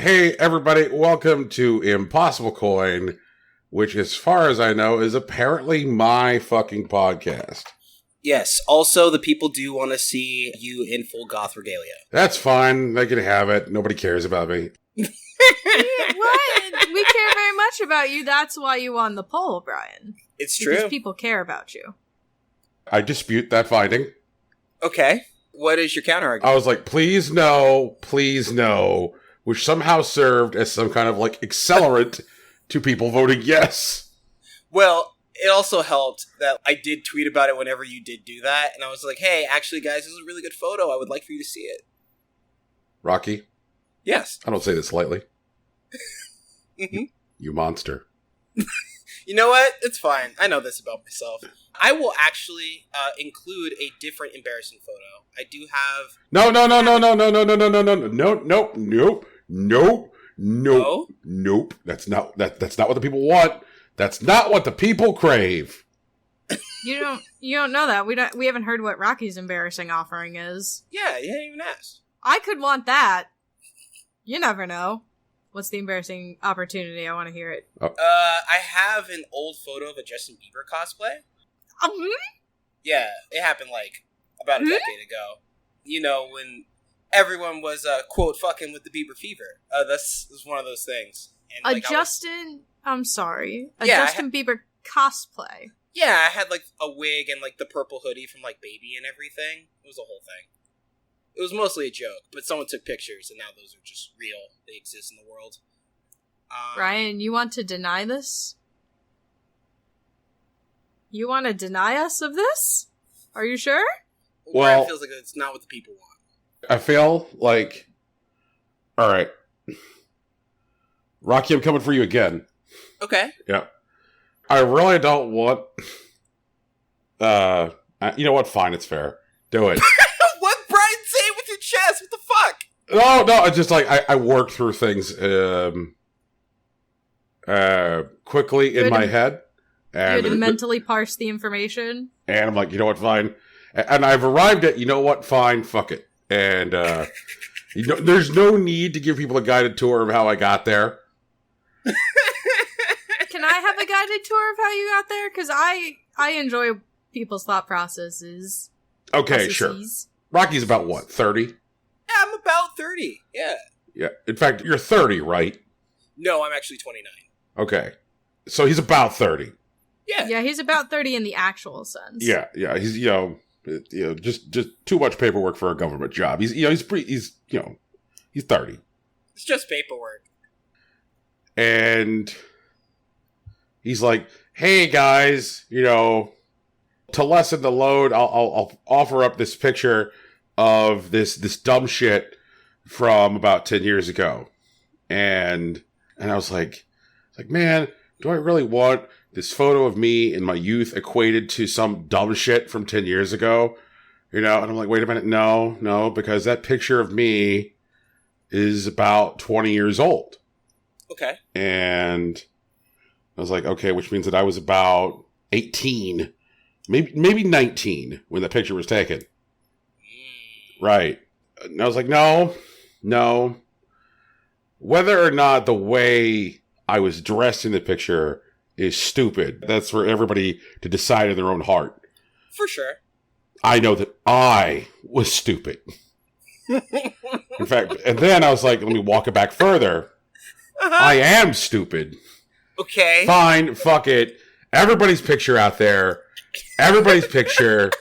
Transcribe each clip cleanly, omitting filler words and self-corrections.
Hey, everybody, welcome to Impossible Coin, which, as far as I know, is apparently my fucking podcast. Yes, also, the people do want to see you in full goth regalia. That's fine. They can have it. Nobody cares about me. What? We care very much about you. That's why you won the poll, Brian. It's true. Because people care about you. I dispute that finding. Okay. What is your counter-argument? I was like, please no, which somehow served as some kind of, like, accelerant to people voting yes. Well, it also helped that I did tweet about it whenever you did do that, and I was like, hey, actually, guys, this is a really good photo. I would like for you to see it. Rocky? Yes. I don't say this lightly. Mm-hmm. You monster. You know what? It's fine. I know this about myself. I will actually include a different embarrassing photo. I do have... No. That's not what the people want. That's not what the people crave. You don't know that. We haven't heard what Rocky's embarrassing offering is. Yeah, you didn't even ask. I could want that. You never know. What's the embarrassing opportunity? I want to hear it. I have an old photo of a Justin Bieber cosplay. Yeah, it happened like about a decade ago. You know, when everyone was, quote, fucking with the Bieber fever. This is one of those things. And, I'm sorry. Justin Bieber cosplay. Yeah, I had, like, a wig and, like, the purple hoodie from, like, Baby and everything. It was a whole thing. It was mostly a joke, but someone took pictures, and now those are just real. They exist in the world. Ryan, you want to deny this? You want to deny us of this? Are you sure? Well, it feels like it's not what the people want. I feel like... Alright. Rocky, I'm coming for you again. Okay. Yeah. I really don't want... you know what? Fine, it's fair. Do it. What, Brian? Say it with your chest. What the fuck? No, it's just like, I work through things quickly in my head. And you had to mentally parse the information. And I'm like, you know what, fine. And I've arrived at, you know what, fine, fuck it. And, there's no need to give people a guided tour of how I got there. Can I have a guided tour of how you got there? Because I enjoy people's thought processes. Okay, processes. Sure. Rocky's about what, 30? Yeah, I'm about 30. Yeah. Yeah. In fact, you're 30, right? No, I'm actually 29. Okay. So he's about 30. Yeah. Yeah, he's about 30 in the actual sense. Yeah. He's, just too much paperwork for a government job. He's 30. It's just paperwork. And he's like, hey guys, to lessen the load, I'll offer up this picture of this dumb shit from about 10 years ago. And I was like, man, do I really want this photo of me in my youth equated to some dumb shit from 10 years ago? And I'm like, wait a minute, no, because that picture of me is about 20 years old. Okay. And I was like, okay, which means that I was about 18, maybe 19 when the picture was taken. Right. And I was like, no. Whether or not the way I was dressed in the picture is stupid, that's for everybody to decide in their own heart. For sure. I know that I was stupid. In fact, and then I was like, let me walk it back further. Uh-huh. I am stupid. Okay. Fine, fuck it. Everybody's picture out there. Everybody's picture.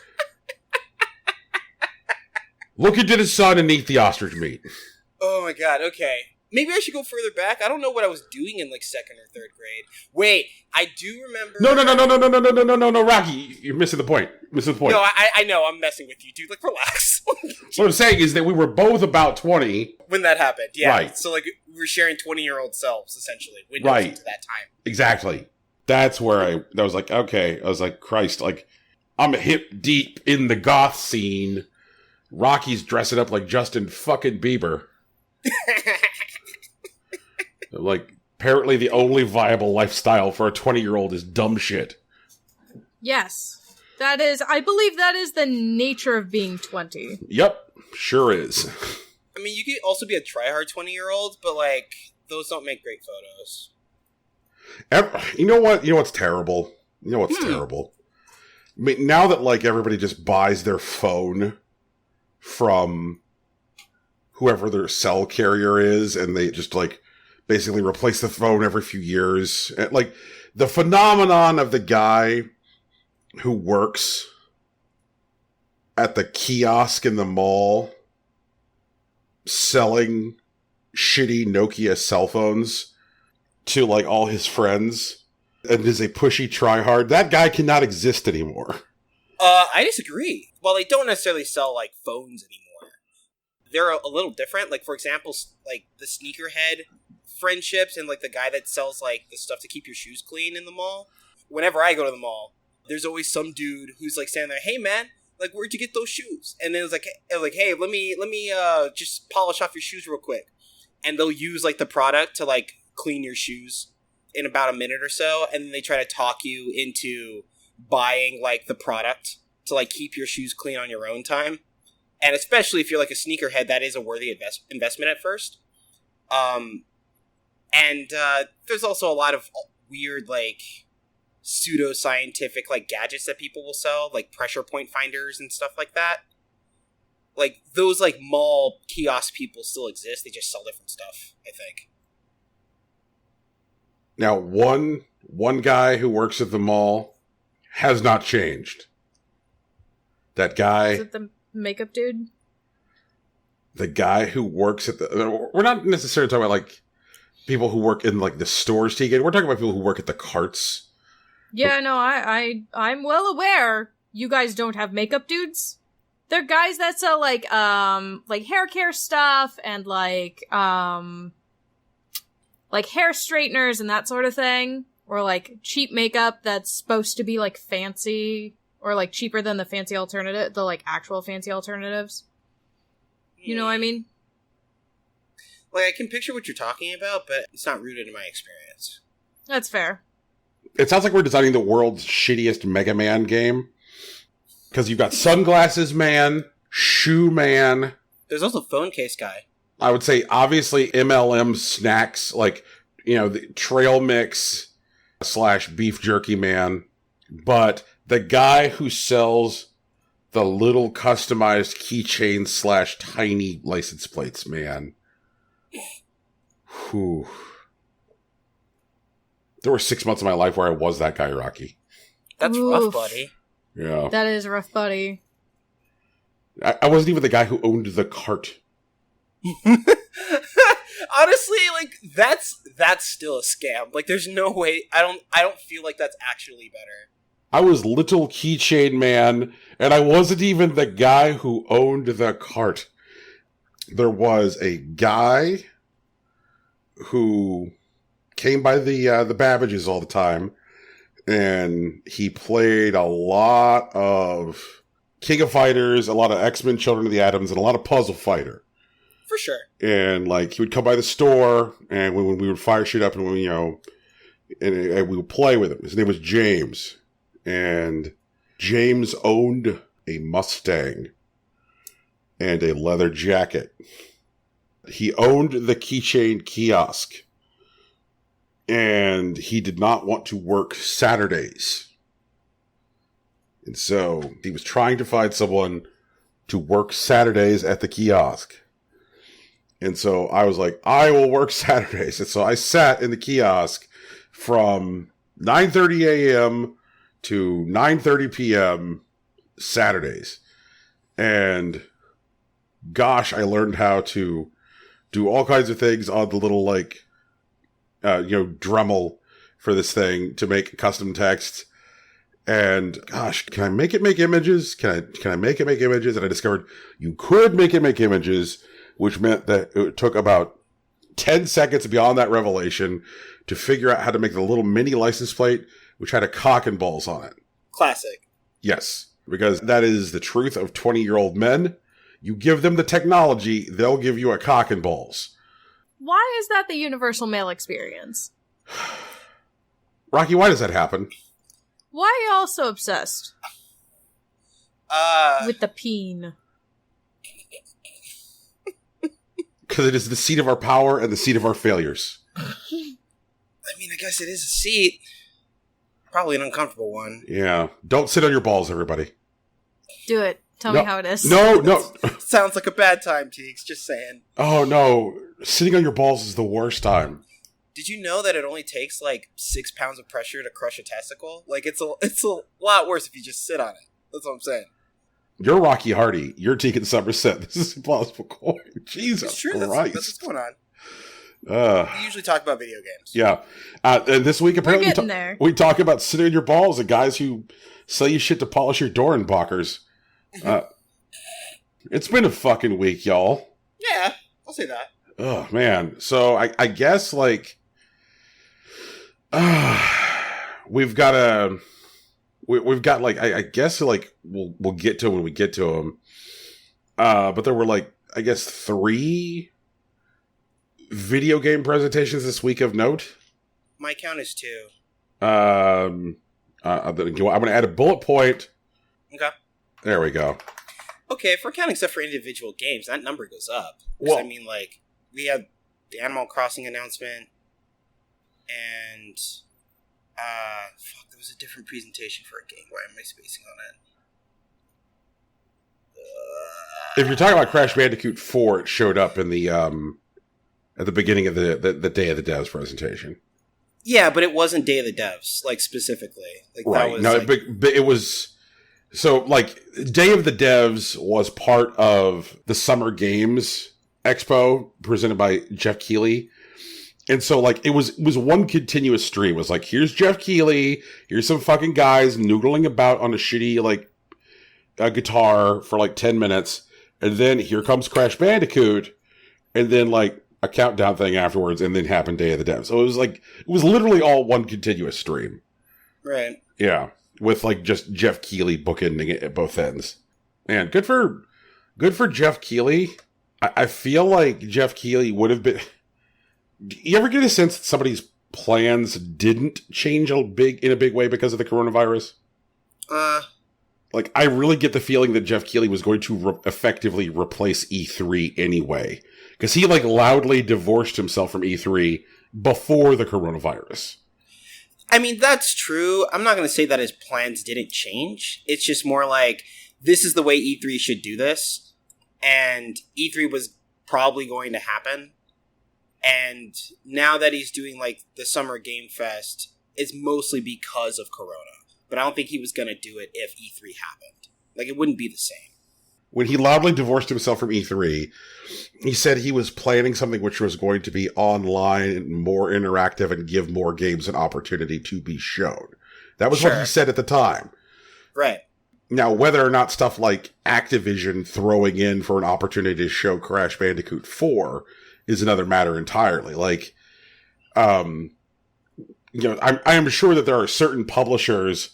Look into the sun and eat the ostrich meat. Oh my god, okay. Maybe I should go further back. I don't know what I was doing in, like, 2nd or 3rd grade. Wait, I do remember... No, Rocky, you're missing the point. No, I know, I'm messing with you, dude. Like, relax. What I'm saying is that we were both about 20. When that happened, yeah. Right. So, like, we were sharing 20-year-old selves, essentially. Right. Into that time. Exactly. That's where I was like, okay. I was like, Christ, like, I'm hip deep in the goth scene. Rocky's dressing up like Justin fucking Bieber. Like, apparently the only viable lifestyle for a 20-year-old is dumb shit. Yes. I believe that is the nature of being 20. Yep, sure is. I mean, you could also be a tryhard 20-year-old, but, like, those don't make great photos. You know what? You know what's terrible? You know what's terrible? I mean, now that, like, everybody just buys their phone from whoever their cell carrier is, and they just, like, basically replace the phone every few years. Like, the phenomenon of the guy who works at the kiosk in the mall selling shitty Nokia cell phones to, like, all his friends and is a pushy tryhard, that guy cannot exist anymore. I disagree. Well, they don't necessarily sell, like, phones anymore. They're a little different. Like, for example, like, the sneakerhead friendships and, like, the guy that sells, like, the stuff to keep your shoes clean in the mall. Whenever I go to the mall, there's always some dude who's, like, standing there, hey, man, like, where'd you get those shoes? And then it's like, hey, let me just polish off your shoes real quick. And they'll use, like, the product to, like, clean your shoes in about a minute or so, and then they try to talk you into buying, like, the product to, like, keep your shoes clean on your own time. And especially if you're, like, a sneakerhead, that is a worthy investment at first. And there's also a lot of weird, like, pseudo-scientific, like, gadgets that people will sell, like pressure point finders and stuff like that. Like, those, like, mall kiosk people still exist, they just sell different stuff, I think. Now, one guy who works at the mall has not changed. That guy... Is it the makeup dude? The guy who works at the... We're not necessarily talking about, like, people who work in, like, the stores, Tegan. We're talking about people who work at the carts. Yeah, no, I'm well aware you guys don't have makeup dudes. They're guys that sell, like hair care stuff and, like hair straighteners and that sort of thing. Or, like, cheap makeup that's supposed to be, like, fancy. Or, like, cheaper than the fancy alternative, the, like, actual fancy alternatives. You know what I mean? Like, I can picture what you're talking about, but it's not rooted in my experience. That's fair. It sounds like we're designing the world's shittiest Mega Man game. Because you've got Sunglasses Man, Shoe Man. There's also Phone Case Guy. I would say, obviously, MLM snacks, like, you know, the Trail Mix / Beef Jerky Man. But the guy who sells the little customized keychains / tiny license plates, man. Whew. There were 6 months of my life where I was that guy, Rocky. That's rough, buddy. Yeah. That is rough, buddy. I wasn't even the guy who owned the cart. Honestly, like, that's still a scam. Like, there's no way. I don't feel like that's actually better. I was Little Keychain Man, and I wasn't even the guy who owned the cart. There was a guy who came by the Babbages all the time, and he played a lot of King of Fighters, a lot of X-Men Children of the Atoms, and a lot of Puzzle Fighter. For sure. And, like, he would come by the store, and when we would fire shit up, and we, you know, and we would play with him. His name was James. And James owned a Mustang and a leather jacket. He owned the keychain kiosk. And he did not want to work Saturdays. And so he was trying to find someone to work Saturdays at the kiosk. And so I was like, I will work Saturdays. And so I sat in the kiosk from 9:30 a.m. to 9:30 p.m. Saturdays. And gosh, I learned how to do all kinds of things on the little, like, Dremel for this thing to make custom text. And gosh, can I make it make images? Can I make it make images? And I discovered you could make it make images, which meant that it took about 10 seconds beyond that revelation to figure out how to make the little mini license plate, which had a cock and balls on it. Classic. Yes, because that is the truth of 20-year-old men. You give them the technology, they'll give you a cock and balls. Why is that the universal male experience? Rocky, why does that happen? Why are y'all so obsessed? With the peen. Because it is the seat of our power and the seat of our failures. I mean, I guess it is a seat. Probably an uncomfortable one. Yeah. Don't sit on your balls, everybody. Do it. Tell me how it is. No. Sounds like a bad time, Teeks. Just saying. Oh, no. Sitting on your balls is the worst time. Did you know that it only takes, 6 pounds of pressure to crush a testicle? It's a lot worse if you just sit on it. That's what I'm saying. You're Rocky Hardy. You're Tegan Somerset. This is Impossible Coin. Jesus It's true. Christ. That's what's going on. We usually talk about video games. Yeah. And this week, apparently, we talk about sitting on your balls and guys who sell you shit to polish your door in Bockers. It's been a fucking week, y'all. Yeah, I'll say that. Oh, man. So, I guess, we've got I guess we'll get to them when we get to them. But there were I guess 3 video game presentations this week of note. My count is 2. I'm going to add a bullet point. Okay. There we go. Okay, if we're counting except for individual games, that number goes up. Well, I mean, we had the Animal Crossing announcement, and there was a different presentation for a game. Why am I spacing on it? If you're talking about Crash Bandicoot 4, it showed up in the at the beginning of the Day of the Devs presentation. Yeah, but it wasn't Day of the Devs, specifically. Right. That was, but it was... So, Day of the Devs was part of the Summer Games Expo presented by Jeff Keighley. And so, it was one continuous stream. It was here's Jeff Keighley, here's some fucking guys noodling about on a shitty, a guitar for 10 minutes, and then here comes Crash Bandicoot, and then a countdown thing afterwards, and then happened Day of the Devs. So it was literally all one continuous stream. Right. Yeah. With just Jeff Keighley bookending it at both ends. Man, good for Jeff Keighley. I feel like Jeff Keighley would have been... Do you ever get a sense that somebody's plans didn't change in a big way because of the coronavirus? I really get the feeling that Jeff Keighley was going to effectively replace E3 anyway. Because he, loudly divorced himself from E3 before the coronavirus. I mean, that's true. I'm not going to say that his plans didn't change. It's just more this is the way E3 should do this. And E3 was probably going to happen. And now that he's doing, the Summer Game Fest, it's mostly because of Corona. But I don't think he was going to do it if E3 happened. It wouldn't be the same. When he loudly divorced himself from E3, he said he was planning something which was going to be online and more interactive and give more games an opportunity to be shown. That was what he said at the time. Right. Now, whether or not stuff like Activision throwing in for an opportunity to show Crash Bandicoot 4 is another matter entirely. I am sure that there are certain publishers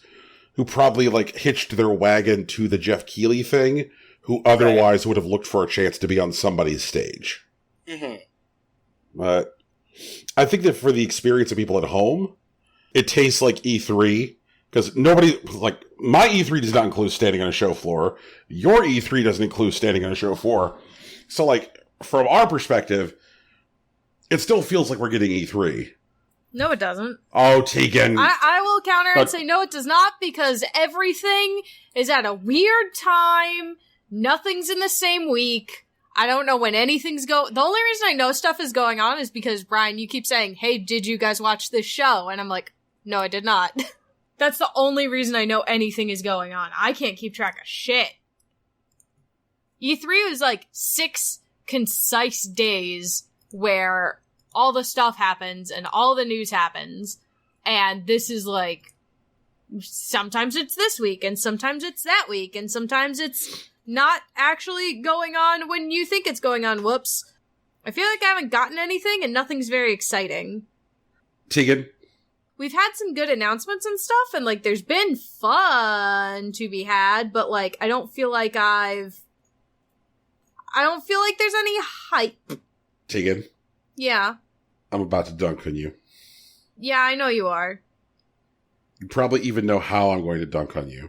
who probably hitched their wagon to the Jeff Keighley thing, who otherwise would have looked for a chance to be on somebody's stage. Mm-hmm. But I think that for the experience of people at home, it tastes like E3, because nobody, my E3 does not include standing on a show floor. Your E3 doesn't include standing on a show floor. So, from our perspective, it still feels like we're getting E3. No, it doesn't. Oh, Tegan. I will counter and say no, it does not, because everything is at a weird time. Nothing's in the same week. I don't know when anything's The only reason I know stuff is going on is because, Brian, you keep saying, hey, did you guys watch this show? And I'm like, no, I did not. That's the only reason I know anything is going on. I can't keep track of shit. E3 was 6 concise days where all the stuff happens and all the news happens. And this is sometimes it's this week and sometimes it's that week and sometimes it's not actually going on when you think it's going on. Whoops. I feel like I haven't gotten anything and nothing's very exciting. Tegan? We've had some good announcements and stuff, and there's been fun to be had, but I don't feel like there's any hype. Tegan? Yeah. I'm about to dunk on you. Yeah, I know you are. You probably even know how I'm going to dunk on you.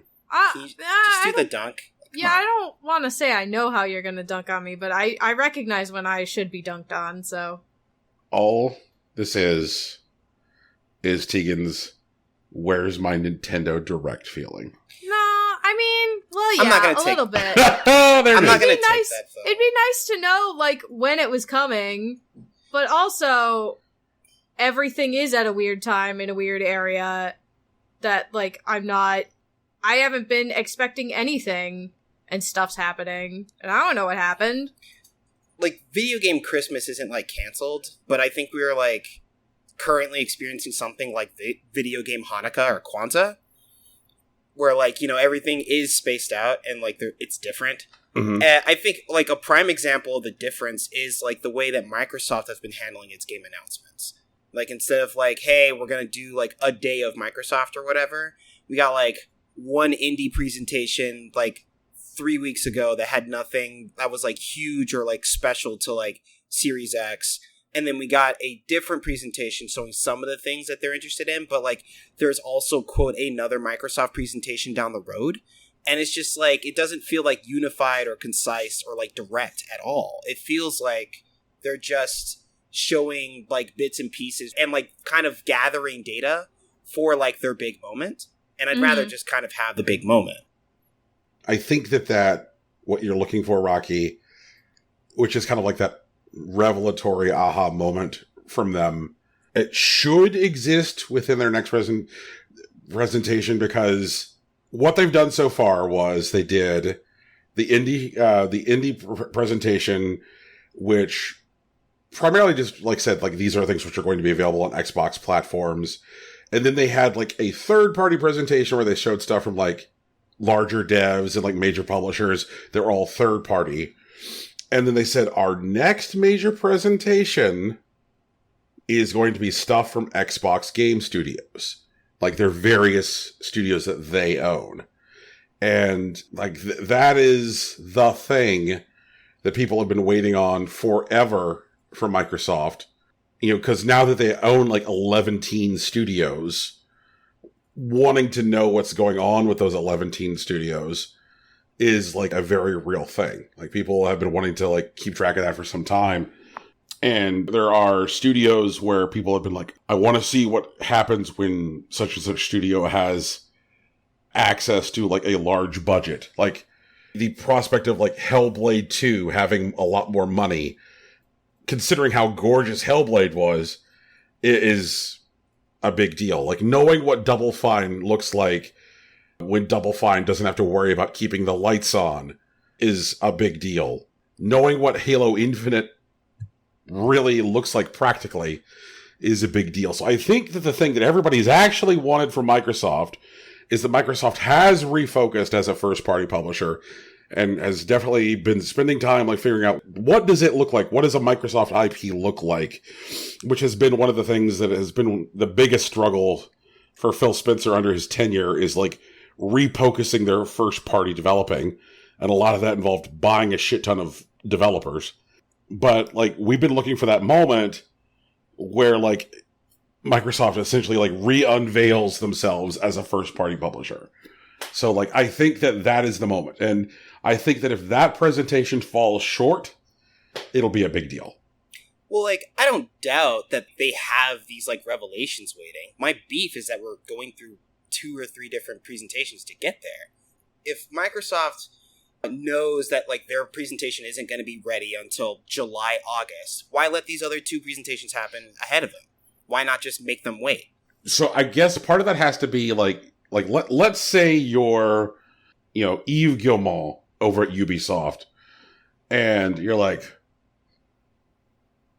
Just do the dunk. Yeah, I don't want to say I know how you're going to dunk on me, but I recognize when I should be dunked on, so. All this is Tegan's "Where's my Nintendo Direct" feeling. No, I mean, well, yeah, I'm not gonna a little bit. I'm not going to take that, though. It'd be nice to know, like, when it was coming, but also, everything is at a weird time in a weird area that, like, I haven't been expecting anything, and stuff's happening, and I don't know what happened. Like, video game Christmas isn't, like, canceled, but I think we are, like, currently experiencing something like video game Hanukkah or Kwanzaa, where, like, you know, everything is spaced out and, like, it's different. Mm-hmm. I think, like, a prime example of the difference is, like, the way that Microsoft has been handling its game announcements. Like, instead of, like, hey, we're gonna do, like, a day of Microsoft or whatever, we got, like, one indie presentation, like, 3 weeks ago that had nothing that was, like, huge or, like, special to, like, Series X. And then we got a different presentation showing some of the things that they're interested in, but, like, there's also, quote, another Microsoft presentation down the road. And it's just, like, it doesn't feel, like, unified or concise or, like, direct at all. It feels like they're just showing, like, bits and pieces and, like, kind of gathering data for, like, their big moment. And I'd rather just kind of have the big moment. I think that what you're looking for, Rocky, which is kind of like that revelatory aha moment from them, it should exist within their next presentation, because what they've done so far was they did the indie presentation, which primarily just, like, said, like, these are things which are going to be available on Xbox platforms. And then they had, like, a third-party presentation where they showed stuff from, like, larger devs and, like, major publishers. They're all third-party. And then they said, our next major presentation is going to be stuff from Xbox Game Studios. Like, their various studios that they own. And, like, that is the thing that people have been waiting on forever from Microsoft. You know, because now that they own, like, 11 studios, wanting to know what's going on with those 11 studios is, like, a very real thing. Like, people have been wanting to, like, keep track of that for some time. And there are studios where people have been like, I want to see what happens when such and such studio has access to, like, a large budget. Like, the prospect of, like, Hellblade 2 having a lot more money, considering how gorgeous Hellblade was, is a big deal. Like, knowing what Double Fine looks like when Double Fine doesn't have to worry about keeping the lights on is a big deal. Knowing what Halo Infinite really looks like practically is a big deal. So I think that the thing that everybody's actually wanted from Microsoft is that Microsoft has refocused as a first-party publisher and has definitely been spending time, like, figuring out, what does it look like? What does a Microsoft IP look like? Which has been one of the things that has been the biggest struggle for Phil Spencer under his tenure, is, like, refocusing their first-party developing. And a lot of that involved buying a shit ton of developers. But, like, we've been looking for that moment where, like, Microsoft essentially, like, re-unveils themselves as a first-party publisher. So, like, I think that that is the moment. And I think that if that presentation falls short, it'll be a big deal. Well, like, I don't doubt that they have these, like, revelations waiting. My beef is that we're going through 2 or 3 different presentations to get there. If Microsoft knows that, like, their presentation isn't going to be ready until July, August, why let these other 2 presentations happen ahead of them? Why not just make them wait? So I guess part of that has to be, like let's say you're, you know, Yves Guillemot over at Ubisoft, and you're like,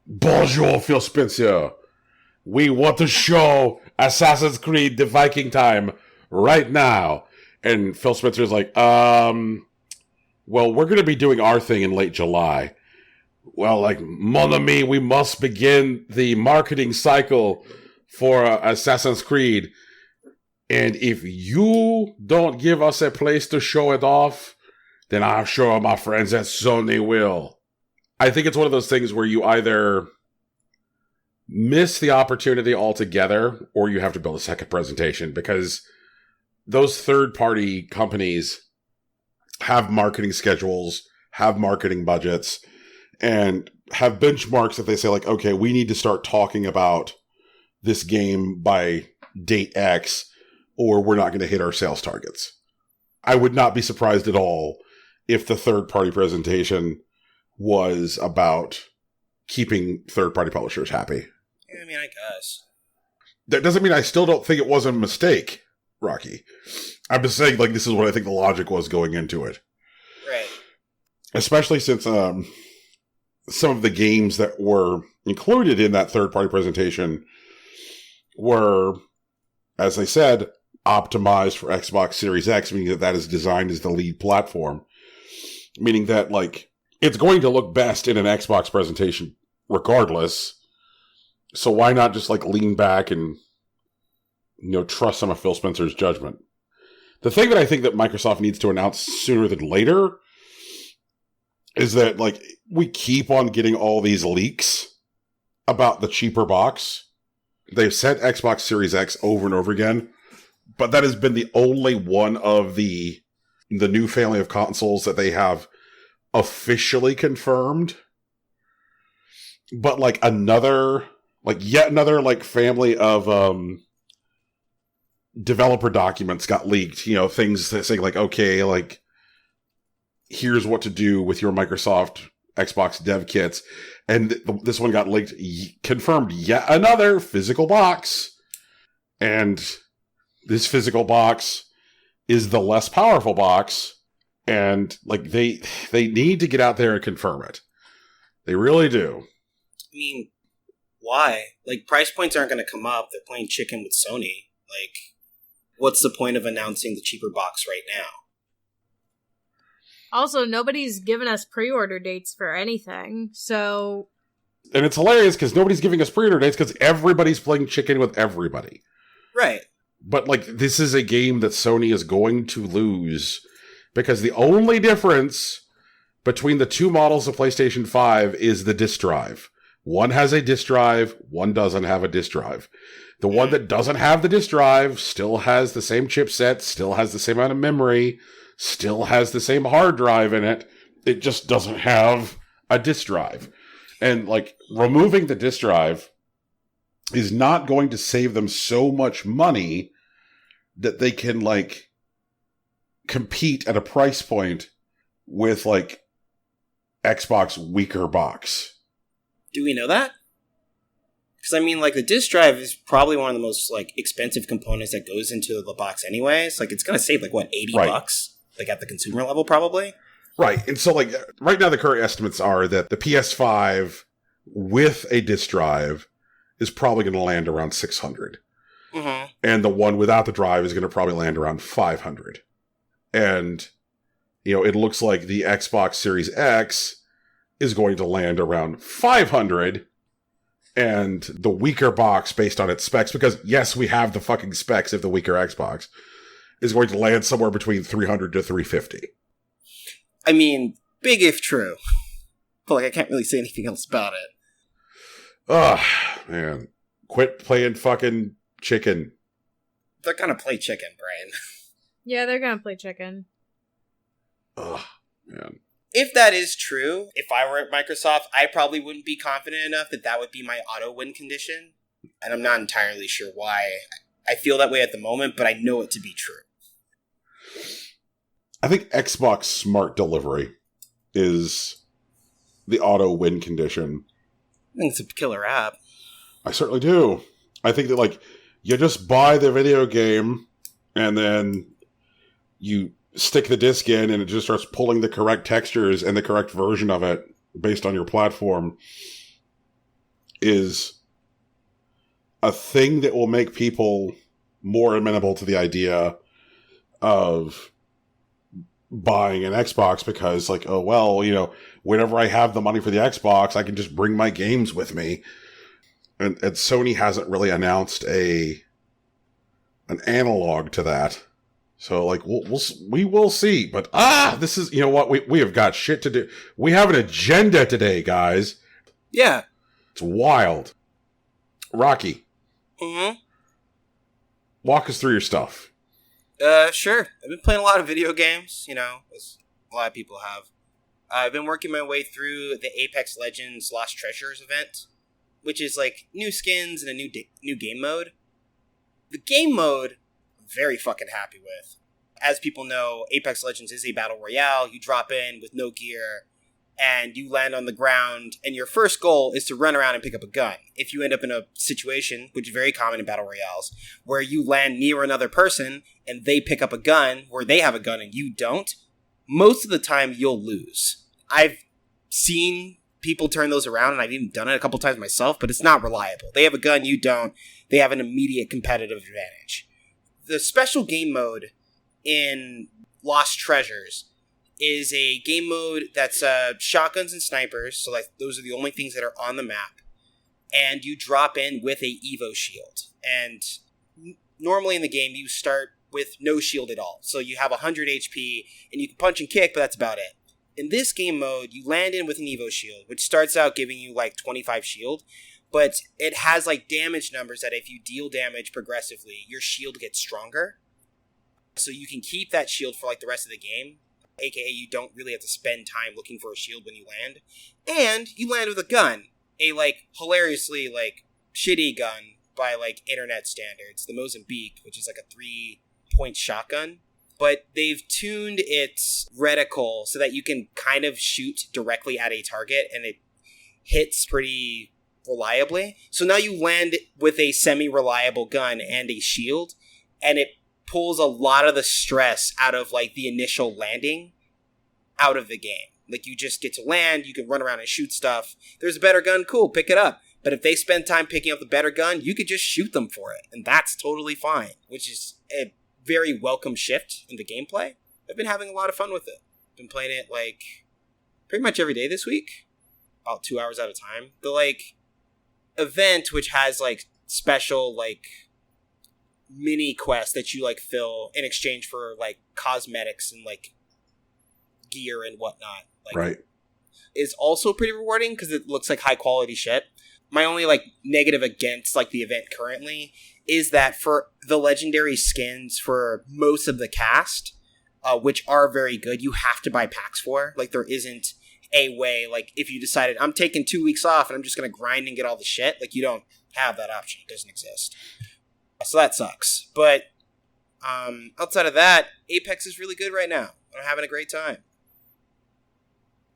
bonjour, Phil Spencer. We want to show Assassin's Creed The Viking Time right now. And Phil Spencer's like, well, we're going to be doing our thing in late July. Well, like, mon ami, we must begin the marketing cycle for Assassin's Creed. And if you don't give us a place to show it off, then I'm sure my friends at Sony will. I think it's one of those things where you either miss the opportunity altogether, or you have to build a second presentation, because those third-party companies have marketing schedules, have marketing budgets, and have benchmarks that they say, like, okay, we need to start talking about this game by date X, or we're not going to hit our sales targets. I would not be surprised at all if the third-party presentation was about keeping third-party publishers happy. I mean, I guess. That doesn't mean I still don't think it was a mistake, Rocky. I'm just saying, like, this is what I think the logic was going into it. Right. Especially since some of the games that were included in that third-party presentation were, as I said, optimized for Xbox Series X, meaning that is designed as the lead platform. Meaning that, like, it's going to look best in an Xbox presentation regardless. So why not just, like, lean back and, trust some of Phil Spencer's judgment? The thing that I think that Microsoft needs to announce sooner than later is that, like, we keep on getting all these leaks about the cheaper box. They've said Xbox Series X over and over again, but that has been the only one of the new family of consoles that they have officially confirmed. But, like, yet another family of developer documents got leaked. Things that say, like, okay, like, here's what to do with your Microsoft Xbox dev kits. And this one got leaked, confirmed yet another physical box. And this physical box is the less powerful box. And, like, they need to get out there and confirm it. They really do. I mean, why? Like, price points aren't going to come up. They're playing chicken with Sony. Like, what's the point of announcing the cheaper box right now? Also, nobody's given us pre-order dates for anything, so... And it's hilarious because nobody's giving us pre-order dates because everybody's playing chicken with everybody. Right. But, like, this is a game that Sony is going to lose because the only difference between the two models of PlayStation 5 is the disk drive. One has a disk drive, one doesn't have a disk drive. The one that doesn't have the disk drive still has the same chipset, still has the same amount of memory, still has the same hard drive in it. It just doesn't have a disk drive. And, like, removing the disk drive is not going to save them so much money that they can, like, compete at a price point with, like, Xbox weaker box. Do we know that? Because, I mean, like, the disk drive is probably one of the most, like, expensive components that goes into the box anyways. Like, it's going to save, like, what, $80? Like, at the consumer level, probably? Right. And so, like, right now the current estimates are that the PS5 with a disk drive is probably going to land around $600. Mm-hmm. And the one without the drive is going to probably land around $500. And, it looks like the Xbox Series X is going to land around $500. And the weaker box, based on its specs, because, yes, we have the fucking specs of the weaker Xbox, is going to land somewhere between $300 to $350. I mean, big if true. But, like, I can't really say anything else about it. Ugh, man. Quit playing fucking chicken. They're gonna play chicken, Brian. Yeah, they're gonna play chicken. Ugh, man. If that is true, if I were at Microsoft, I probably wouldn't be confident enough that that would be my auto-win condition. And I'm not entirely sure why I feel that way at the moment, but I know it to be true. I think Xbox Smart Delivery is the auto-win condition. I think it's a killer app. I certainly do. I think that, like, you just buy the video game and then you stick the disc in and it just starts pulling the correct textures and the correct version of it based on your platform is a thing that will make people more amenable to the idea of buying an Xbox because, like, oh, well, whenever I have the money for the Xbox, I can just bring my games with me. And Sony hasn't really announced an analog to that. So, like, we will see. But, this is, what? We have got shit to do. We have an agenda today, guys. Yeah. It's wild. Rocky. Mm-hmm. Walk us through your stuff. Sure. I've been playing a lot of video games, A lot of people have. I've been working my way through the Apex Legends Lost Treasures event, which is like new skins and a new game mode. The game mode, I'm very fucking happy with. As people know, Apex Legends is a battle royale. You drop in with no gear, and you land on the ground, and your first goal is to run around and pick up a gun. If you end up in a situation, which is very common in battle royales, where you land near another person, and they pick up a gun, where they have a gun and you don't, most of the time you'll lose. I've seen people turn those around, and I've even done it a couple times myself, but it's not reliable. They have a gun, you don't. They have an immediate competitive advantage. The special game mode in Lost Treasures is a game mode that's shotguns and snipers, so like those are the only things that are on the map, and you drop in with a Evo shield. And normally in the game, you start with no shield at all, so you have 100 HP, and you can punch and kick, but that's about it. In this game mode, you land in with an Evo shield, which starts out giving you like 25 shield, but it has like damage numbers that if you deal damage progressively, your shield gets stronger. So you can keep that shield for like the rest of the game, aka you don't really have to spend time looking for a shield when you land. And you land with a gun, a like hilariously like shitty gun by like internet standards, the Mozambique, which is like a 3-point shotgun. But they've tuned its reticle so that you can kind of shoot directly at a target, and it hits pretty reliably. So now you land with a semi-reliable gun and a shield, and it pulls a lot of the stress out of like the initial landing out of the game. Like you just get to land, you can run around and shoot stuff. There's a better gun, cool, pick it up. But if they spend time picking up the better gun, you could just shoot them for it, and that's totally fine, which is a very welcome shift in the gameplay. I've been having a lot of fun with it. Been playing it like pretty much every day this week, about 2 hours at a time. The like event, which has like special like mini quests that you like fill in exchange for like cosmetics and like gear and whatnot, like, right, is also pretty rewarding because it looks like high quality shit. My only like negative against like the event currently is that for the legendary skins for most of the cast, which are very good, you have to buy packs for. Like there isn't a way, like if you decided I'm taking 2 weeks off and I'm just going to grind and get all the shit, like you don't have that option. It doesn't exist. So that sucks. But outside of that, Apex is really good right now. I'm having a great time.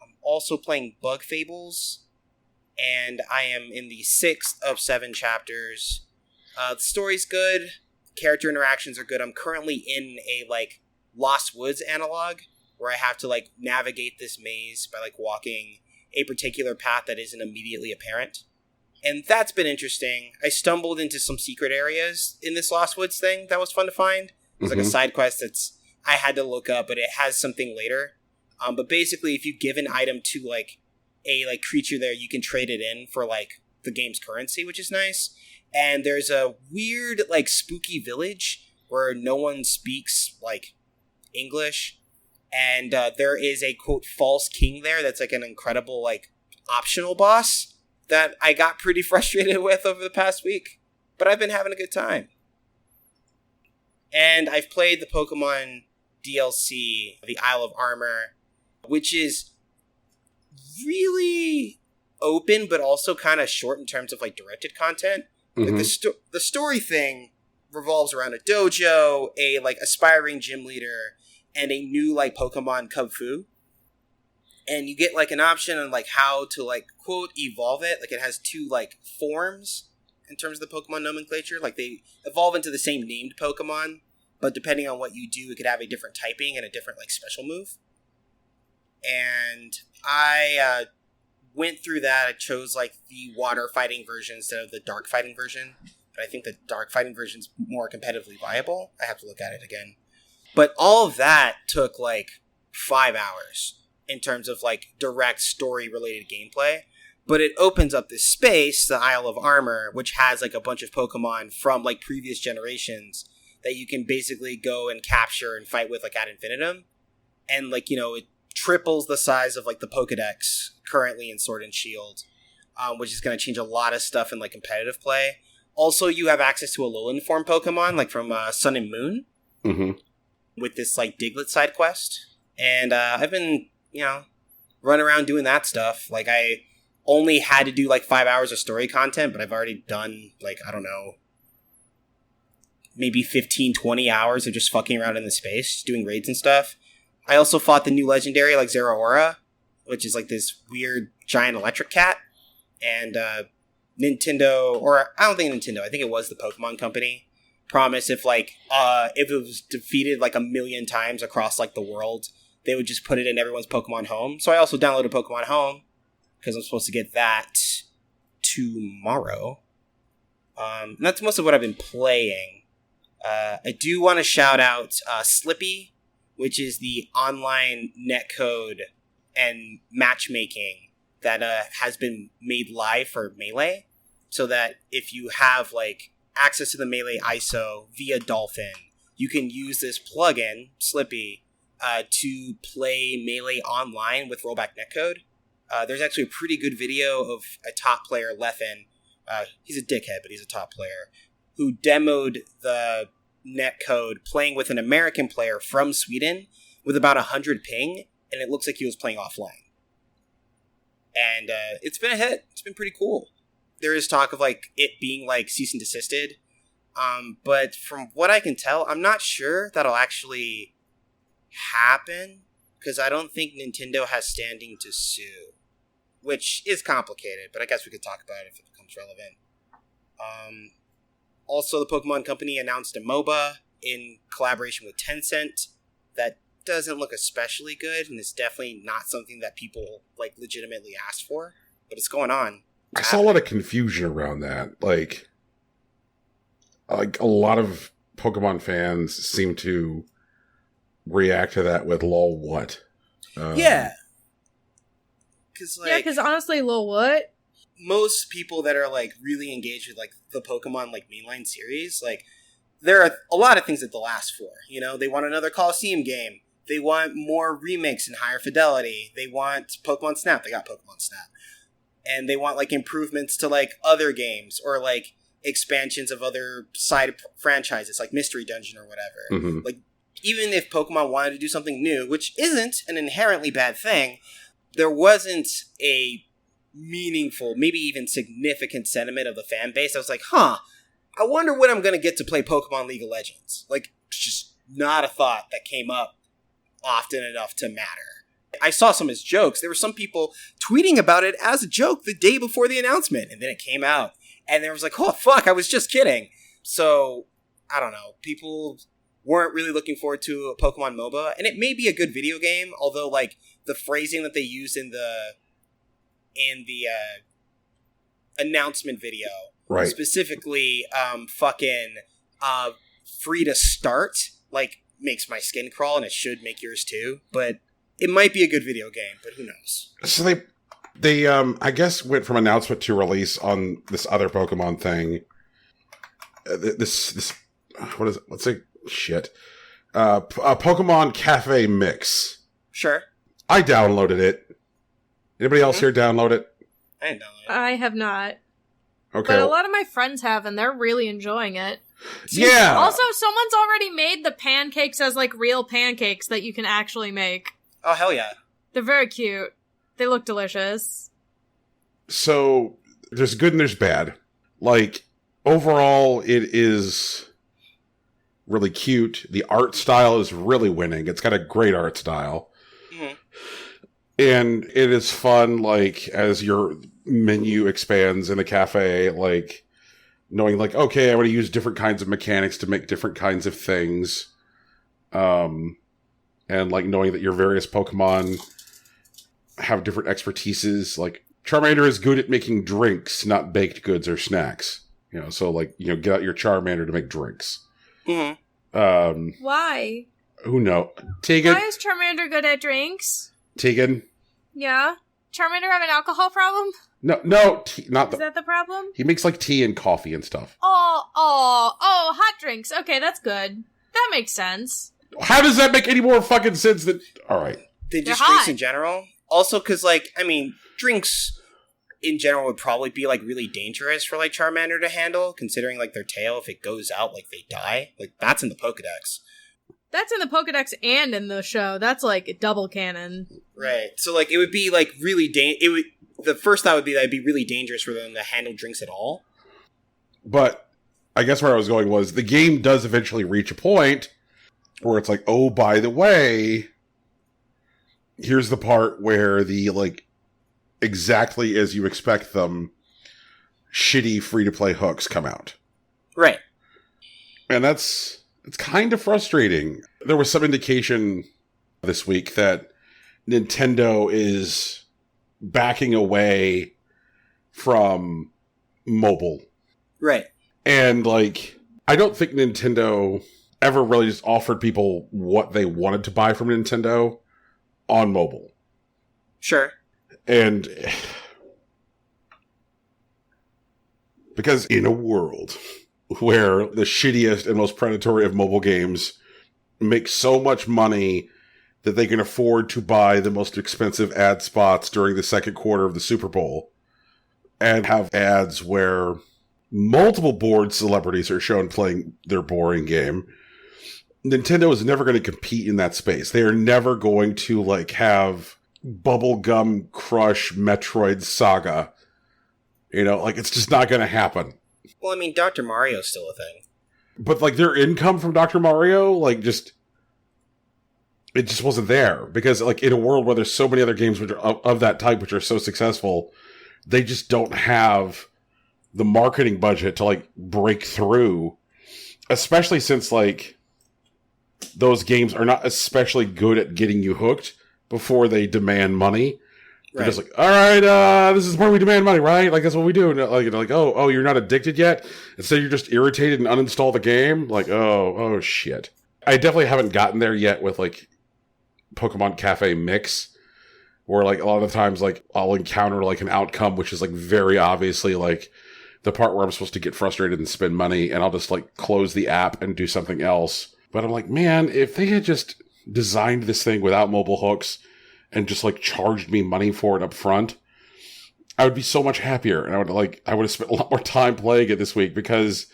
I'm also playing Bug Fables, and I am in the 6th of 7 chapters. The story's good. Character interactions are good. I'm currently in a, like, Lost Woods analog, where I have to, like, navigate this maze by, like, walking a particular path that isn't immediately apparent. And that's been interesting. I stumbled into some secret areas in this Lost Woods thing that was fun to find. It's like a side quest that's I had to look up, but it has something later. But basically, if you give an item to, like, a, like, creature there, you can trade it in for, like, the game's currency, which is nice. And there's a weird, like, spooky village where no one speaks, like, English. And there is a, quote, false king there that's, like, an incredible, like, optional boss that I got pretty frustrated with over the past week. But I've been having a good time. And I've played the Pokemon DLC, the Isle of Armor, which is really open, but also kind of short in terms of, like, directed content. Like the story thing revolves around a dojo, a like aspiring gym leader, and a new like Pokemon Kung Fu. And you get like an option on like how to like quote evolve it. Like it has 2 like forms in terms of the Pokemon nomenclature. Like they evolve into the same named Pokemon, but depending on what you do, it could have a different typing and a different like special move. And I went through that. I chose like the water fighting version instead of the dark fighting version, but I think the dark fighting version is more competitively viable. I have to look at it again. But all of that took like 5 hours in terms of like direct story related gameplay. But it opens up this space, the Isle of Armor, which has like a bunch of Pokemon from like previous generations that you can basically go and capture and fight with like ad infinitum. And like, you know, it triples the size of like the Pokedex currently in Sword and Shield, which is going to change a lot of stuff in like competitive play. Also, you have access to a Alolan form Pokemon, like from Sun and Moon, with this like Diglett side quest. And I've been, running around doing that stuff. Like, I only had to do, 5 hours of story content, but I've already done, I don't know, maybe 15, 20 hours of just fucking around in the space, doing raids and stuff. I also fought the new legendary, Zeraora, which is, this weird giant electric cat. And Nintendo, or I don't think Nintendo, I think it was the Pokemon Company, promised if it was defeated, a million times across, the world, they would just put it in everyone's Pokemon Home. So I also downloaded Pokemon Home, because I'm supposed to get that tomorrow. And that's most of what I've been playing. I do want to shout out Slippy, which is the online netcode and matchmaking that has been made live for Melee, so that if you have access to the Melee ISO via Dolphin, you can use this plugin, Slippy, to play Melee online with rollback netcode. There's actually a pretty good video of a top player, Leffen. He's a dickhead, but he's a top player, who demoed the netcode playing with an American player from Sweden with about 100 ping, and it looks like he was playing offline. And it's been a hit. It's been pretty cool. There is talk of it being cease and desisted, but from what I can tell, I'm not sure that'll actually happen, because I don't think Nintendo has standing to sue, which is complicated, but I guess we could talk about it if it becomes relevant. Also, the Pokemon Company announced a MOBA in collaboration with Tencent that doesn't look especially good, and it's definitely not something that people legitimately asked for, but it's going on. I saw a lot of confusion around that. A lot of Pokemon fans seem to react to that with lol what? Yeah. Because honestly, lol what? Most people that are really engaged with the Pokemon mainline series, there are a lot of things that they'll ask for. They want another Coliseum game. They want more remakes and higher fidelity. They want Pokemon Snap. They got Pokemon Snap. And they want improvements to other games, or expansions of other side franchises like Mystery Dungeon or whatever. Mm-hmm. Even if Pokemon wanted to do something new, which isn't an inherently bad thing, there wasn't a meaningful, maybe even significant sentiment of the fan base. I was like, I wonder when I'm going to get to play Pokemon League of Legends. It's just not a thought that came up often enough to matter. I saw some as jokes. There were some people tweeting about it as a joke the day before the announcement, and then it came out, and there was oh fuck, I was just kidding. So, I don't know. People weren't really looking forward to a Pokemon MOBA, and it may be a good video game, although the phrasing that they used in the announcement video, right, specifically free to start, makes my skin crawl, and it should make yours too. But it might be a good video game, but who knows? So they I guess went from announcement to release on this other Pokemon thing. This what is it? Let's say shit. A Pokemon Cafe Mix. Sure. I downloaded it. Anybody else here download it? I didn't download it. I have not. Okay. But a lot of my friends have, and they're really enjoying it. Yeah. Also, someone's already made the pancakes as real pancakes that you can actually make. Oh, hell yeah. They're very cute. They look delicious. So, there's good and there's bad. Overall, it is really cute. The art style is really winning. It's got a great art style. Mm-hmm. And it is fun, as your menu expands in the cafe, knowing, okay, I want to use different kinds of mechanics to make different kinds of things. And, knowing that your various Pokemon have different expertises. Charmander is good at making drinks, not baked goods or snacks. So, get out your Charmander to make drinks. Mm-hmm. Why? Who knows? Tegan? Why is Charmander good at drinks? Tegan? Yeah? Charmander have an alcohol problem? No, not Is that the problem? He makes tea and coffee and stuff. Oh, hot drinks. Okay, that's good. That makes sense. How does that make any more fucking sense than... Alright. Just drinks hot. in general. Also, because, drinks in general would probably be, really dangerous for, Charmander to handle, considering, their tail, if it goes out, they die. That's in the Pokedex. That's in the Pokedex and in the show. That's like double canon. Right. So like it would be like really the first thought would be that it'd be really dangerous for them to handle drinks at all. But I guess where I was going was the game does eventually reach a point where it's like, oh, by the way, here's the part where the, like, exactly as you expect them, shitty free-to-play hooks come out. Right. And it's kind of frustrating. There was some indication this week that Nintendo is backing away from mobile. Right. And, like, I don't think Nintendo ever really just offered people what they wanted to buy from Nintendo on mobile. Sure. And because in a world where the shittiest and most predatory of mobile games make so much money that they can afford to buy the most expensive ad spots during the second quarter of the Super Bowl and have ads where multiple board celebrities are shown playing their boring game, Nintendo is never going to compete in that space. They are never going to, like, have Bubblegum Crush Metroid Saga. You know, like, it's just not going to happen. Well, I mean, Dr. Mario's still a thing. But, like, their income from Dr. Mario, like, it just wasn't there. Because, like, in a world where there's so many other games which are of that type which are so successful, they just don't have the marketing budget to, like, break through. Especially since, like, those games are not especially good at getting you hooked before they demand money. They're just like, all right, this is where we demand money, right? Like, that's what we do. And like, oh, you're not addicted yet? Instead, you're just irritated and uninstall the game? Like, oh, shit. I definitely haven't gotten there yet with, like, Pokemon Cafe Mix, where, like, a lot of the times, like, I'll encounter, like, an outcome which is, like, very obviously, like, the part where I'm supposed to get frustrated and spend money, and I'll just, like, close the app and do something else. But I'm like, man, if they had just designed this thing without mobile hooks and just, like, charged me money for it up front, I would be so much happier. And I would have spent a lot more time playing it this week because,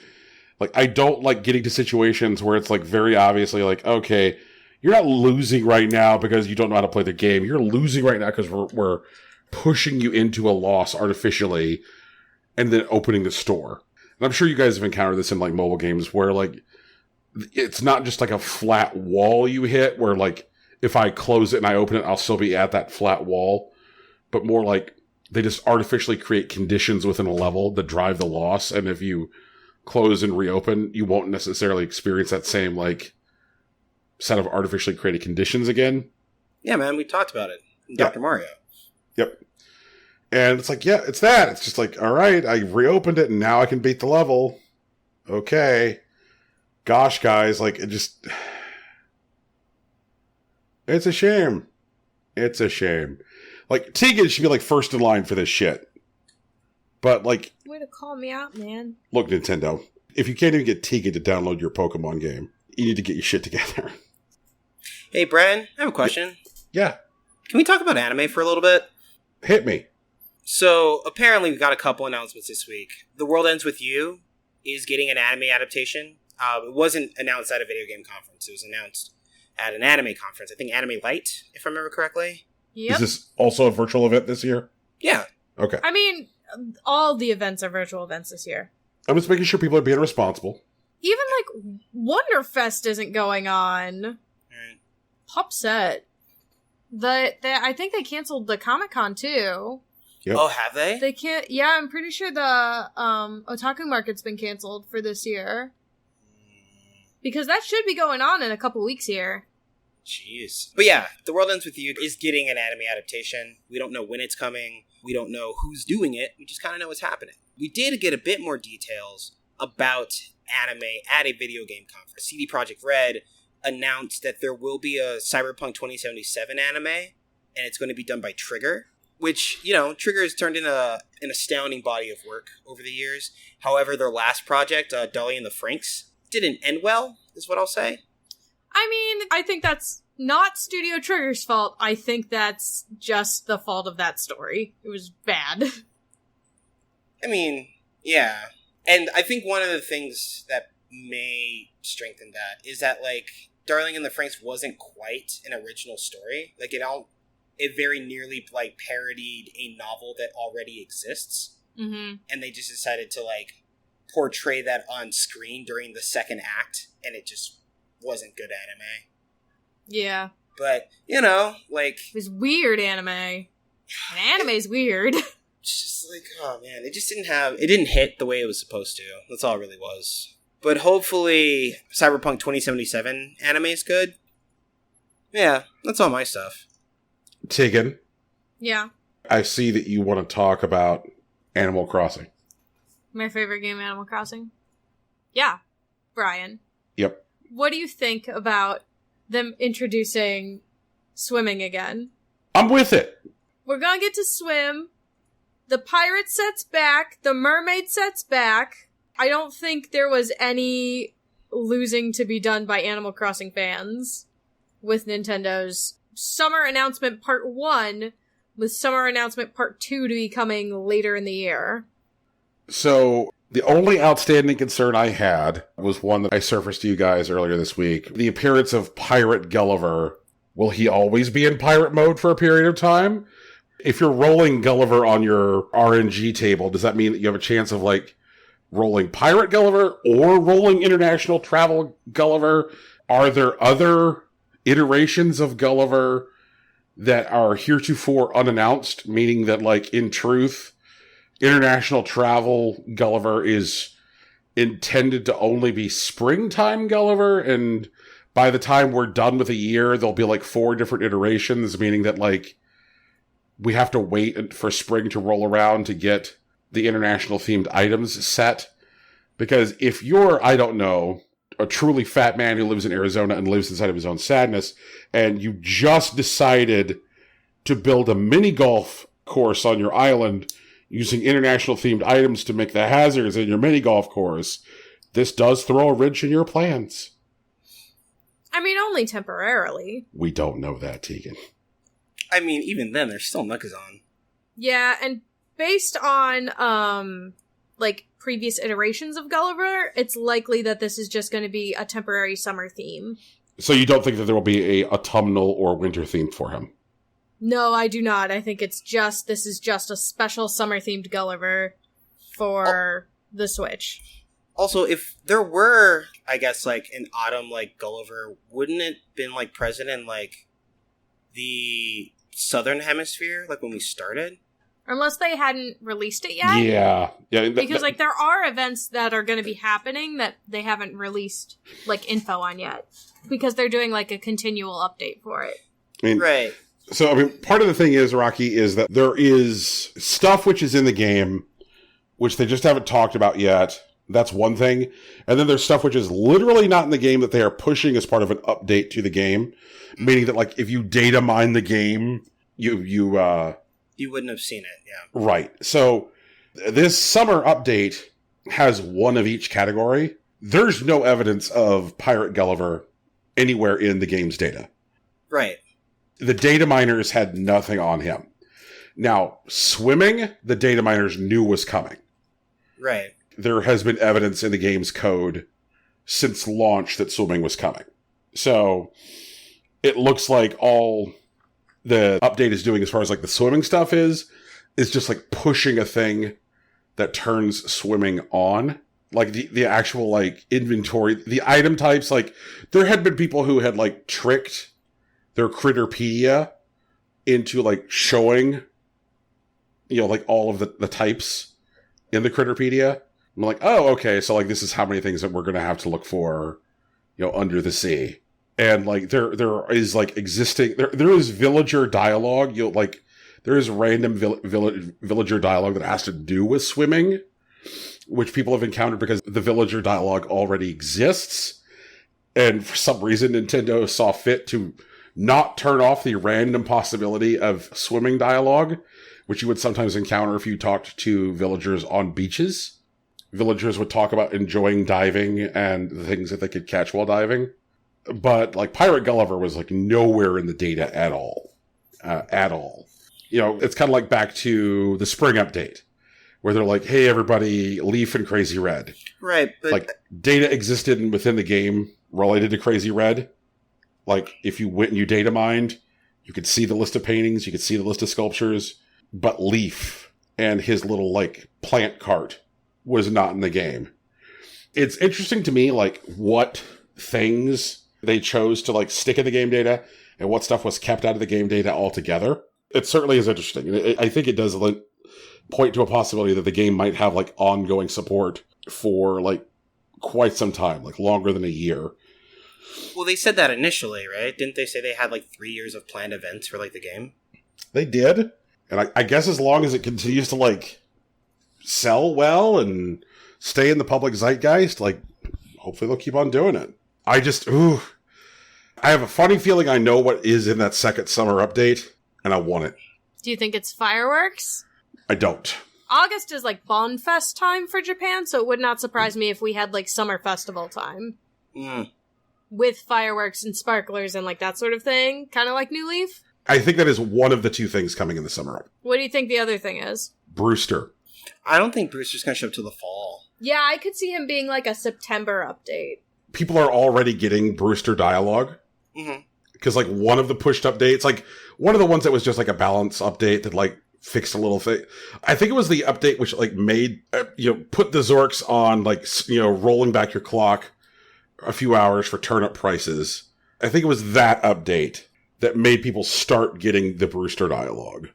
like, I don't like getting to situations where it's, like, very obviously, like, okay, you're not losing right now because you don't know how to play the game. You're losing right now because we're pushing you into a loss artificially and then opening the store. And I'm sure you guys have encountered this in, like, mobile games where, like, it's not just like a flat wall you hit where, like, if I close it and I open it, I'll still be at that flat wall. But more like they just artificially create conditions within a level that drive the loss. And if you close and reopen, you won't necessarily experience that same, like, set of artificially created conditions again. Yeah, man, we talked about it in Dr. Mario. Yep. And it's like, yeah, it's that. It's just like, all right, I reopened it and now I can beat the level. Okay. Gosh, guys, like, it's a shame. It's a shame. Like, Tegan should be, like, first in line for this shit. But, like... Way to call me out, man. Look, Nintendo, if you can't even get Tegan to download your Pokemon game, you need to get your shit together. Hey, Brian, I have a question. Yeah. Can we talk about anime for a little bit? Hit me. So, apparently we've got a couple announcements this week. The World Ends With You is getting an anime adaptation. It wasn't announced at a video game conference. It was announced at an anime conference. I think Anime Light, if I remember correctly. Yep. Is this also a virtual event this year? Yeah. Okay. I mean, all the events are virtual events this year. I'm just making sure people are being responsible. Even, like, Wonderfest isn't going on. Right. Upset. I think they canceled the Comic-Con, too. Yep. Oh, have they? They can't... Yeah, I'm pretty sure the Otaku Market's been canceled for this year. Because that should be going on in a couple weeks here. Jeez. But yeah, The World Ends With You is getting an anime adaptation. We don't know when it's coming. We don't know who's doing it. We just kind of know what's happening. We did get a bit more details about anime at a video game conference. CD Projekt Red announced that there will be a Cyberpunk 2077 anime, and it's going to be done by Trigger, which, you know, Trigger has turned in an astounding body of work over the years. However, their last project, Dolly and the Franks, didn't end well, is what I'll say. I mean, I think that's not Studio Trigger's fault. I think that's just the fault of that story. It was bad. I mean, yeah. And I think one of the things that may strengthen that is that, like, Darling in the Franxx wasn't quite an original story. Like, it very nearly, like, parodied a novel that already exists. Mm-hmm. And they just decided to, like, portray that on screen during the second act, and it just wasn't good anime. Yeah. But, you know, like... It was weird anime. And anime's weird. It's just like, oh man, it just didn't hit the way it was supposed to. That's all it really was. But hopefully Cyberpunk 2077 anime is good. Yeah, that's all my stuff. Tegan. Yeah. I see that you want to talk about Animal Crossing. My favorite game, Animal Crossing. Yeah. Brian. Yep. What do you think about them introducing swimming again? I'm with it. We're gonna get to swim. The pirate set's back. The mermaid set's back. I don't think there was any losing to be done by Animal Crossing fans with Nintendo's Summer Announcement Part 1, with Summer Announcement Part 2 to be coming later in the year. So, the only outstanding concern I had was one that I surfaced to you guys earlier this week. The appearance of Pirate Gulliver. Will he always be in pirate mode for a period of time? If you're rolling Gulliver on your RNG table, does that mean that you have a chance of, like, rolling Pirate Gulliver or rolling International Travel Gulliver? Are there other iterations of Gulliver that are heretofore unannounced, meaning that, like, in truth, International Travel Gulliver is intended to only be springtime Gulliver, and by the time we're done with a year, there'll be, like, 4 different iterations, meaning that, like, we have to wait for spring to roll around to get the international themed items set. Because if you're, I don't know, a truly fat man who lives in Arizona and lives inside of his own sadness, and you just decided to build a mini golf course on your island using international themed items to make the hazards in your mini golf course, this does throw a wrench in your plans. I mean, only temporarily. We don't know that, Tegan. I mean, even then, there's still Nukkazon. Yeah, and based on, like, previous iterations of Gulliver, it's likely that this is just going to be a temporary summer theme. So you don't think that there will be a autumnal or winter theme for him? No, I do not. I think this is just a special summer-themed Gulliver for the Switch. Also, if there were, I guess, like, an autumn, like, Gulliver, wouldn't it been, like, present in, like, the southern hemisphere, like, when we started? Unless they hadn't released it yet? Yeah. Because, like, there are events that are going to be happening that they haven't released, like, info on yet. Because they're doing, like, a continual update for it. I mean, right. So, I mean, part of the thing is, Rocky, is that there is stuff which is in the game, which they just haven't talked about yet. That's one thing. And then there's stuff which is literally not in the game that they are pushing as part of an update to the game. Meaning that, like, if you data mine the game, you wouldn't have seen it, yeah. Right. So, this summer update has one of each category. There's no evidence of Pirate Gulliver anywhere in the game's data. Right. The data miners had nothing on him. Now, swimming, the data miners knew was coming. Right. There has been evidence in the game's code since launch that swimming was coming. So, it looks like all the update is doing as far as, like, the swimming stuff is just, like, pushing a thing that turns swimming on. Like, the actual, like, inventory, the item types, like, there had been people who had, like, tricked their Critterpedia into, like, showing, you know, like, all of the types in the Critterpedia. I'm like, oh, okay, so, like, this is how many things that we're going to have to look for, you know, under the sea. And, like, there is, like, existing, there is villager dialogue, you know, like, there is random villager dialogue that has to do with swimming, which people have encountered because the villager dialogue already exists. And for some reason, Nintendo saw fit to not turn off the random possibility of swimming dialogue, which you would sometimes encounter if you talked to villagers on beaches. Villagers would talk about enjoying diving and the things that they could catch while diving. But, like, Pirate Gulliver was, like, nowhere in the data at all. You know, it's kind of like back to the spring update, where they're like, hey, everybody, Leaf and Crazy Red. Right, but... Like, data existed within the game related to Crazy Red, Like, if you went and you data mined, you could see the list of paintings, you could see the list of sculptures, but Leaf and his little, like, plant cart was not in the game. It's interesting to me, like, what things they chose to, like, stick in the game data and what stuff was kept out of the game data altogether. It certainly is interesting. I think it does, like, point to a possibility that the game might have, like, ongoing support for, like, quite some time, like, longer than a year. Well, they said that initially, right? Didn't they say they had, like, 3 years of planned events for, like, the game? They did. And I guess as long as it continues to, like, sell well and stay in the public zeitgeist, like, hopefully they'll keep on doing it. I have a funny feeling I know what is in that second summer update, and I want it. Do you think it's fireworks? I don't. August is like Bonfest time for Japan, so it would not surprise me if we had like summer festival time. With fireworks and sparklers and like that sort of thing. Kind of like New Leaf. I think that is one of the two things coming in the summer. What do you think the other thing is? Brewster. I don't think Brewster's going to show up till the fall. Yeah, I could see him being like a September update. People are already getting Brewster dialogue. Because like one of the pushed updates, like one of the ones that was just like a balance update that like fixed a little thing. I think it was the update which like made, put the Zorks on like, rolling back your clock a few hours for turnip prices. I think it was that update that made people start getting the Brewster dialogue.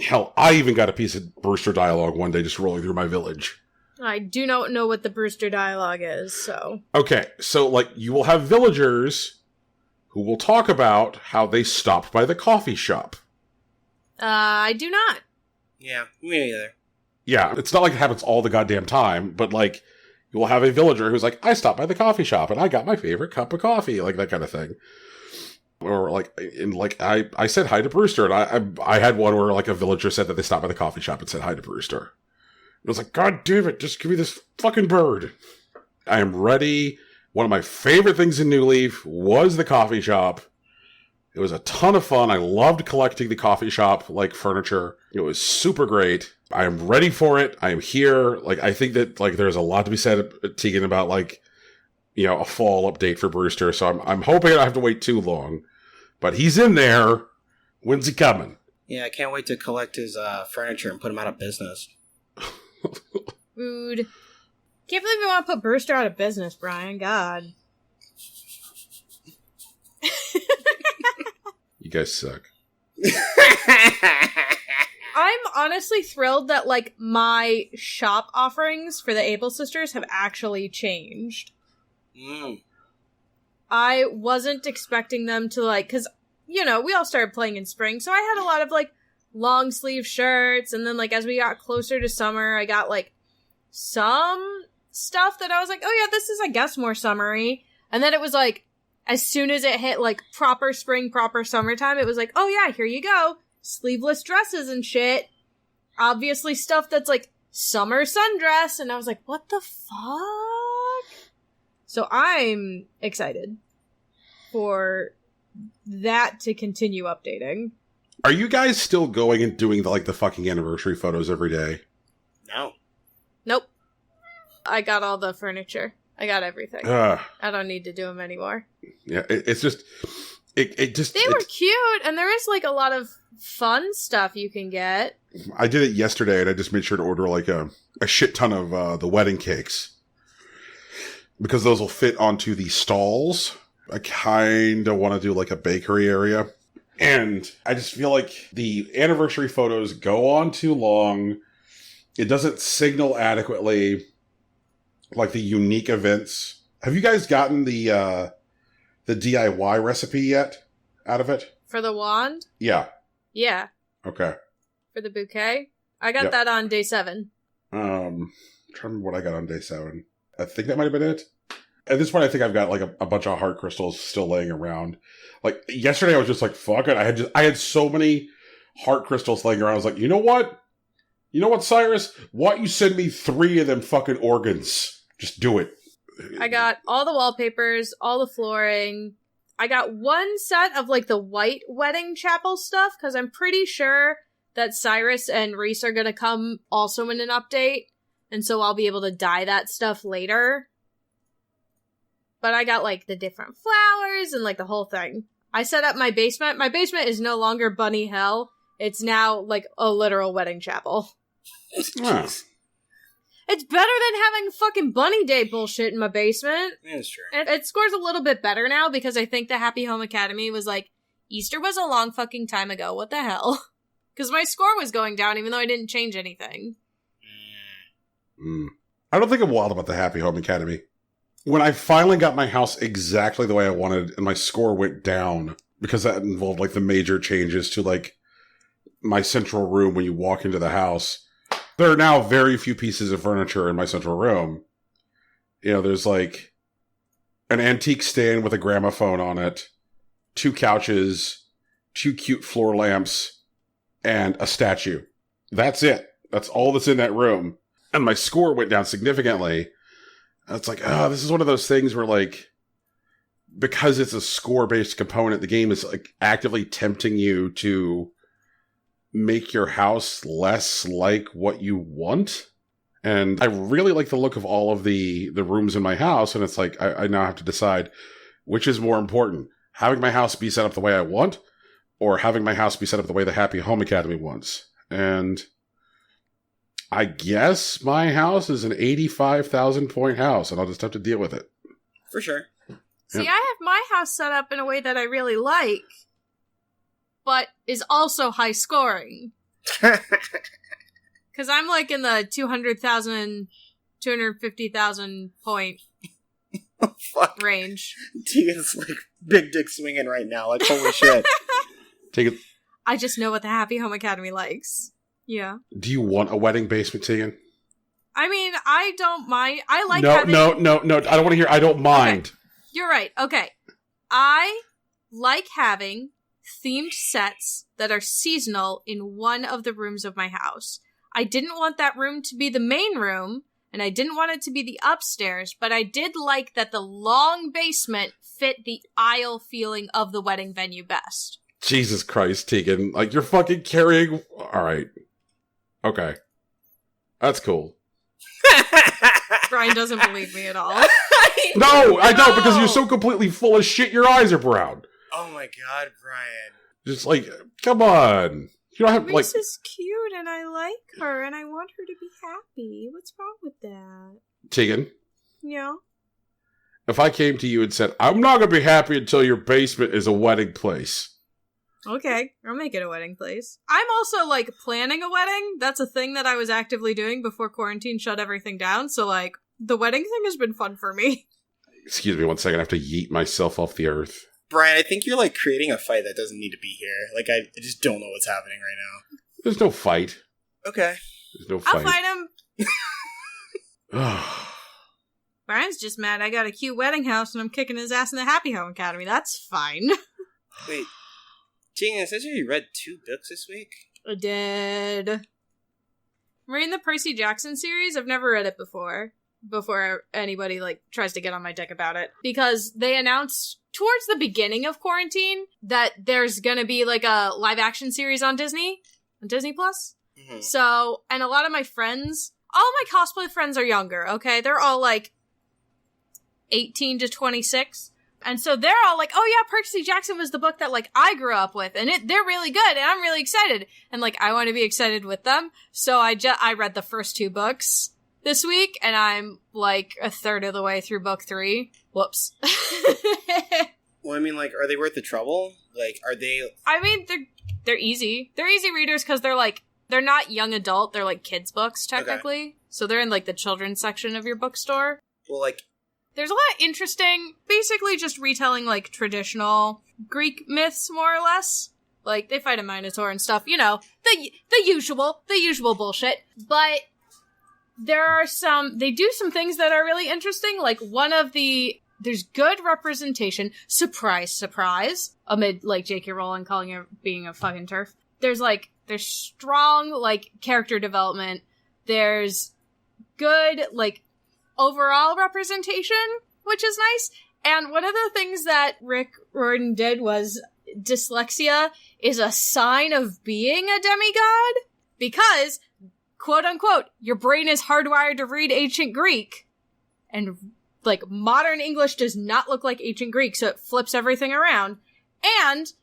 Hell, I even got a piece of Brewster dialogue one day just rolling through my village. I do not know what the Brewster dialogue is, so... Okay, so, like, you will have villagers who will talk about how they stopped by the coffee shop. I do not. Yeah, me neither. Yeah, it's not like it happens all the goddamn time, but, like, you will have a villager who's like, I stopped by the coffee shop and I got my favorite cup of coffee, like that kind of thing. Or like, I said hi to Brewster, and I had one where like a villager said that they stopped by the coffee shop and said hi to Brewster. It was like, God damn it, just give me this fucking bird. I am ready. One of my favorite things in New Leaf was the coffee shop. It was a ton of fun. I loved collecting the coffee shop like furniture. It was super great. I am ready for it. I am here. Like, I think that like there's a lot to be said, Tegan, about like, a fall update for Brewster. So I'm hoping I don't have to wait too long. But he's in there. When's he coming? Yeah, I can't wait to collect his furniture and put him out of business. Rude. Can't believe you want to put Brewster out of business, Brian. God. You guys suck. I'm honestly thrilled that, like, my shop offerings for the Able Sisters have actually changed. I wasn't expecting them to, like, because, we all started playing in spring, so I had a lot of, like, long sleeve shirts, and then, like, as we got closer to summer, I got, like, some stuff that I was like, oh yeah, this is, I guess, more summery, and then it was, like, as soon as it hit, like, proper spring, proper summertime, it was like, oh yeah, here you go, sleeveless dresses and shit, obviously stuff that's, like, summer sundress, and I was like, what the fuck? So I'm excited for that to continue updating. Are you guys still going and doing the fucking anniversary photos every day? No. Nope. I got all the furniture. I got everything. I don't need to do them anymore. Yeah, it's just... It just... They were cute, and there is, like, a lot of fun stuff you can get. I did it yesterday, and I just made sure to order, like, a shit ton of the wedding cakes. Because those will fit onto the stalls. I kind of want to do like a bakery area. And I just feel like the anniversary photos go on too long. It doesn't signal adequately like the unique events. Have you guys gotten the DIY recipe yet out of it? For the wand? Yeah. Yeah. Okay. For the bouquet? I got that on day 7. I'm trying to remember what I got on day 7. I think that might have been it. At this point, I think I've got like a bunch of heart crystals still laying around. Like yesterday, I was just like, "Fuck it!" I had so many heart crystals laying around. I was like, "You know what? Cyrus? Why don't you send me 3 of them fucking organs? Just do it." I got all the wallpapers, all the flooring. I got one set of like the white wedding chapel stuff because I'm pretty sure that Cyrus and Reese are gonna come also in an update. And so I'll be able to dye that stuff later. But I got, like, the different flowers and, like, the whole thing. I set up my basement. My basement is no longer bunny hell. It's now, like, a literal wedding chapel. Jeez. It's better than having fucking bunny day bullshit in my basement. That's true. It scores a little bit better now because I think the Happy Home Academy was like, Easter was a long fucking time ago. What the hell? Because my score was going down even though I didn't change anything. I don't think I'm wild about the Happy Home Academy. When I finally got my house exactly the way I wanted and my score went down because that involved like the major changes to like my central room when you walk into the house. There are now very few pieces of furniture in my central room. You know, there's like an antique stand with a gramophone on it, 2 couches, 2 cute floor lamps, and a statue. That's it. That's all that's in that room. And my score went down significantly. It's like, this is one of those things where, like, because it's a score-based component, the game is, like, actively tempting you to make your house less like what you want. And I really like the look of all of the rooms in my house, and it's like, I now have to decide which is more important. Having my house be set up the way I want, or having my house be set up the way the Happy Home Academy wants. And I guess my house is an 85,000 point house, and I'll just have to deal with it. For sure. See, I have my house set up in a way that I really like, but is also high scoring. Because I'm like in the 200,000, 250,000 point range. Tegan's like big dick swinging right now, like holy shit. Take it. I just know what the Happy Home Academy likes. Yeah. Do you want a wedding basement, Tegan? I mean, I don't mind. I like no, having... No. I don't want to hear, I don't mind. Okay. You're right. Okay. I like having themed sets that are seasonal in one of the rooms of my house. I didn't want that room to be the main room, and I didn't want it to be the upstairs, but I did like that the long basement fit the aisle feeling of the wedding venue best. Jesus Christ, Tegan. Like, you're fucking carrying... Alright. Okay. That's cool. Brian doesn't believe me at all. No, I don't, because you're so completely full of shit, your eyes are brown. Oh my god, Brian. Just like, come on. You don't have, Reese like... is cute, and I like her, and I want her to be happy. What's wrong with that? Tegan? Yeah? If I came to you and said, I'm not going to be happy until your basement is a wedding place. Okay, I'll make it a wedding place. I'm also, like, planning a wedding. That's a thing that I was actively doing before quarantine shut everything down, so, like, the wedding thing has been fun for me. Excuse me 1 second, I have to yeet myself off the earth. Brian, I think you're, like, creating a fight that doesn't need to be here. Like, I just don't know what's happening right now. There's no fight. Okay. There's no fight. I'll fight him! Brian's just mad I got a cute wedding house and I'm kicking his ass in the Happy Home Academy. That's fine. Wait. Tegan, it says you read 2 books this week? I did. I'm reading the Percy Jackson series. I've never read it before anybody, like, tries to get on my dick about it. Because they announced towards the beginning of quarantine that there's gonna be, like, a live-action series on Disney Plus. Mm-hmm. So, and a lot of my friends, all my cosplay friends are younger, okay? They're all, like, 18 to 26. And so they're all like, oh yeah, Percy Jackson was the book that, like, I grew up with, and they're really good, and I'm really excited. And, like, I want to be excited with them. So I read the first 2 books this week, and I'm, like, a third of the way through book 3. Whoops. Well, I mean, like, are they worth the trouble? Like, are they... I mean, they're easy. They're easy readers because they're, like, they're not young adult, they're, like, kids' books, technically. Okay. So they're in, like, the children's section of your bookstore. Well, like... There's a lot of interesting, basically just retelling, like, traditional Greek myths, more or less. Like, they fight a Minotaur and stuff, you know, the usual bullshit. But they do some things that are really interesting. Like, there's good representation, surprise, amid, like, J.K. Rowling calling it being a fucking turf. There's strong, like, character development. There's good, like, overall representation, which is nice. And one of the things that Rick Riordan did was dyslexia is a sign of being a demigod, because, quote unquote, your brain is hardwired to read ancient Greek, and, like, modern English does not look like ancient Greek, so it flips everything around. And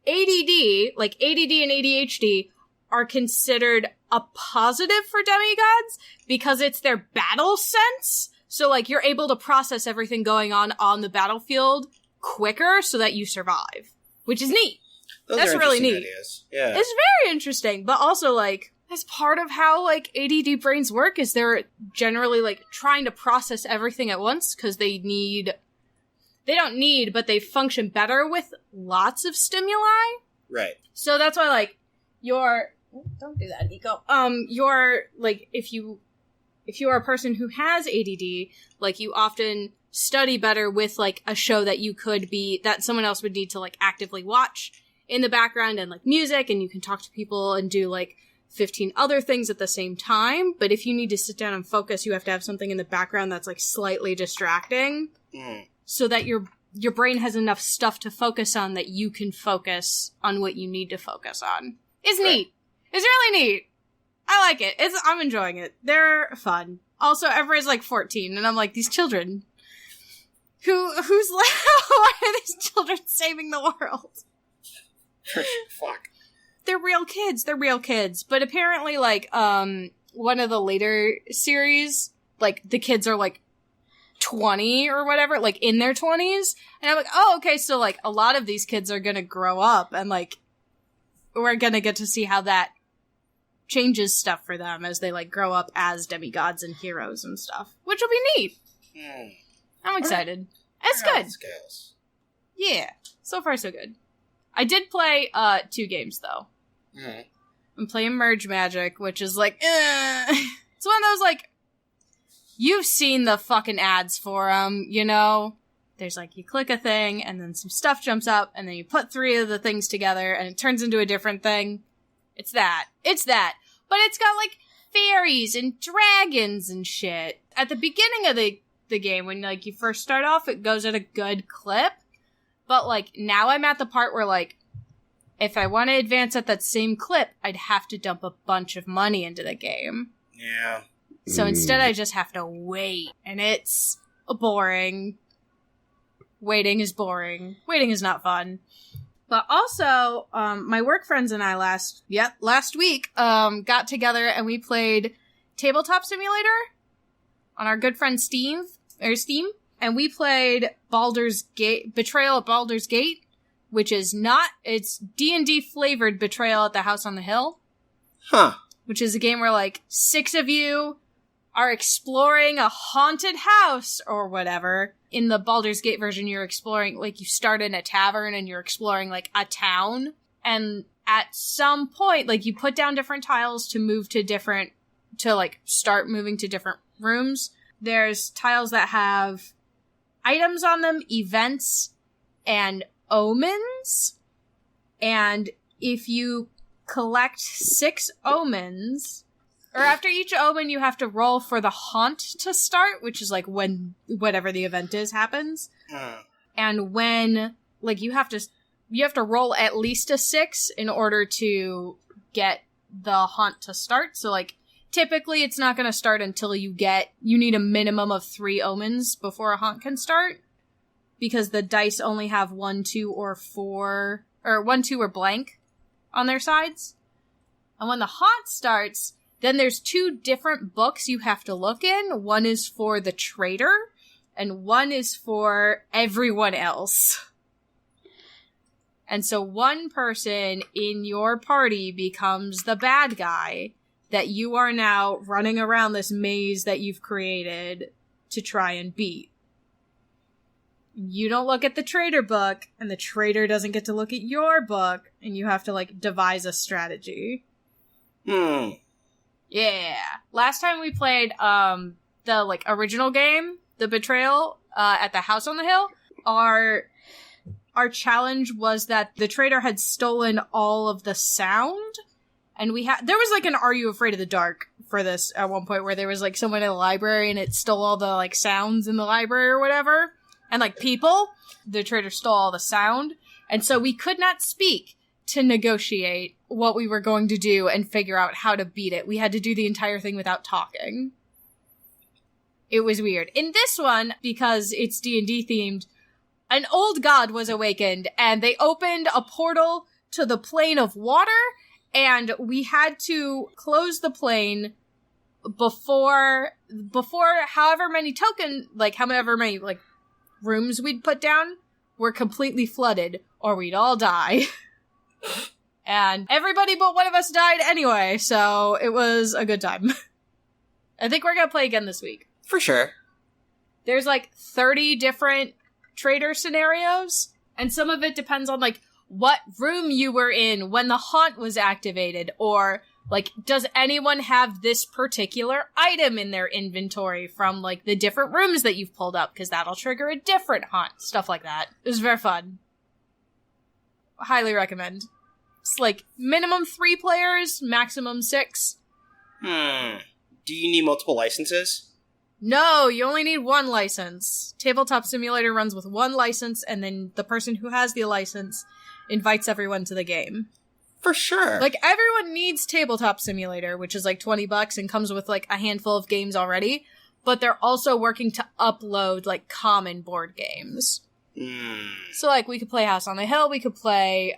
ADD, like ADD and ADHD, are considered a positive for demigods because it's their battle sense. So, like, you're able to process everything going on the battlefield quicker so that you survive, which is neat. That's really neat. Ideas. Yeah. It's very interesting, but also, like, as part of how, like, ADD brains work is they're generally, like, trying to process everything at once because they function better with lots of stimuli. Right. So that's why, like, don't do that, Nico. Like, if you are a person who has ADD, like, you often study better with, like, a show that someone else would need to, like, actively watch in the background and, like, music, and you can talk to people and do, like, 15 other things at the same time. But if you need to sit down and focus, you have to have something in the background that's, like, slightly distracting so that your brain has enough stuff to focus on that you can focus on what you need to focus on. It's neat. It's really neat. I like it. I'm enjoying it. They're fun. Also, everybody's like 14, and I'm like, these children. Who are these children saving the world? Fuck. They're real kids. But apparently, like, one of the later series, like, the kids are, like, 20 or whatever, like, in their 20s. And I'm like, oh, okay, so, like, a lot of these kids are gonna grow up, and, like, we're gonna get to see how that changes stuff for them as they, like, grow up as demigods and heroes and stuff. Which will be neat. I'm excited. It's good. Scales. Yeah. So far, so good. I did play 2 games, though. I'm playing Merge Magic, which is like, it's one of those, like, you've seen the fucking ads for them, you know? There's, like, you click a thing, and then some stuff jumps up, and then you put 3 of the things together, and it turns into a different thing. It's that. But it's got, like, fairies and dragons and shit. At the beginning of the game, when, like, you first start off, it goes at a good clip. But, like, now I'm at the part where, like, if I want to advance at that same clip, I'd have to dump a bunch of money into the game. Yeah. So instead I just have to wait. And it's boring. Waiting is boring. Waiting is not fun. But also, my work friends and I last week, got together and we played Tabletop Simulator on our good friend Steam. And we played Baldur's Gate, Betrayal at Baldur's Gate, which is it's D&D flavored Betrayal at the House on the Hill. Huh. Which is a game where, like, 6 of you are exploring a haunted house or whatever. In the Baldur's Gate version, you're exploring, like, you start in a tavern and you're exploring, like, a town. And at some point, like, you put down different tiles to start moving to different rooms. There's tiles that have items on them, events, and omens. And if you collect 6 omens, or after each omen you have to roll for the haunt to start, which is like when whatever the event is happens. And when, like, you have to roll at least a 6 in order to get the haunt to start. So, like, typically it's not going to start until you need a minimum of 3 omens before a haunt can start. Because the dice only have 1, 2, or 4, or 1, 2, or blank on their sides. And when the haunt starts, then there's 2 different books you have to look in. One is for the traitor, and one is for everyone else. And so one person in your party becomes the bad guy that you are now running around this maze that you've created to try and beat. You don't look at the traitor book, and the traitor doesn't get to look at your book, and you have to, like, devise a strategy. Yeah. Last time we played, the, like, original game, the Betrayal, at the House on the Hill, our challenge was that the traitor had stolen all of the sound, and there was, like, an Are You Afraid of the Dark for this at one point, where there was, like, someone in the library, and it stole all the, like, sounds in the library or whatever. And, like, the traitor stole all the sound. And so we could not speak to negotiate what we were going to do and figure out how to beat it. We had to do the entire thing without talking. It was weird. In this one, because it's D&D themed, an old god was awakened, and they opened a portal to the plane of water, and we had to close the plane before however many rooms we'd put down were completely flooded, or we'd all die. And everybody but one of us died anyway, so it was a good time. I think we're gonna play again this week. For sure. There's 30 different trader scenarios, and some of it depends on what room you were in when the haunt was activated, or does anyone have this particular item in their inventory from the different rooms that you've pulled up, because that'll trigger a different haunt, stuff like that. It was very fun. Highly recommend. It's minimum 3 players, maximum 6. Do you need multiple licenses? No, you only need 1 license. Tabletop Simulator runs with 1 license, and then the person who has the license invites everyone to the game. For sure. Everyone needs Tabletop Simulator, which is $20 and comes with a handful of games already, but they're also working to upload common board games. So we could play House on the Hill, we could play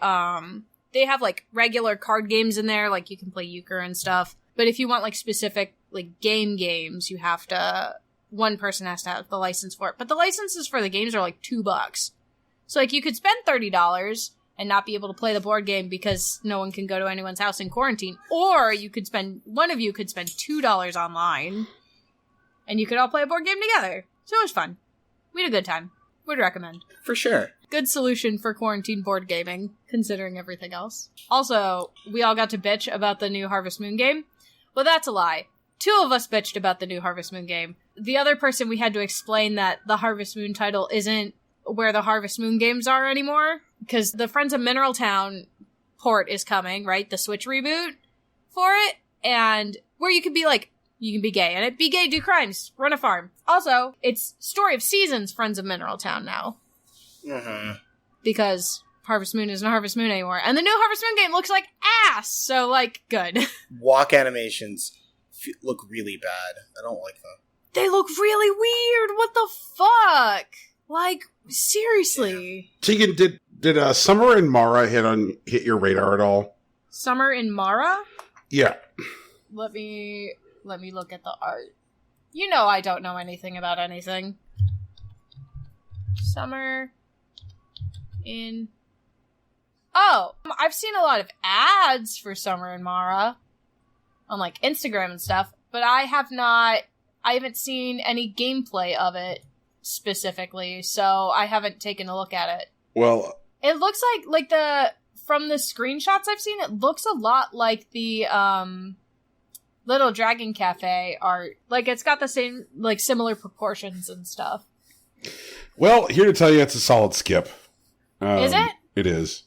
they have regular card games in there, you can play euchre and stuff, but if you want specific games, you have to, one person has to have the license for it, but the licenses for the games are $2. So you could spend $30 and not be able to play the board game because no one can go to anyone's house in quarantine, or one of you could spend $2 online and you could all play a board game together. So it was fun. We had a good time. Would recommend. For sure. Good solution for quarantine board gaming, considering everything else. Also, we all got to bitch about the new Harvest Moon game. Well, that's a lie. 2 of us bitched about the new Harvest Moon game. The other person, we had to explain that the Harvest Moon title isn't where the Harvest Moon games are anymore, because the Friends of Mineral Town port is coming, right? The Switch reboot for it, and where you can be you can be gay in it. Be gay, do crimes, run a farm. Also, it's Story of Seasons Friends of Mineral Town now. Mm-hmm. Because Harvest Moon isn't Harvest Moon anymore. And the new Harvest Moon game looks like ass! So, good. Walk animations look really bad. I don't like them. They look really weird! What the fuck? Seriously. Tegan, did Summer in Mara hit your radar at all? Summer in Mara? Yeah. Let me look at the art. I don't know anything about anything. Summer in... Oh! I've seen a lot of ads for Summer in Mara on, Instagram and stuff, but I haven't seen any gameplay of it specifically, so I haven't taken a look at it. Well... It looks from the screenshots I've seen, it looks a lot like the, Little Dragon Cafe art. It's got the same, similar proportions and stuff. Well, here to tell you, it's a solid skip. Is it? It is.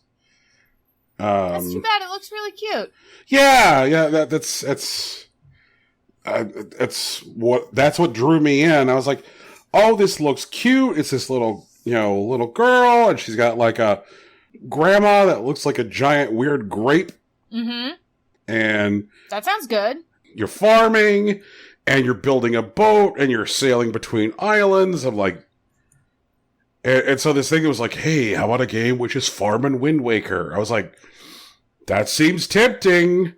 That's too bad. It looks really cute. Yeah. That's what drew me in. I was like, oh, this looks cute. It's this little girl, and she's got a grandma that looks like a giant weird grape. Mm-hmm. And that sounds good. You're farming, and you're building a boat, and you're sailing between islands. I'm like, and so this thing was like, hey, how about a game which is Farming Wind Waker? I was like, that seems tempting.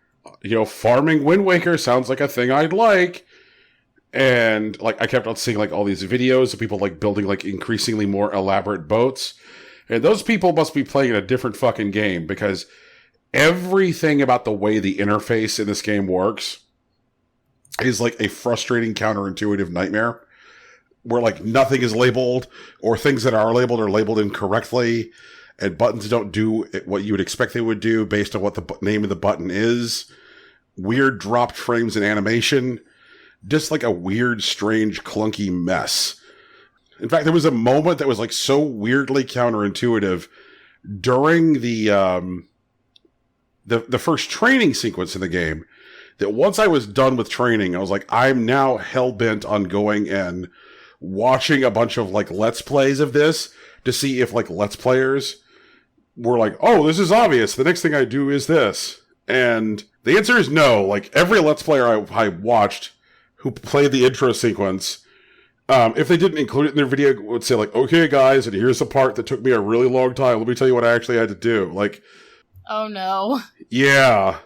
Farming Wind Waker sounds like a thing I'd like. And I kept on seeing all these videos of people building increasingly more elaborate boats. And those people must be playing a different fucking game, because everything about the way the interface in this game works is a frustrating counterintuitive nightmare where nothing is labeled, or things that are labeled incorrectly, and buttons don't do what you would expect they would do based on what the name of the button is. Weird dropped frames in animation. Just a weird, strange, clunky mess. In fact, there was a moment that was so weirdly counterintuitive during the first training sequence in the game, that once I was done with training, I was like, I'm now hell-bent on going and watching a bunch of Let's Plays of this to see if Let's Players were oh, this is obvious. The next thing I do is this. And the answer is no. Every Let's Player I watched who played the intro sequence If they didn't include it in their video, it would say like, okay guys, and here's the part that took me a really long time. Let me tell you what I actually had to do. Like, oh no. Yeah.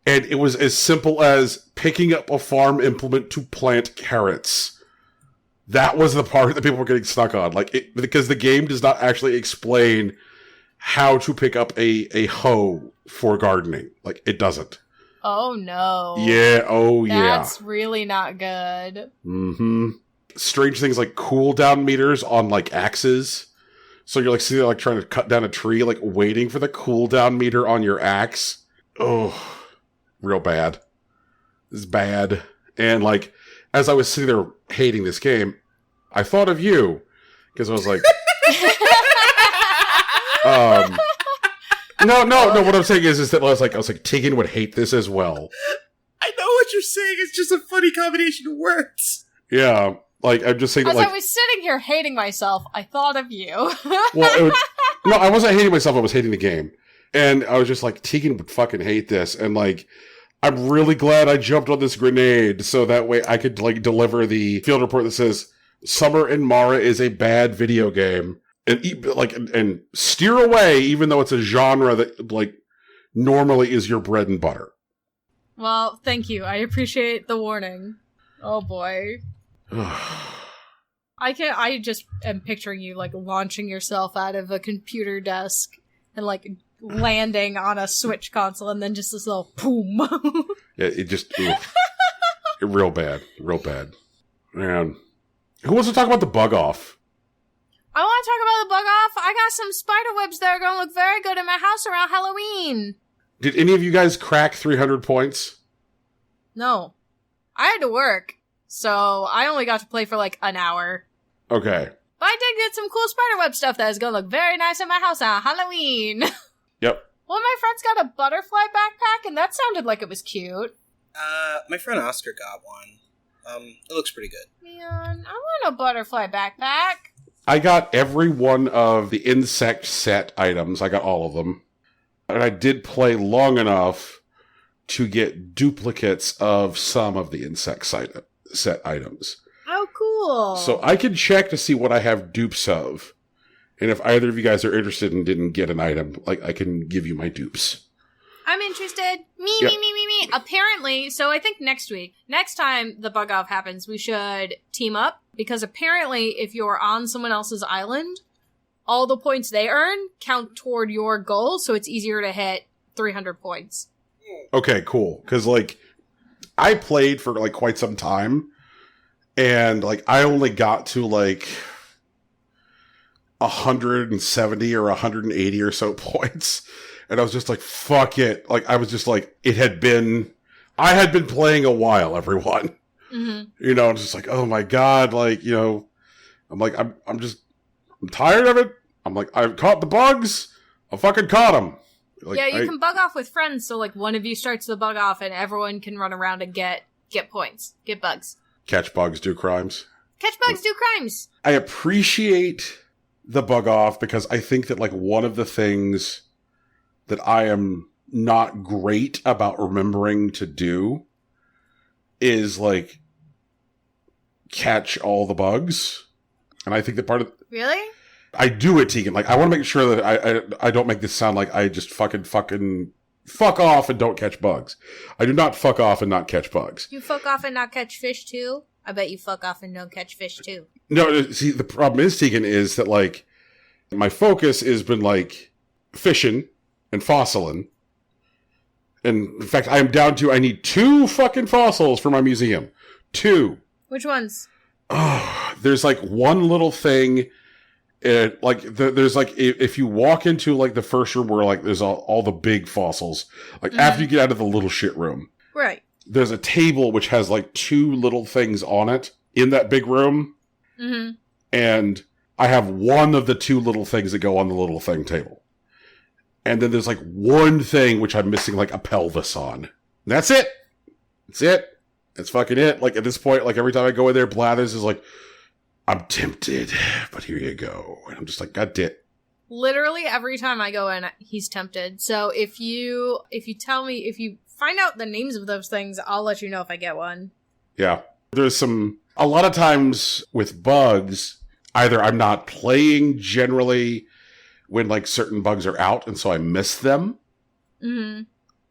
And it was as simple as picking up a farm implement to plant carrots. That was the part that people were getting stuck on. Like, because the game does not actually explain how to pick up a hoe for gardening. Like, it doesn't. Oh no. Yeah, yeah. That's really not good. Mm-hmm. Strange things like cooldown meters on, like, axes. So you're, like, sitting there, like, trying to cut down a tree, like, waiting for the cooldown meter on your axe. Oh, real bad. This is bad. And, like, as I was sitting there hating this game, I thought of you. Because I was like... No, what I'm saying is that I was like, Tegan would hate this as well. I know what you're saying. It's just a funny combination of words. Yeah. Like, I'm just saying As that, like... I was sitting here hating myself, I thought of you. Well, no, I wasn't hating myself, I was hating the game. And I was just like, Tegan would fucking hate this. And, like, I'm really glad I jumped on this grenade so that way I could, like, deliver the field report that says, Summer in Mara is a bad video game. And steer away, even though it's a genre that, like, normally is your bread and butter. Well, thank you. I appreciate the warning. Oh, boy. I just am picturing you, like, launching yourself out of a computer desk and, like, landing on a Switch console and then just this little boom. Yeah, it just... real bad. Man. Who wants to talk about the bug off? I want to talk about the bug off. I got some spider webs that are going to look very good in my house around Halloween. Did any of you guys crack 300 points? No. I had to work, so I only got to play for like an hour. Okay. But I did get some cool spiderweb stuff that is going to look very nice in my house on Halloween. Yep. One of my friends got a butterfly backpack, and that sounded like it was cute. My friend Oscar got one. It looks pretty good. Man, I want a butterfly backpack. I got every one of the insect set items. I got all of them. And I did play long enough to get duplicates of some of the insect set items. Oh, cool. So I can check to see what I have dupes of. And if either of you guys are interested and didn't get an item, like, I can give you my dupes. I'm interested. Me. Apparently, so I think next time the bug off happens, we should team up. Because apparently, if you're on someone else's island, all the points they earn count toward your goal, so it's easier to hit 300 points. Okay, cool. Because, like, I played for, like, quite some time, and, like, I only got to, like, 170 or 180 or so points. And I was just like, fuck it. Like, I was just like, I had been playing a while, everyone. Mm-hmm. You know, it's just like, oh my God. Like, you know, I'm like, I'm tired of it. I'm like, I've caught the bugs. I fucking caught them. Like, yeah, you can bug off with friends. So like one of you starts the bug off and everyone can run around and get points, get bugs. Catch bugs, do crimes. Catch bugs, do crimes. I appreciate the bug off because I think that, like, one of the things that I am not great about remembering to do is, like, catch all the bugs. And I think that part of... Really? I do it, Tegan. Like, I want to make sure that I don't make this sound like I just fucking fuck off and don't catch bugs. I do not fuck off and not catch bugs. You fuck off and not catch fish, too? I bet you fuck off and don't catch fish, too. No, see, the problem is, Tegan, is that, like, my focus has been, like, fishing and fossiling. And, in fact, I am down to, I need 2 fucking fossils for my museum. 2. Which ones? Oh, there's, like, one little thing. There's, like, if you walk into, like, the first room where, like, there's all the big fossils. Like, after you get out of the little shit room. Right. There's a table which has, like, 2 little things on it in that big room. Mm-hmm. And I have one of the 2 little things that go on the little thing table. And then there's, like, one thing which I'm missing, like, a pelvis on. And that's it. That's it. That's fucking it. Like, at this point, like, every time I go in there, Blathers is like, I'm tempted, but here you go. And I'm just like, God damn. Literally every time I go in, he's tempted. So if you find out the names of those things, I'll let you know if I get one. Yeah. A lot of times with bugs, either I'm not playing generally when like certain bugs are out and so I miss them,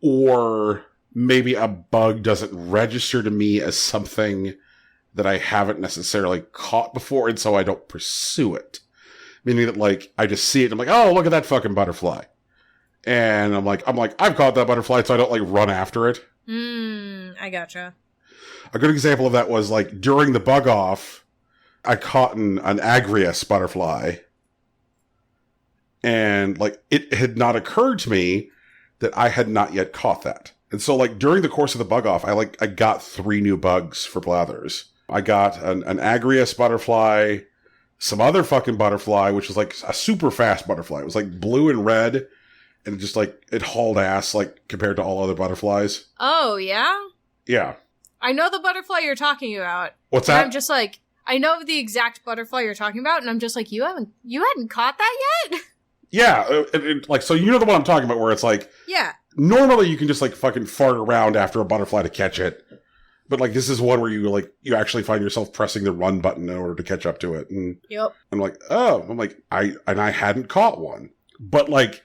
or maybe a bug doesn't register to me as something that I haven't necessarily caught before and so I don't pursue it. Meaning that like I just see it and I'm like, oh, look at that fucking butterfly. And I'm like, I've caught that butterfly, so I don't like run after it. I gotcha. A good example of that was like during the bug off, I caught an agrias butterfly. And like it had not occurred to me that I had not yet caught that. And so like during the course of the bug off, I got 3 new bugs for Blathers. I got an agrias butterfly, some other fucking butterfly, which was like a super fast butterfly. It was like blue and red. And just like it hauled ass like compared to all other butterflies. Oh, yeah? Yeah. I know the butterfly you're talking about. What's that? I'm just like, I know the exact butterfly you're talking about, and I'm just like, you hadn't caught that yet? Yeah, like, so you know the one I'm talking about where it's like, yeah. Normally you can just like fucking fart around after a butterfly to catch it. But like this is one where you actually find yourself pressing the run button in order to catch up to it. And yep. I'm like, I hadn't caught one. But like,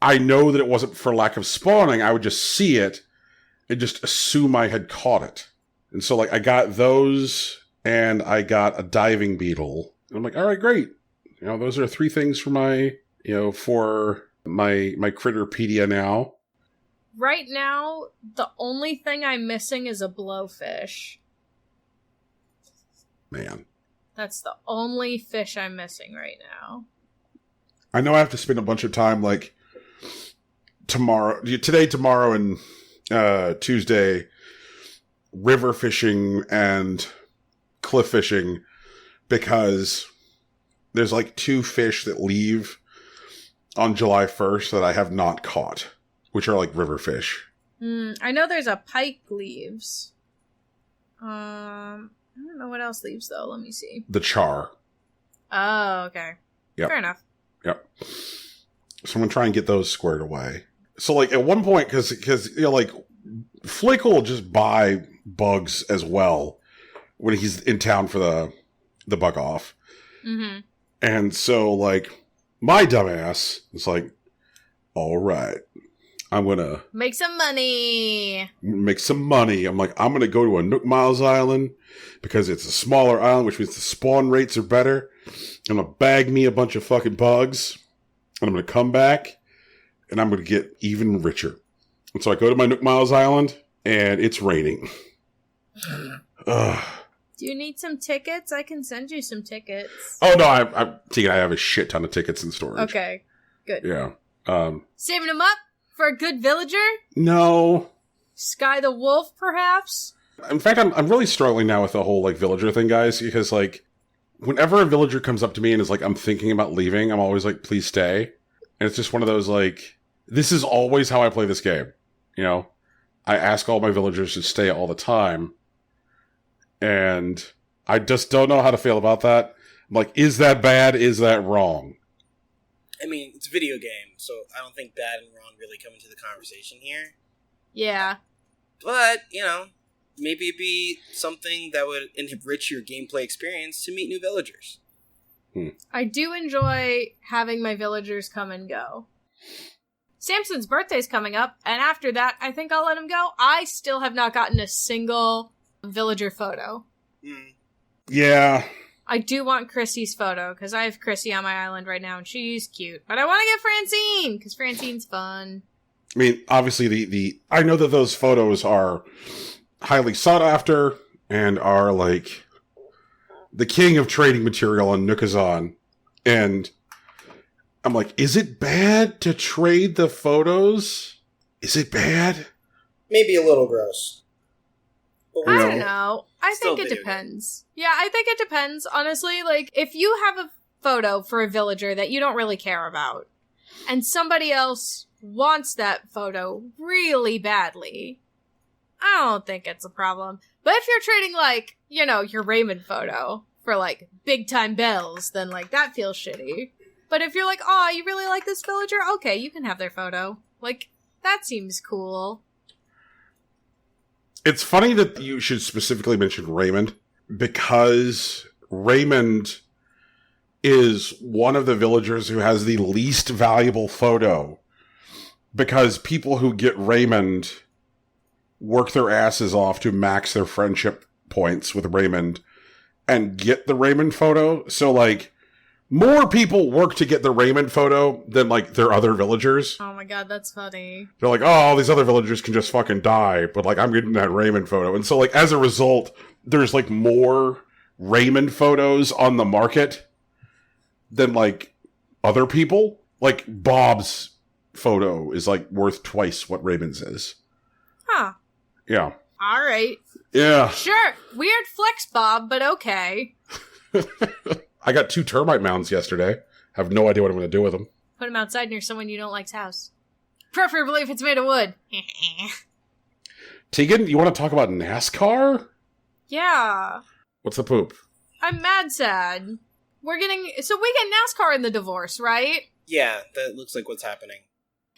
I know that it wasn't for lack of spawning. I would just see it and just assume I had caught it. And so like I got those and I got a diving beetle. And I'm like, all right, great. You know, those are 3 things for my Critterpedia now. Right now, the only thing I'm missing is a blowfish. Man. That's the only fish I'm missing right now. I know I have to spend a bunch of time like today, tomorrow, and Tuesday river fishing and cliff fishing because there's like 2 fish that leave on July 1st that I have not caught, which are like river fish. I know there's a pike leaves. I don't know what else leaves though. Let me see. The char. Oh, okay. Yep. Fair enough. Yep. So I'm gonna try and get those squared away. So like at one point, because you know, like Flick will just buy bugs as well when he's in town for the bug off. Mm-hmm. And so like my dumbass is like, all right, I'm gonna make some money. I'm like, I'm gonna go to a Nook Miles Island because it's a smaller island, which means the spawn rates are better. I'm gonna bag me a bunch of fucking bugs, and I'm gonna come back, and I'm gonna get even richer. And so I go to my Nook Miles Island, and it's raining. Ugh. Do you need some tickets? I can send you some tickets. Oh no, I'm thinking I have a shit ton of tickets in storage. Okay, good. Yeah. Saving them up for a good villager? No. Sky the Wolf, perhaps? In fact, I'm really struggling now with the whole like villager thing, guys, because like whenever a villager comes up to me and is like, I'm thinking about leaving, I'm always like, please stay. And it's just one of those like, this is always how I play this game. You know, I ask all my villagers to stay all the time. And I just don't know how to feel about that. I'm like, is that bad? Is that wrong? I mean, it's a video game, so I don't think bad and wrong really come into the conversation here. Yeah. But, you know, maybe it'd be something that would enrich your gameplay experience to meet new villagers. I do enjoy having my villagers come and go. Samson's birthday's coming up, and after that, I think I'll let him go. I still have not gotten a single villager photo. Yeah. I do want Chrissy's photo, because I have Chrissy on my island right now, and she's cute. But I want to get Francine, because Francine's fun. I mean, obviously, I know that those photos are highly sought after, and are, like, the king of trading material on Nookazon. And I'm like, is it bad to trade the photos? Is it bad? Maybe a little gross. I don't know. I think it depends. Yeah, I think it depends, honestly. Like, if you have a photo for a villager that you don't really care about, and somebody else wants that photo really badly, I don't think it's a problem. But if you're trading, like, you know, your Raymond photo for, like, big-time bells, then, like, that feels shitty. But if you're like, oh, you really like this villager? Okay, you can have their photo. Like, that seems cool. It's funny that you should specifically mention Raymond, because Raymond is one of the villagers who has the least valuable photo, because people who get Raymond work their asses off to max their friendship points with Raymond and get the Raymond photo. So, like, more people work to get the Raymond photo than, like, their other villagers. Oh my god, that's funny. They're like, oh, all these other villagers can just fucking die, but, like, I'm getting that Raymond photo. And so, like, as a result, there's, like, more Raymond photos on the market than, like, other people. Like, Bob's photo is, like, worth twice what Raymond's is. Huh. Yeah. Alright. Yeah. Sure. Weird flex, Bob, but okay. I got 2 termite mounds yesterday. Have no idea what I'm going to do with them. Put them outside near someone you don't like's house. Preferably if it's made of wood. Tegan, you want to talk about NASCAR? Yeah. What's the poop? I'm mad sad. We get NASCAR in the divorce, right? Yeah, that looks like what's happening.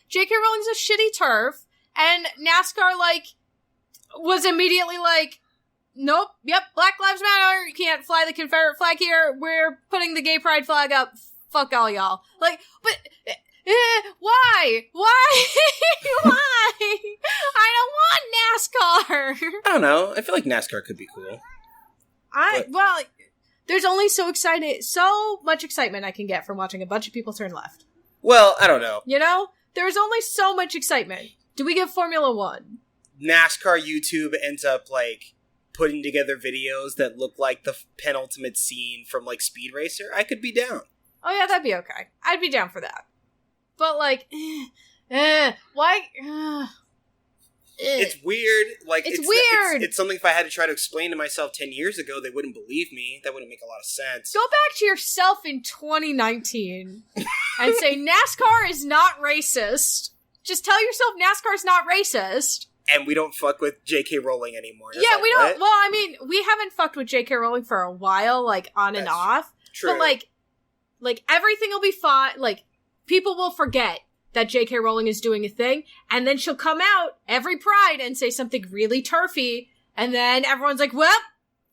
J.K. Rowling's a shitty turf, and NASCAR, like, was immediately like, nope, yep, Black Lives Matter, you can't fly the Confederate flag here, we're putting the gay pride flag up, fuck all y'all. Like, but, why? Why? Why? I don't want NASCAR! I don't know, I feel like NASCAR could be cool. Well, there's only so much excitement I can get from watching a bunch of people turn left. Well, I don't know. You know? There's only so much excitement. Do we get Formula One? NASCAR YouTube ends up, like, putting together videos that look like the penultimate scene from, like, Speed Racer. I could be down. Oh yeah, that'd be okay. I'd be down for that. But, like, why? It's weird. Like, it's weird. It's something if I had to try to explain to myself 10 years ago, they wouldn't believe me. That wouldn't make a lot of sense. Go back to yourself in 2019 and say NASCAR is not racist. Just tell yourself NASCAR is not racist. And we don't fuck with J.K. Rowling anymore. Yeah, we don't. What? Well, I mean, we haven't fucked with J.K. Rowling for a while, like, on and off. True. But, like, everything will be fine. Like, people will forget that J.K. Rowling is doing a thing, and then she'll come out every Pride and say something really turfy, and then everyone's like, well,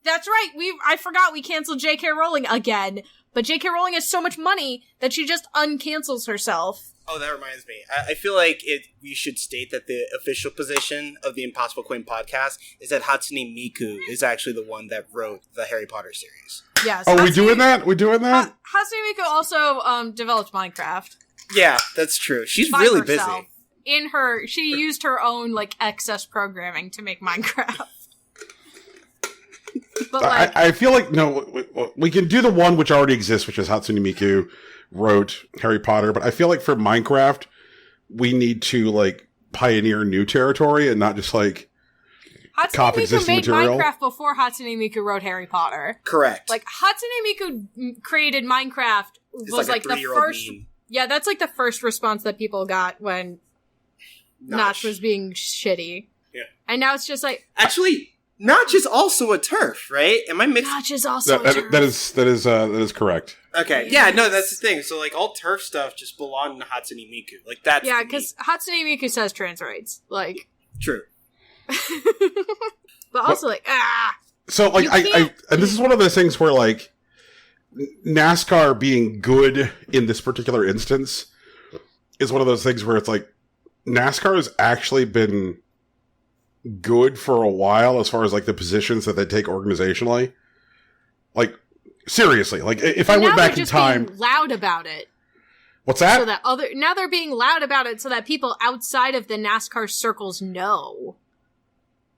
that's right, I forgot we canceled J.K. Rowling again. But J.K. Rowling has so much money that she just uncancels herself. Oh, that reminds me. I feel like we should state that the official position of the Impossible Queen podcast is that Hatsune Miku is actually the one that wrote the Harry Potter series. Yes. Oh, we doing that? We doing that? Hatsune Miku also developed Minecraft. Yeah, that's true. She's really herself. busy. She used her own, like, excess programming to make Minecraft. But, like, I feel like, no, we can do the one which already exists, which is Hatsune Miku wrote Harry Potter, but I feel like for Minecraft, we need to, like, pioneer new territory and not just, like, cop existing material. Hatsune Miku made Minecraft before Hatsune Miku wrote Harry Potter. Correct. Like, Hatsune Miku created Minecraft was, like the first... Meme. Yeah, that's, like, the first response that people got when Notch was being shitty. Yeah. And now it's just like... Actually, Notch is also a turf, right? Am I mixing? Notch is also a turf. That is correct. Okay, yeah, no, that's the thing. So, like, all turf stuff just belonged to Hatsune Miku. Like, that's... Yeah, because Hatsune Miku says trans rights. Like... True. But also, like, So, like, and this is one of those things where, like, NASCAR being good in this particular instance is one of those things where it's like, NASCAR has actually been good for a while as far as, like, the positions that they take organizationally. Like, seriously, like, if I went back in time... Being loud about it. What's that? Now they're being loud about it so that people outside of the NASCAR circles know.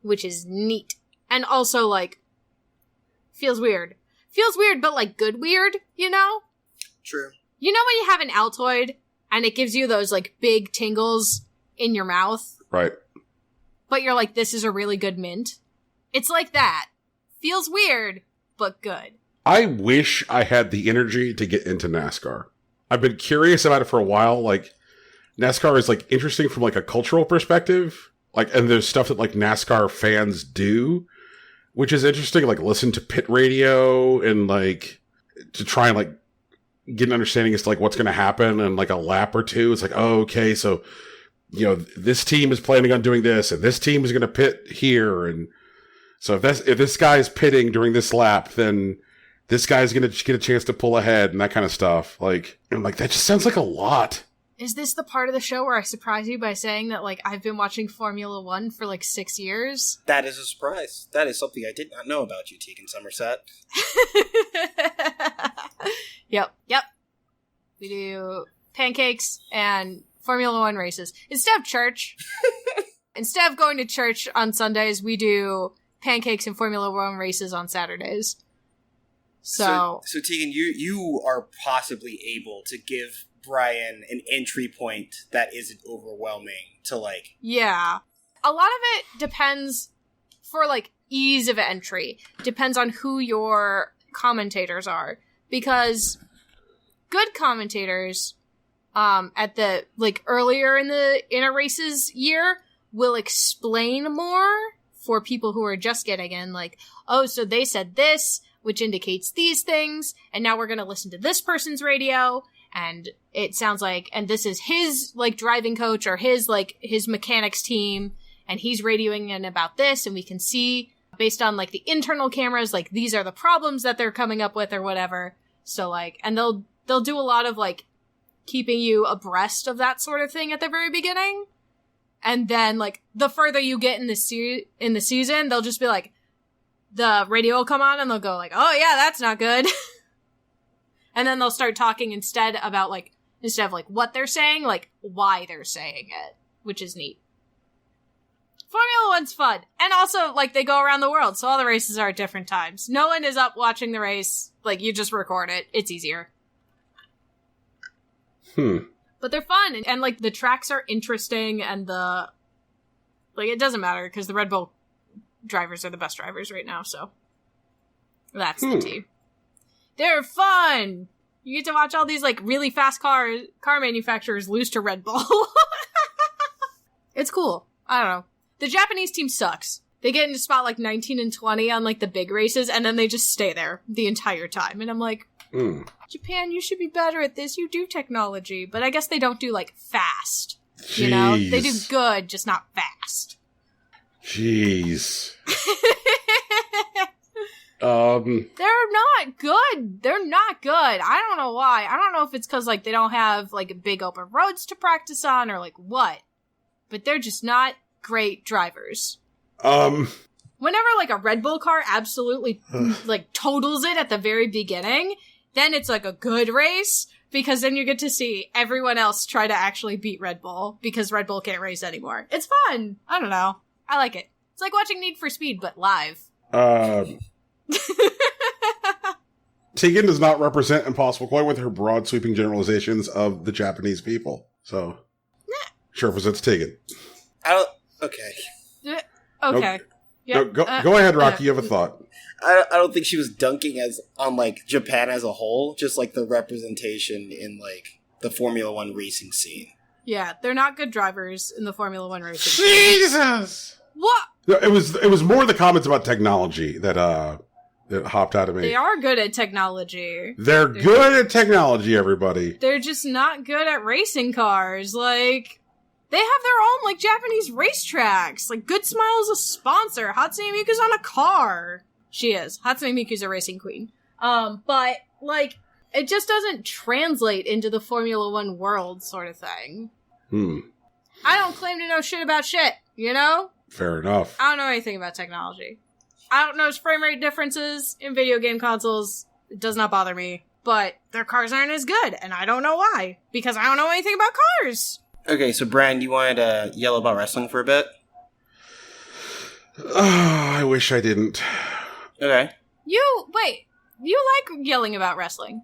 Which is neat. And also, like, feels weird. Feels weird, but, like, good weird, you know? True. You know when you have an Altoid, and it gives you those, like, big tingles in your mouth? Right. But you're like, this is a really good mint? It's like that. Feels weird, but good. I wish I had the energy to get into NASCAR. I've been curious about it for a while. Like, NASCAR is, like, interesting from, like, a cultural perspective. Like, and there's stuff that, like, NASCAR fans do, which is interesting. Like, listen to pit radio and, like, to try and, like, get an understanding as to, like, what's going to happen in, like, a lap or two. It's like, oh, okay, so this team is planning on doing this, and this team is going to pit here, and so if this guy's pitting during this lap, then this guy's going to get a chance to pull ahead and that kind of stuff. Like, I'm like, that just sounds like a lot. Is this the part of the show where I surprise you by saying that, like, I've been watching Formula One for, like, 6 years? That is a surprise. That is something I did not know about you, Tegan Somerset. Yep. We do pancakes and Formula One races. Instead of church, instead of going to church on Sundays, we do pancakes and Formula One races on Saturdays. So Tegan, you are possibly able to give Brian an entry point that isn't overwhelming to, like... Yeah. A lot of it depends, for, like, ease of entry, depends on who your commentators are. Because good commentators, at the, like, earlier in a race's year, will explain more for people who are just getting in, like, oh, so they said this, which indicates these things, and now we're gonna listen to this person's radio, and it sounds like, and this is his, like, driving coach or his mechanics team, and he's radioing in about this, and we can see, based on, like, the internal cameras, like, these are the problems that they're coming up with or whatever. So, like, and they'll do a lot of, like, keeping you abreast of that sort of thing at the very beginning. And then, like, the further you get in the season, they'll just be like, the radio will come on and they'll go like, oh yeah, that's not good. And then they'll start talking instead of what they're saying, like why they're saying it, which is neat. Formula One's fun. And also, like, they go around the world, so all the races are at different times. No one is up watching the race. Like, you just record it. It's easier. But they're fun, and like, the tracks are interesting, and it doesn't matter, because the Red Bull drivers are the best drivers right now, so that's the tea. They're fun! You get to watch all these, like, really fast car manufacturers lose to Red Bull. It's cool. I don't know. The Japanese team sucks. They get into spot, like, 19 and 20 on, like, the big races, and then they just stay there the entire time. And I'm like, Japan, you should be better at this. You do technology. But I guess they don't do, like, fast. Jeez. You know? They do good, just not fast. Jeez. They're not good. They're not good. I don't know why. I don't know if it's because, like, they don't have, like, big open roads to practice on or, like, what. But they're just not great drivers. Whenever, like, a Red Bull car absolutely, like, totals it at the very beginning, then it's, like, a good race, because then you get to see everyone else try to actually beat Red Bull, because Red Bull can't race anymore. It's fun. I don't know. I like it. It's like watching Need for Speed, but live. Tegan does not represent Impossible Coin with her broad sweeping generalizations of the Japanese people. So, she represents Tegan. Okay. Okay. No, go ahead, Rocky. You have a thought. I don't think she was dunking on, like, Japan as a whole, just, like, the representation in, like, the Formula One racing scene. Yeah, they're not good drivers in the Formula One racing scene. Jesus! What? No, it was more the comments about technology that hopped out of me. They are good at technology. They're good at technology, everybody. They're just not good at racing cars. Like, they have their own, like, Japanese racetracks. Like, Good Smile's a sponsor. Hatsune Miku's on a car. She is. Hatsune Miku's a racing queen. But, like, it just doesn't translate into the Formula One world sort of thing. I don't claim to know shit about shit, you know? Fair enough. I don't know anything about technology. I don't notice frame rate differences in video game consoles. It does not bother me. But their cars aren't as good, and I don't know why. Because I don't know anything about cars. Okay, so Brian, you wanted to yell about wrestling for a bit? Oh, I wish I didn't. Okay. You like yelling about wrestling.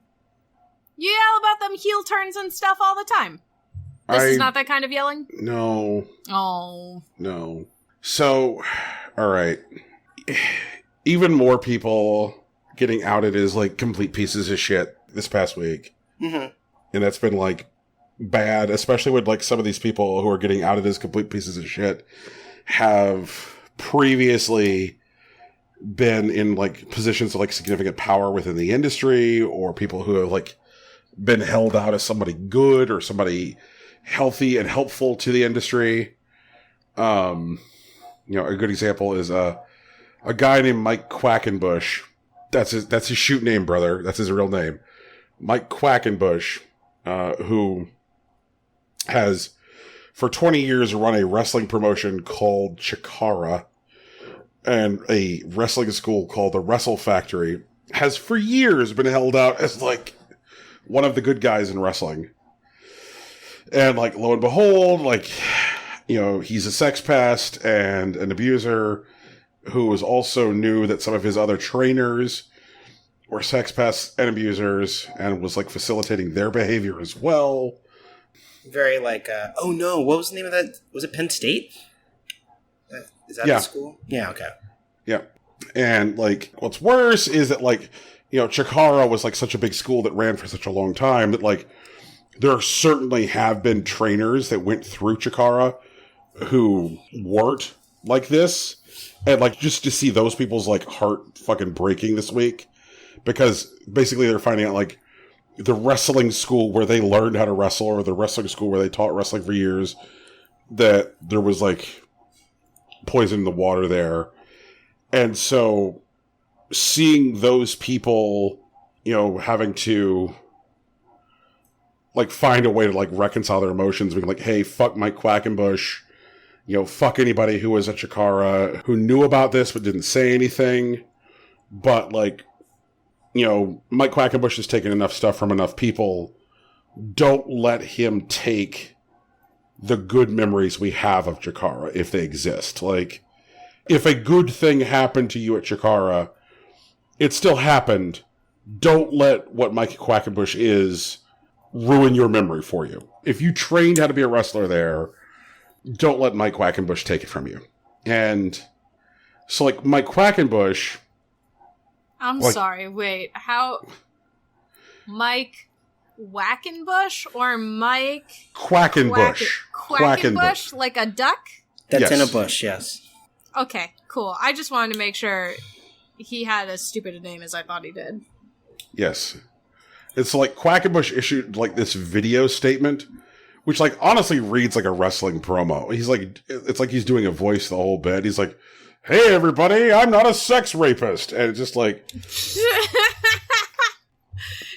You yell about them heel turns and stuff all the time. This is not that kind of yelling? No. Oh. No. So, alright. Even more people getting outed as, like, complete pieces of shit this past week. Mm-hmm. And that's been, like, bad, especially with, like, some of these people who are getting outed as complete pieces of shit have previously been in, like, positions of, like, significant power within the industry, or people who have, like, been held out as somebody good or somebody healthy and helpful to the industry. A good example is a guy named Mike Quackenbush. That's his shoot name, brother. That's his real name. Mike Quackenbush, who has for 20 years run a wrestling promotion called Chikara and a wrestling school called the Wrestle Factory, has for years been held out as like one of the good guys in wrestling. And like lo and behold, like, he's a sex pest and an abuser who was also knew that some of his other trainers were sex pests and abusers and was like facilitating their behavior as well. Very like, oh no, what was the name of that? Was it Penn State? Is that the school? Yeah, okay. Yeah. And like, what's worse is that like, Chikara was like such a big school that ran for such a long time that like, there certainly have been trainers that went through Chikara who weren't like this. And like, just to see those people's like heart fucking breaking this week, because basically they're finding out like the wrestling school where they learned how to wrestle, or the wrestling school where they taught wrestling for years, that there was like poison in the water there. And so seeing those people, having to like find a way to like reconcile their emotions, being like, hey, fuck Mike Quackenbush, fuck anybody who was at Chikara who knew about this but didn't say anything. But like, Mike Quackenbush has taken enough stuff from enough people. Don't let him take the good memories we have of Chikara, if they exist. Like, if a good thing happened to you at Chikara, it still happened. Don't let what Mike Quackenbush is ruin your memory for you. If you trained how to be a wrestler there, don't let Mike Quackenbush take it from you. And so, like, Mike Quackenbush... I'm sorry, wait, how... Mike Wackenbush or Mike... Quackenbush. Quackenbush? Like a duck? That's in a bush, yes. Okay, cool. I just wanted to make sure he had as stupid a name as I thought he did. Yes. It's like Quackenbush issued like this video statement, which like honestly reads like a wrestling promo. He's like, it's like he's doing a voice the whole bit. He's like, hey everybody, I'm not a sex rapist. And it's just like...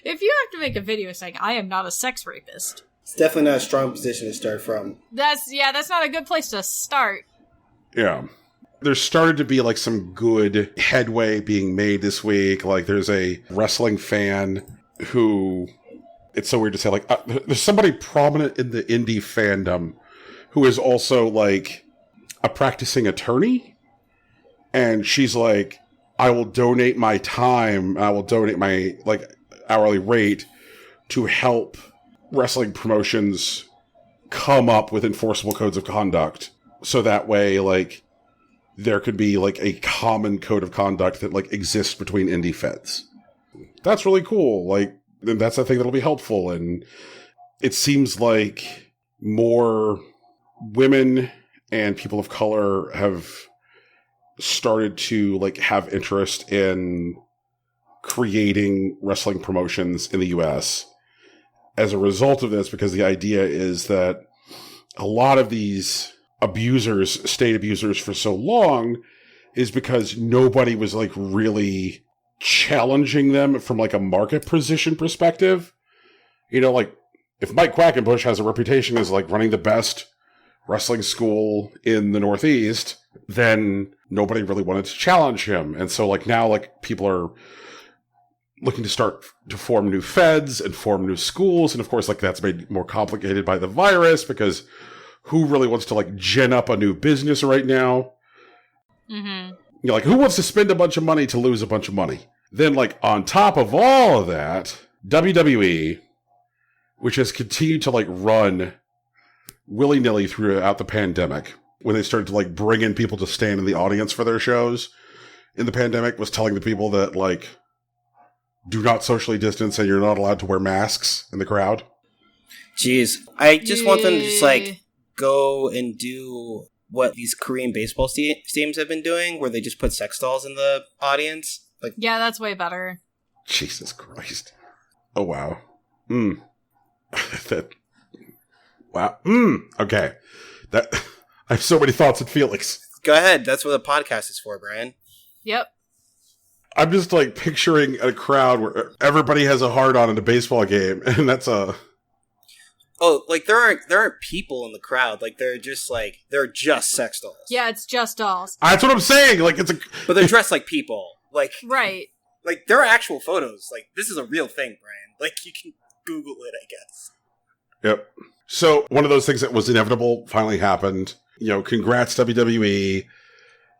If you have to make a video saying, I am not a sex rapist. It's definitely not a strong position to start from. That's not a good place to start. Yeah. There's started to be like some good headway being made this week. Like there's a wrestling fan who, it's so weird to say, like, there's somebody prominent in the indie fandom who is also like a practicing attorney. And she's like, I will donate my time, I will donate my like hourly rate to help wrestling promotions come up with enforceable codes of conduct. So that way, like, there could be like a common code of conduct that like exists between indie feds. That's really cool. Like, that's a thing that'll be helpful. And it seems like more women and people of color have started to like have interest in creating wrestling promotions in the US as a result of this, because the idea is that a lot of these abusers, state abusers for so long, is because nobody was like really challenging them from like a market position perspective. Like if Mike Quackenbush has a reputation as like running the best wrestling school in the Northeast, then nobody really wanted to challenge him. And so like now like people are looking to start to form new feds and form new schools. And of course, like that's made more complicated by the virus, because who really wants to like gin up a new business right now? Mm-hmm. Like who wants to spend a bunch of money to lose a bunch of money? Then like on top of all of that, WWE, which has continued to like run willy-nilly throughout the pandemic, when they started to like bring in people to stand in the audience for their shows in the pandemic, was telling the people that like, do not socially distance and you're not allowed to wear masks in the crowd. Jeez. I just want them to just like go and do what these Korean baseball stadiums have been doing, where they just put sex dolls in the audience. Like, yeah, that's way better. Jesus Christ. Oh, wow. Wow. Okay. That I have so many thoughts and feelings. Go ahead. That's what the podcast is for, Brian. Yep. I'm just like picturing a crowd where everybody has a hard-on in a baseball game, and that's a... Oh, like there aren't people in the crowd. Like they're just sex dolls. Yeah, it's just dolls. That's what I'm saying. Like it's a... But they're dressed like people. Like right. Like there are actual photos. Like this is a real thing, Brian. Like you can Google it, I guess. Yep. So one of those things that was inevitable finally happened. You know, congrats WWE.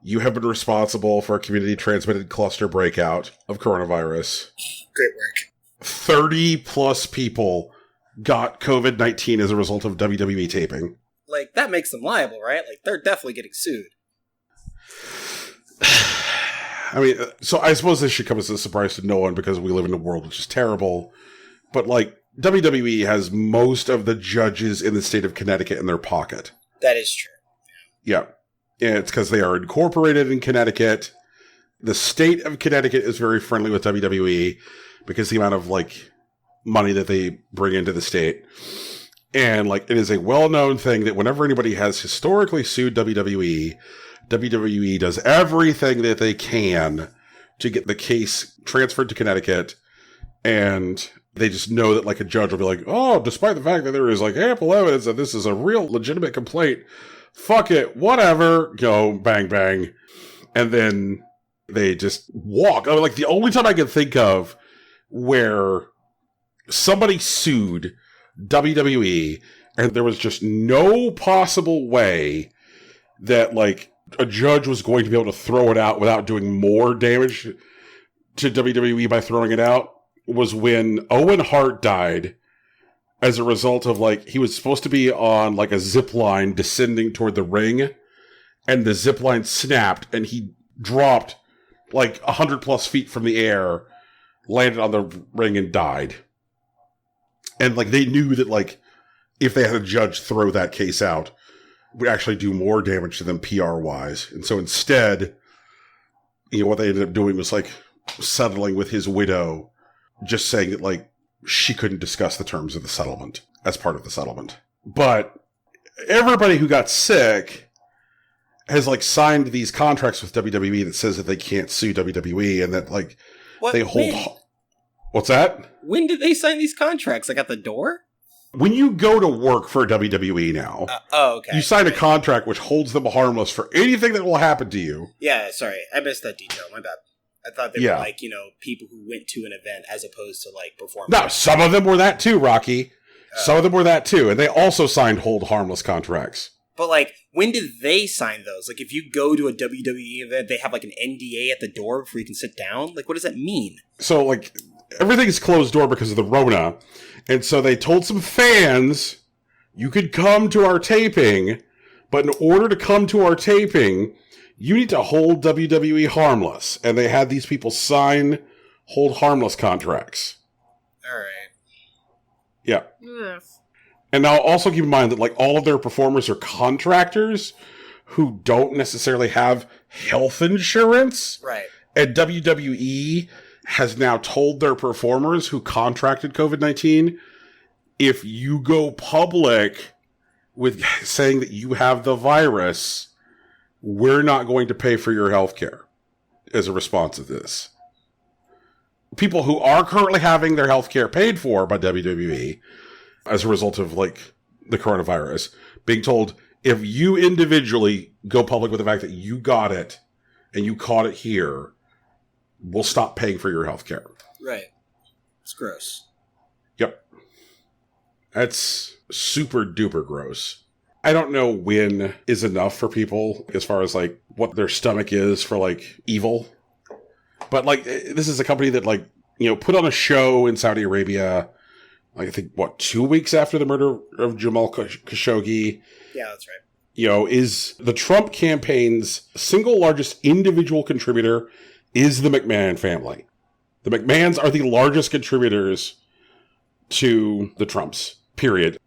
You have been responsible for a community-transmitted cluster breakout of coronavirus. Great work. 30 plus people got COVID-19 as a result of WWE taping. Like, that makes them liable, right? Like, they're definitely getting sued. I mean, so I suppose this should come as a surprise to no one because we live in a world which is terrible. But, like, WWE has most of the judges in the state of Connecticut in their pocket. That is true. Yeah. It's because they are incorporated in Connecticut. The state of Connecticut is very friendly with WWE because the amount of, like, money that they bring into the state. And, like, it is a well-known thing that whenever anybody has historically sued WWE, WWE does everything that they can to get the case transferred to Connecticut. And they just know that, like, a judge will be like, oh, despite the fact that there is, like, ample evidence that this is a real legitimate complaint, fuck it, whatever, go, bang, bang. And then they just walk. I mean, like, the only time I can think of where somebody sued WWE and there was just no possible way that, like, a judge was going to be able to throw it out without doing more damage to WWE by throwing it out was when Owen Hart died as a result of, like, he was supposed to be on, like, a zip line descending toward the ring, and the zip line snapped, and he dropped, like, 100 plus feet from the air, landed on the ring, and died. And, like, they knew that, like, if they had a judge throw that case out, it would actually do more damage to them PR-wise. And so instead, you know, what they ended up doing was, like, settling with his widow, just saying that, like, she couldn't discuss the terms of the settlement as part of the settlement. But everybody who got sick has, like, signed these contracts with WWE that says that they can't sue WWE and that, like, they hold... What's that? When did they sign these contracts? Like, at the door? When you go to work for WWE now, okay. You sign a contract which holds them harmless for anything that will happen to you. Yeah, sorry. I missed that detail. My bad. I thought they were, like, you know, people who went to an event as opposed to, like, performing. No, some of them were that too, Rocky. Some of them were that too. And they also signed hold harmless contracts. But, like, when did they sign those? Like, if you go to a WWE event, they have, like, an NDA at the door before you can sit down? Like, what does that mean? So, like, everything's closed door because of the Rona. And so they told some fans, you could come to our taping, but in order to come to our taping, you need to hold WWE harmless. And they had these people sign hold harmless contracts. All right. Yeah. Ugh. And now also keep in mind that, like, all of their performers are contractors who don't necessarily have health insurance. Right. And WWE has now told their performers who contracted COVID-19, if you go public with saying that you have the virus, we're not going to pay for your health care as a response to this. People who are currently having their health care paid for by WWE as a result of, like, the coronavirus, being told, if you individually go public with the fact that you got it and you caught it here, we'll stop paying for your health care. Right. It's gross. Yep. That's super duper gross. I don't know when is enough for people as far as, like, what their stomach is for, like, evil. But, like, this is a company that, like, you know, put on a show in Saudi Arabia, like, I think, 2 weeks after the murder of Jamal Khashoggi. Yeah, that's right. You know, is the Trump campaign's single largest individual contributor is the McMahon family. The McMahons are the largest contributors to the Trumps, period.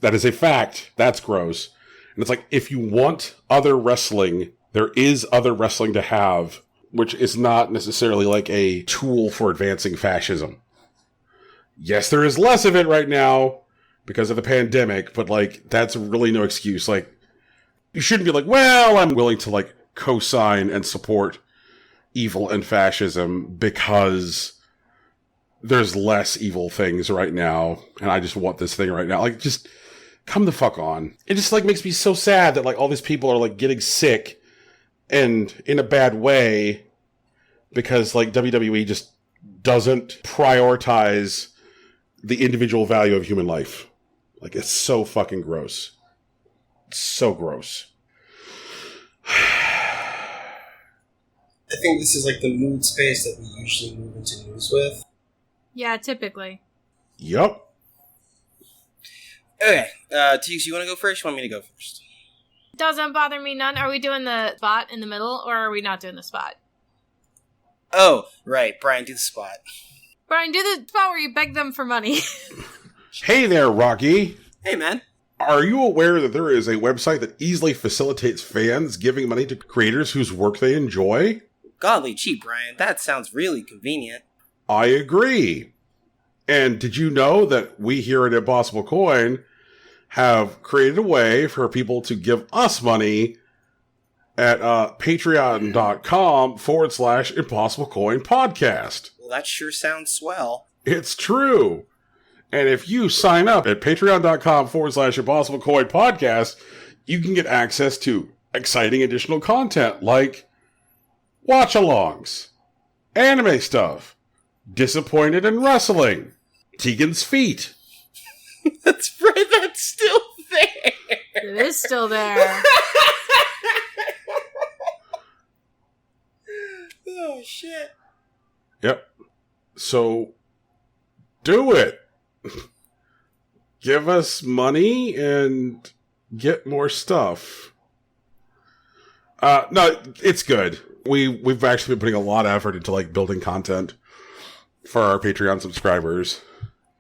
That is a fact. That's gross. And it's like, if you want other wrestling, there is other wrestling to have, which is not necessarily like a tool for advancing fascism. Yes, there is less of it right now, because of the pandemic, but, like, that's really no excuse. Like, you shouldn't be like, well, I'm willing to, like, co-sign and support evil and fascism because there's less evil things right now, and I just want this thing right now. Like, just come the fuck on. It just, like, makes me so sad that, like, all these people are, like, getting sick and in a bad way because, like, WWE just doesn't prioritize the individual value of human life. Like, it's so fucking gross. It's so gross. I think this is like the mood space that we usually move into news with. Yeah, typically. Yup. Okay, Teeks, you want to go first? You want me to go first? Doesn't bother me none. Are we doing the spot in the middle, or are we not doing the spot? Oh, right. Brian, do the spot. Brian, do the spot where you beg them for money. Hey there, Rocky. Hey, man. Are you aware that there is a website that easily facilitates fans giving money to creators whose work they enjoy? Golly gee, Brian, that sounds really convenient. I agree. And did you know that we here at Impossible Coin have created a way for people to give us money at patreon.com/Impossible Coin Podcast? Well, that sure sounds swell. It's true. And if you sign up at patreon.com/Impossible Coin Podcast, you can get access to exciting additional content like watch-alongs, anime stuff, Disappointed in Wrestling, Tegan's Feet. That's right, that's still there. It is still there. Oh, shit. Yep. So, do it. Give us money and get more stuff. No, it's good. We've actually been putting a lot of effort into, like, building content for our Patreon subscribers.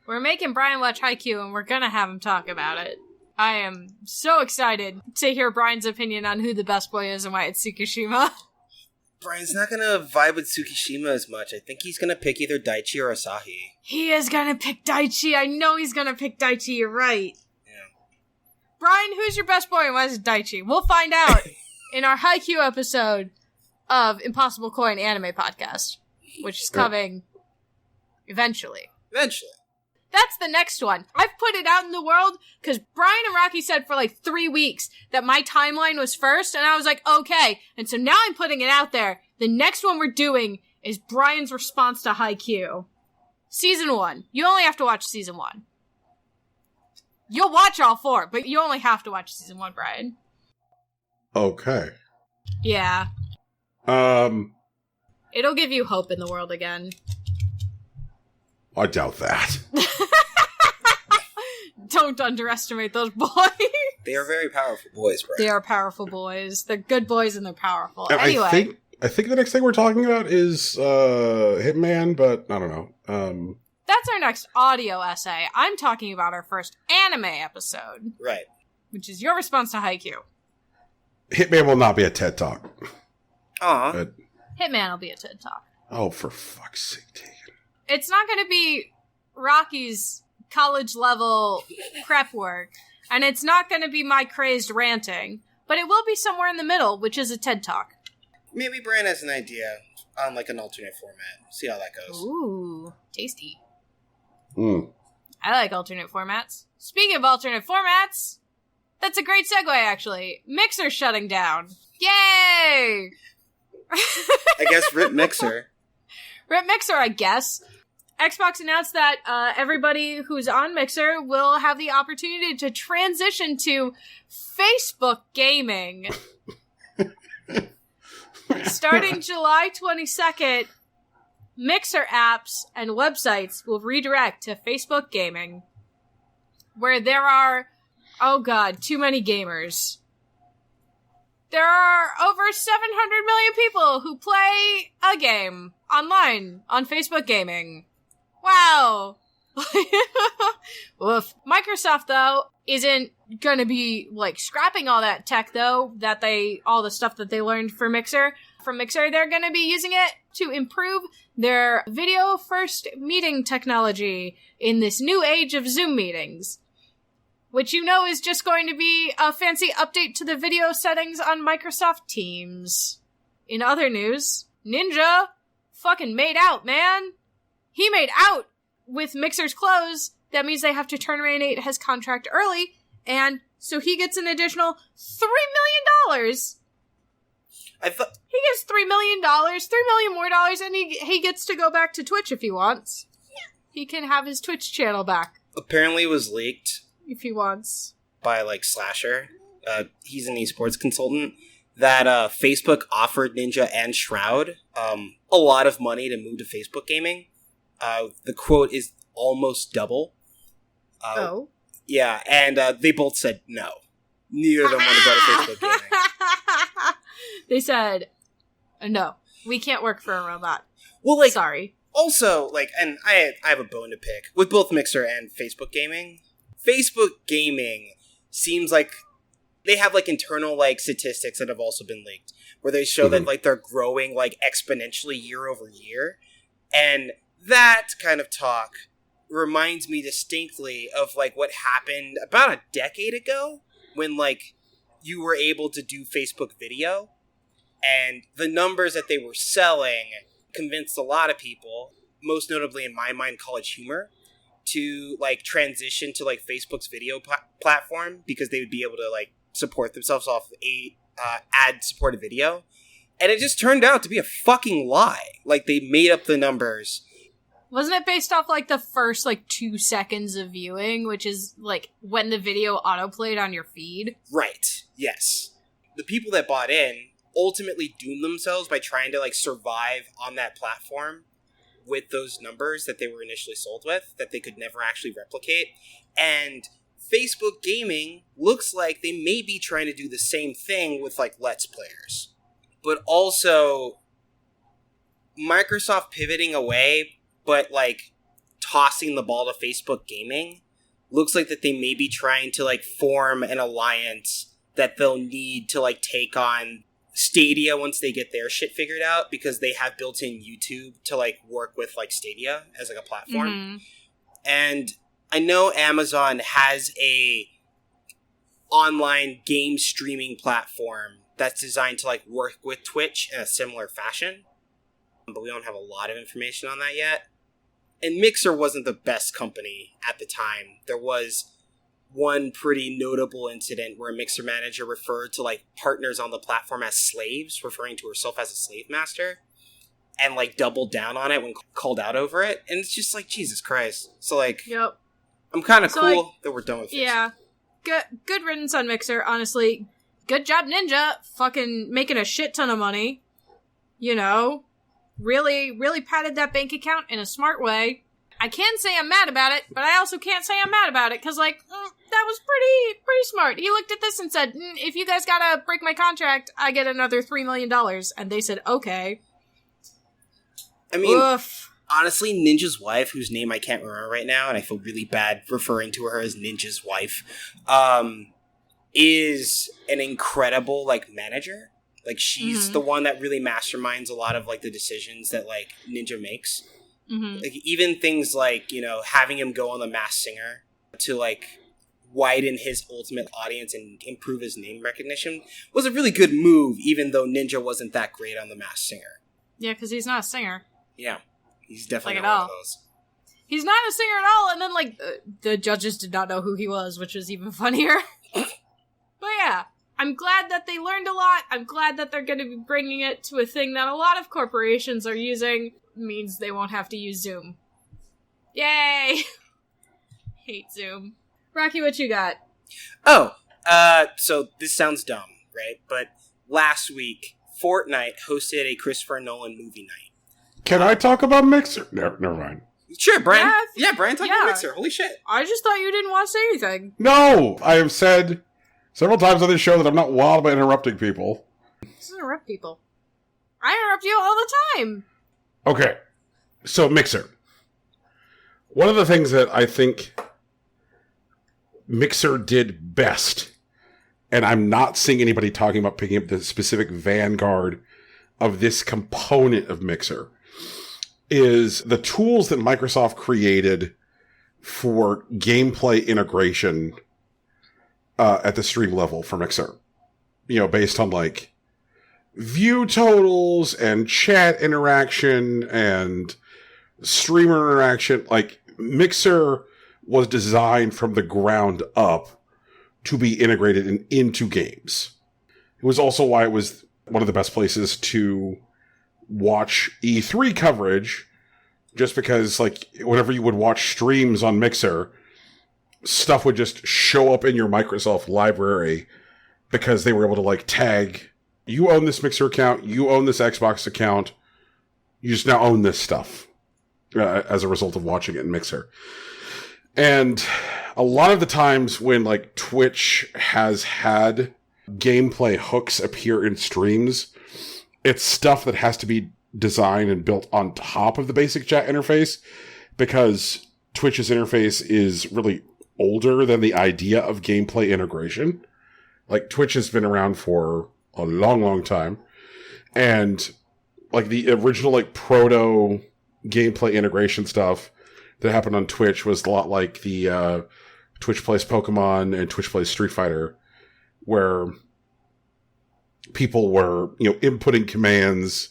We're making Brian watch Haikyuu, and we're gonna have him talk about it. I am so excited to hear Brian's opinion on who the best boy is and why it's Tsukishima. Brian's not gonna vibe with Tsukishima as much. I think he's gonna pick either Daichi or Asahi. He is gonna pick Daichi. I know he's gonna pick Daichi. You're right. Yeah. Brian, who's your best boy and why is it Daichi? We'll find out in our Haikyuu episode of Impossible Coin Anime Podcast, which is coming eventually. Eventually. That's the next one. I've put it out in the world because Brian and Rocky said for like 3 weeks that my timeline was first, and I was like, okay. And so now I'm putting it out there. The next one we're doing is Brian's response to Haikyuu. Season 1. You only have to watch Season 1. You'll watch all 4, but you only have to watch Season 1, Brian. Okay. Yeah. It'll give you hope in the world again. I doubt that. Don't underestimate those boys. They are very powerful boys, right? They are powerful boys. They're good boys and they're powerful. And anyway. I think the next thing we're talking about is Hitman, but I don't know. That's our next audio essay. I'm talking about our first anime episode. Right. Which is your response to Haikyuu. Hitman will not be a TED Talk. Aw. But, Hitman will be a TED Talk. oh, for fuck's sake, Tegan. It's not going to be Rocky's college-level prep work, and it's not going to be my crazed ranting, but it will be somewhere in the middle, which is a TED Talk. Maybe Brian has an idea on, like, an alternate format. See how that goes. Ooh, tasty. Mm. I like alternate formats. Speaking of alternate formats, that's a great segue, actually. Mixer's shutting down. Yay! I guess Rip Mixer. Rip Mixer, I guess. Xbox announced that everybody who's on Mixer will have the opportunity to transition to Facebook gaming. Starting July 22nd, Mixer apps and websites will redirect to Facebook gaming, where there are, oh god, too many gamers. There are over 700 million people who play a game online on Facebook gaming. Wow. Woof. Microsoft, though, isn't gonna be, like, scrapping all that tech, though, all the stuff that they learned from Mixer. They're gonna be using it to improve their video-first meeting technology in this new age of Zoom meetings. which you know is just going to be a fancy update to the video settings on Microsoft Teams. In other news, Ninja fucking made out, man. He made out with Mixer's close. That means they have to terminate his contract early, and so he gets an additional $3 million. He gets $3 million, $3 million more dollars, and he gets to go back to Twitch if he wants. He can have his Twitch channel back. Apparently it was leaked. If he wants. By, Slasher. He's an esports consultant. That Facebook offered Ninja and Shroud a lot of money to move to Facebook gaming. The quote is almost double. Oh? Yeah, and they both said no. Neither of them want to go to Facebook gaming. They said, no, we can't work for a robot. Well, sorry. Also, and I have a bone to pick with both Mixer and Facebook gaming. Facebook gaming seems like they have internal statistics that have also been leaked where they show that they're growing exponentially year over year. And that kind of talk reminds me distinctly of what happened about a decade ago when you were able to do Facebook video, and the numbers that they were selling convinced a lot of people, most notably in my mind College Humor, to transition to Facebook's video platform because they would be able to support themselves off a ad supported video. And it just turned out to be a fucking lie. They made up the numbers. Wasn't it based off the first 2 seconds of viewing, which is when the video autoplayed on your feed? Right. Yes. The people that bought in ultimately doomed themselves by trying to survive on that platform with those numbers that they were initially sold with, that they could never actually replicate. And Facebook gaming looks like they may be trying to do the same thing with Let's Players. But also Microsoft pivoting away, but tossing the ball to Facebook gaming looks like that they may be trying to form an alliance that they'll need to take on Stadia once they get their shit figured out, because they have built-in YouTube to work with Stadia as a platform. Mm-hmm. And I know Amazon has a online game streaming platform that's designed to work with Twitch in a similar fashion, but we don't have a lot of information on that yet. And Mixer wasn't the best company at the time. There was one pretty notable incident where a Mixer manager referred to partners on the platform as slaves, referring to herself as a slave master, and doubled down on it when called out over it. And it's just Jesus Christ. So yep. I'm kind of cool that we're done with this. Yeah. Good riddance on Mixer, honestly. Good job, Ninja, fucking making a shit ton of money. Really, really padded that bank account in a smart way. I can say I'm mad about it, but I also can't say I'm mad about it, because, that was pretty smart. He looked at this and said, if you guys gotta break my contract, I get another $3 million. And they said, okay. I mean, honestly, Ninja's wife, whose name I can't remember right now, and I feel really bad referring to her as Ninja's wife, is an incredible, manager. She's the one that really masterminds a lot of, the decisions that, Ninja makes. Mm-hmm. Even things having him go on The Masked Singer to, widen his ultimate audience and improve his name recognition was a really good move, even though Ninja wasn't that great on The Masked Singer. Yeah, because he's not a singer. Yeah, he's definitely not one of those. He's not a singer at all, and then, the judges did not know who he was, which was even funnier. But yeah, I'm glad that they learned a lot. I'm glad that they're going to be bringing it to a thing that a lot of corporations are using. Means they won't have to use Zoom. Yay! Hate Zoom. Rocky, what you got? Oh, so this sounds dumb, right? But last week, Fortnite hosted a Christopher Nolan movie night. Can I talk about Mixer? Never mind. Sure, Brian. Yeah, Brian, talk about Mixer. Holy shit. I just thought you didn't want to say anything. No! I have said several times on this show that I'm not wild about interrupting people. Just interrupt people. I interrupt you all the time. Okay. So, Mixer. One of the things that I think Mixer did best, and I'm not seeing anybody talking about picking up the specific vanguard of this component of Mixer, is the tools that Microsoft created for gameplay integration at the stream level for Mixer. Based on like view totals and chat interaction and streamer interaction. Like Mixer was designed from the ground up to be integrated into games. It was also why it was one of the best places to watch E3 coverage, just because like whenever you would watch streams on Mixer, stuff would just show up in your Microsoft library because they were able to like tag, you own this Mixer account, you own this Xbox account, you just now own this stuff as a result of watching it in Mixer. And a lot of the times when like Twitch has had gameplay hooks appear in streams, it's stuff that has to be designed and built on top of the basic chat interface, because Twitch's interface is really older than the idea of gameplay integration. Like Twitch has been around for a long, long time. And like the original like proto gameplay integration stuff that happened on Twitch was a lot like the Twitch Plays Pokemon and Twitch Plays Street Fighter, where people were, inputting commands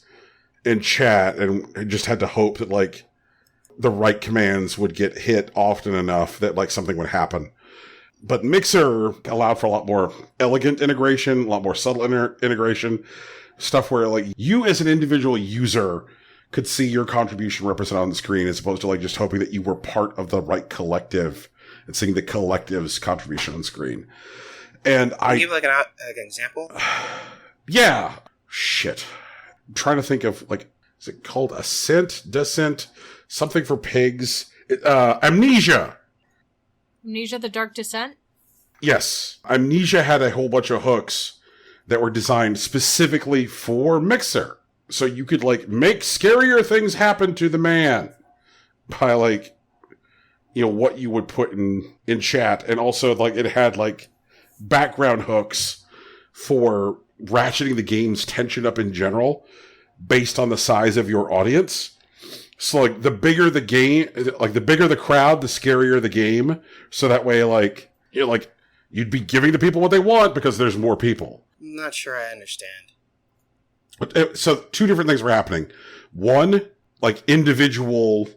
in chat and just had to hope that like the right commands would get hit often enough that like something would happen. But Mixer allowed for a lot more elegant integration, a lot more subtle integration, stuff where like you as an individual user could see your contribution represented on the screen, as opposed to like just hoping that you were part of the right collective and seeing the collective's contribution on screen. And Can you give like an example? Yeah. Shit. I'm trying to think of like, is it called Ascent, Descent, something for pigs? Amnesia. Amnesia: The Dark Descent? Yes. Amnesia had a whole bunch of hooks that were designed specifically for Mixer. So you could like make scarier things happen to the man by like, what you would put in chat. And also like it had like background hooks for ratcheting the game's tension up in general based on the size of your audience. So like the bigger the game, like the bigger the crowd, the scarier the game. So that way like, you'd be giving the people what they want because there's more people. I'm not sure I understand. So two different things were happening. One, like individual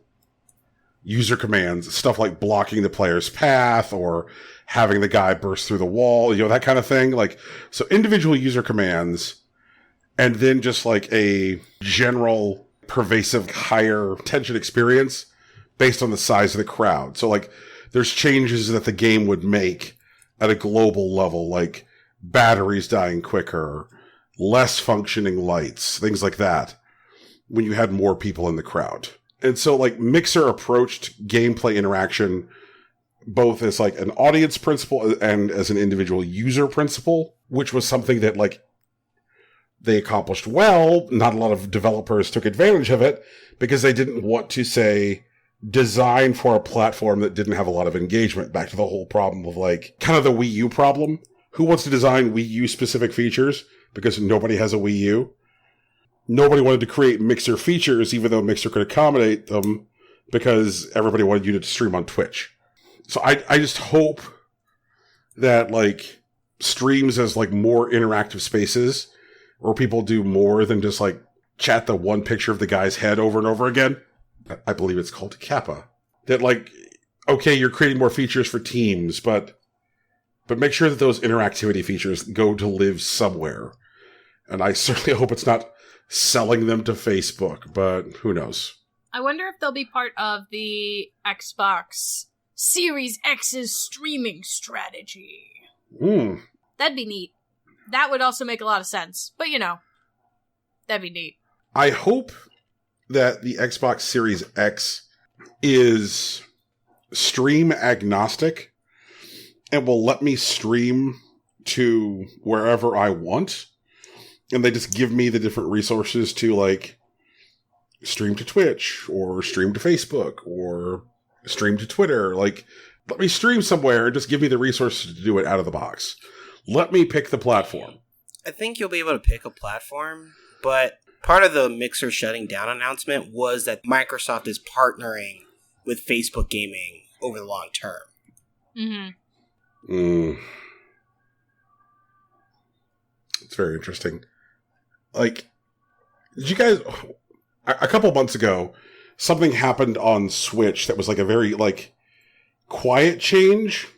user commands, stuff like blocking the player's path or having the guy burst through the wall, that kind of thing. Like, so individual user commands, and then just like a general pervasive higher tension experience based on the size of the crowd. So like there's changes that the game would make at a global level, like batteries dying quicker, less functioning lights, things like that, when you had more people in the crowd. And so like Mixer approached gameplay interaction both as like an audience principle and as an individual user principle, which was something that like they accomplished well. Not a lot of developers took advantage of it because they didn't want to, say, design for a platform that didn't have a lot of engagement. Back to the whole problem of like kind of the Wii U problem. Who wants to design Wii U specific features because nobody has a Wii U? Nobody wanted to create Mixer features, even though Mixer could accommodate them, because everybody wanted you to stream on Twitch. So I just hope that like streams as like more interactive spaces where people do more than just like chat the one picture of the guy's head over and over again. I believe it's called Kappa. That like, okay, you're creating more features for teams, but make sure that those interactivity features go to live somewhere. And I certainly hope it's not selling them to Facebook, but who knows? I wonder if they'll be part of the Xbox Series X's streaming strategy. That'd be neat. That would also make a lot of sense. But, that'd be neat. I hope that the Xbox Series X is stream agnostic and will let me stream to wherever I want. And they just give me the different resources to, like, stream to Twitch or stream to Facebook or stream to Twitter. Like, let me stream somewhere and just give me the resources to do it out of the box. Let me pick the platform. I think you'll be able to pick a platform, but part of the Mixer shutting down announcement was that Microsoft is partnering with Facebook Gaming over the long term. It's very interesting. Like, did you guys... A couple months ago, something happened on Switch that was like a very, like, quiet change,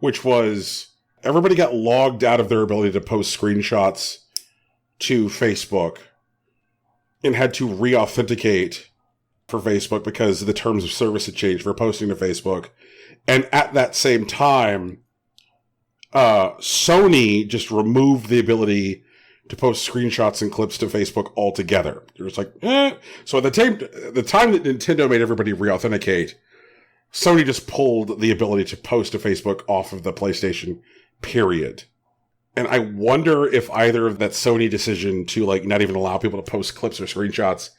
which was everybody got logged out of their ability to post screenshots to Facebook and had to re-authenticate for Facebook because the terms of service had changed for posting to Facebook. And at that same time, Sony just removed the ability to post screenshots and clips to Facebook altogether. They're just like, So at the time that Nintendo made everybody re-authenticate, Sony just pulled the ability to post to Facebook off of the PlayStation, period. And I wonder if either of that Sony decision to, like, not even allow people to post clips or screenshots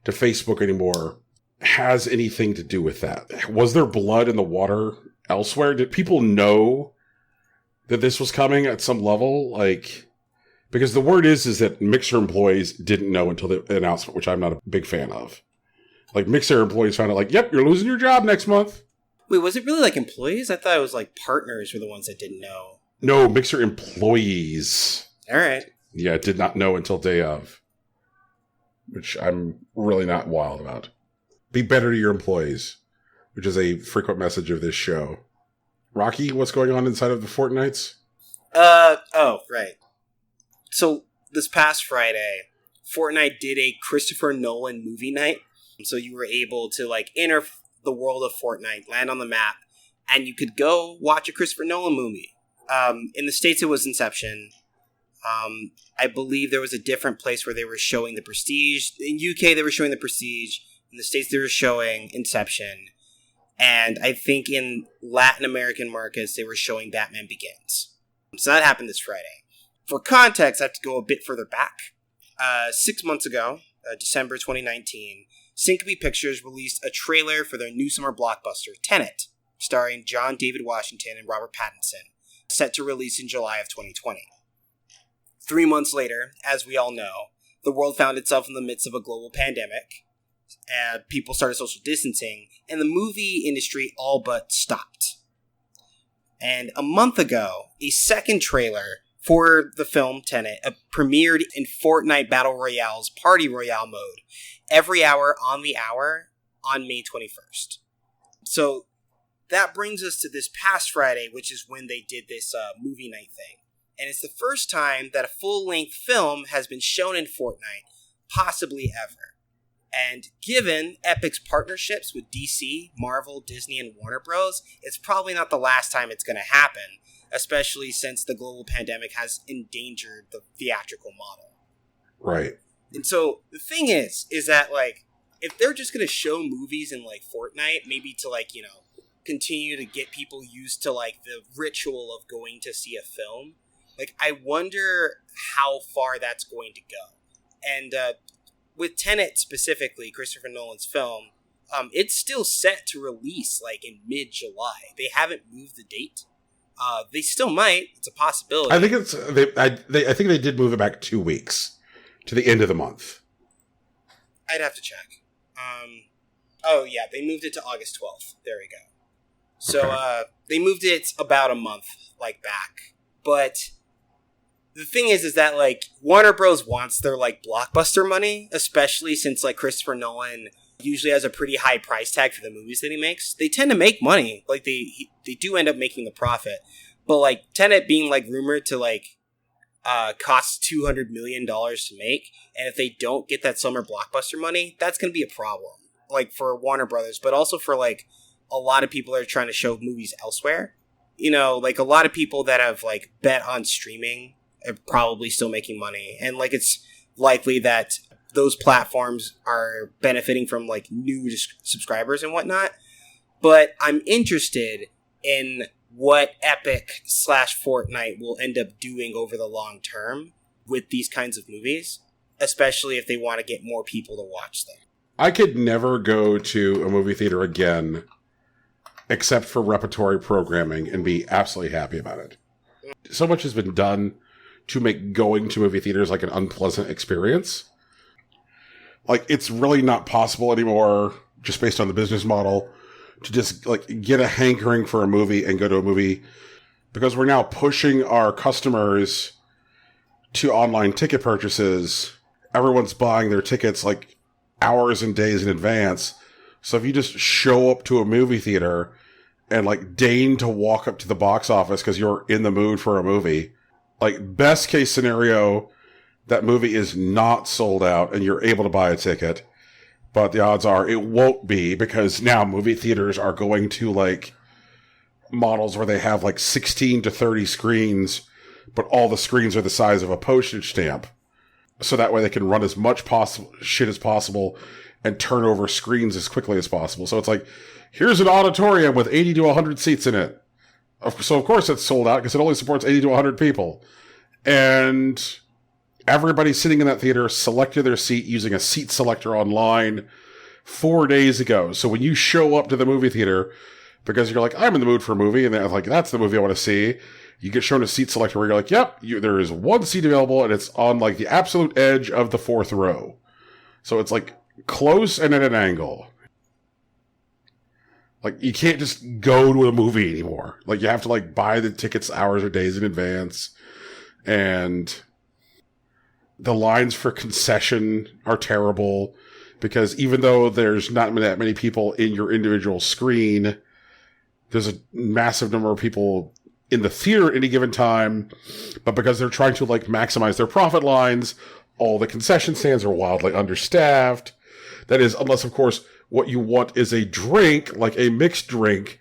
to Facebook anymore has anything to do with that. Was there blood in the water elsewhere? Did people know that this was coming at some level? Like... Because the word is that Mixer employees didn't know until the announcement, which I'm not a big fan of. Like, Mixer employees found out, like, yep, you're losing your job next month. Wait, was it really, like, employees? I thought it was, like, partners were the ones that didn't know. No, Mixer employees. All right. Yeah, did not know until day of. Which I'm really not wild about. Be better to your employees, which is a frequent message of this show. Rocky, what's going on inside of the Fortnites? Oh, right. So, this past Friday, Fortnite did a Christopher Nolan movie night. So you were able to, like, enter the world of Fortnite, land on the map, and you could go watch a Christopher Nolan movie. In the States, it was Inception. I believe there was a different place where they were showing The Prestige. In UK, they were showing The Prestige. In the States, they were showing Inception. And I think in Latin American markets, they were showing Batman Begins. So that happened this Friday. For context, I have to go a bit further back. 6 months ago, December 2019, Syncope Pictures released a trailer for their new summer blockbuster, Tenet, starring John David Washington and Robert Pattinson, set to release in July of 2020. 3 months later, as we all know, the world found itself in the midst of a global pandemic, and people started social distancing, and the movie industry all but stopped. And a month ago, a second trailer for the film Tenet premiered in Fortnite Battle Royale's Party Royale mode every hour on the hour on May 21st. So that brings us to this past Friday, which is when they did this movie night thing. And it's the first time that a full-length film has been shown in Fortnite, possibly ever. And given Epic's partnerships with DC, Marvel, Disney, and Warner Bros., it's probably not the last time it's going to happen, especially since the global pandemic has endangered the theatrical model. Right. And so the thing is that, like, if they're just going to show movies in, like, Fortnite, maybe to, like, you know, continue to get people used to, like, the ritual of going to see a film, like, I wonder how far that's going to go. And with Tenet specifically, Christopher Nolan's film, it's still set to release, like, in mid-July. They haven't moved the date. They still might. It's a possibility. I think I think they did move it back 2 weeks to the end of the month. I'd have to check. Oh yeah, they moved it to August 12th. There we go. So okay. They moved it about a month, like, back. But the thing is that, like, Warner Bros. Wants their, like, blockbuster money, especially since, like, Christopher Nolan usually has a pretty high price tag for the movies that he makes. They tend to make money. Like, they do end up making the profit. But, like, Tenet being, like, rumored to, like, cost $200 million to make, and if they don't get that summer blockbuster money, that's going to be a problem. Like, for Warner Brothers, but also for, like, a lot of people that are trying to show movies elsewhere. You know, like, a lot of people that have, like, bet on streaming are probably still making money. And, like, it's likely that those platforms are benefiting from, like, new subscribers and whatnot. But I'm interested in what Epic / Fortnite will end up doing over the long term with these kinds of movies, especially if they want to get more people to watch them. I could never go to a movie theater again except for repertory programming and be absolutely happy about it. So much has been done to make going to movie theaters like an unpleasant experience. Like, it's really not possible anymore, just based on the business model, to just, like, get a hankering for a movie and go to a movie, because we're now pushing our customers to online ticket purchases, everyone's buying their tickets like hours and days in advance. So if you just show up to a movie theater and like deign to walk up to the box office because you're in the mood for a movie, like best case scenario, that movie is not sold out and you're able to buy a ticket. But the odds are it won't be, because now movie theaters are going to like models where they have like 16 to 30 screens, but all the screens are the size of a postage stamp. So that way they can run as much shit as possible and turn over screens as quickly as possible. So it's like, here's an auditorium with 80 to 100 seats in it. So of course it's sold out because it only supports 80 to 100 people. And everybody sitting in that theater selected their seat using a seat selector online 4 days ago. So when you show up to the movie theater, because you're like, I'm in the mood for a movie, and they're like, that's the movie I want to see, you get shown a seat selector where you're like, yep, there is one seat available, and it's on like the absolute edge of the fourth row. So it's like close and at an angle. Like, you can't just go to a movie anymore. Like, you have to like buy the tickets hours or days in advance. And the lines for concession are terrible, because even though there's not that many people in your individual screen, there's a massive number of people in the theater at any given time. But because they're trying to like maximize their profit lines, all the concession stands are wildly understaffed. That is, unless of course what you want is a drink, like a mixed drink,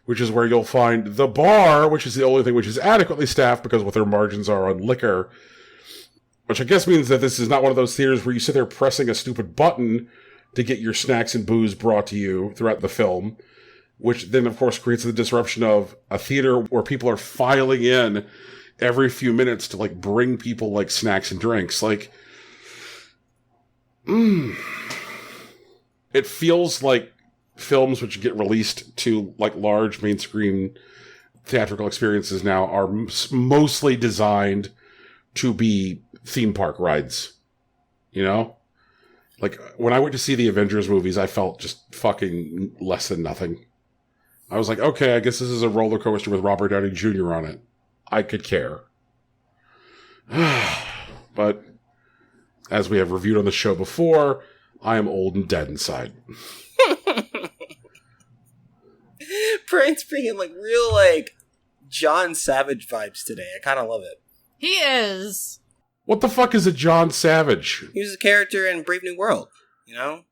which is where you'll find the bar, which is the only thing which is adequately staffed because what their margins are on liquor. Which I guess means that this is not one of those theaters where you sit there pressing a stupid button to get your snacks and booze brought to you throughout the film. Which then, of course, creates the disruption of a theater where people are filing in every few minutes to, like, bring people, like, snacks and drinks. Like, it feels like films which get released to, like, large mainstream theatrical experiences now are mostly designed to be theme park rides. You know? Like, when I went to see the Avengers movies, I felt just fucking less than nothing. I was like, okay, I guess this is a roller coaster with Robert Downey Jr. on it. I could care. But, as we have reviewed on the show before, I am old and dead inside. Brian's bringing, like, real, like, John Savage vibes today. I kind of love it. He is. What the fuck is a John Savage? He was a character in Brave New World, you know?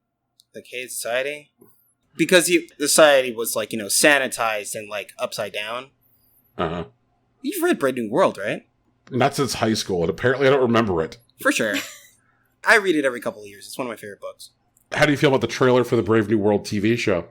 Like, Hey Society. Because the society was, like, you know, sanitized and, like, upside down. Uh-huh. You've read Brave New World, right? Not since high school, and apparently I don't remember it. For sure. I read it every couple of years. It's one of my favorite books. How do you feel about the trailer for the Brave New World TV show?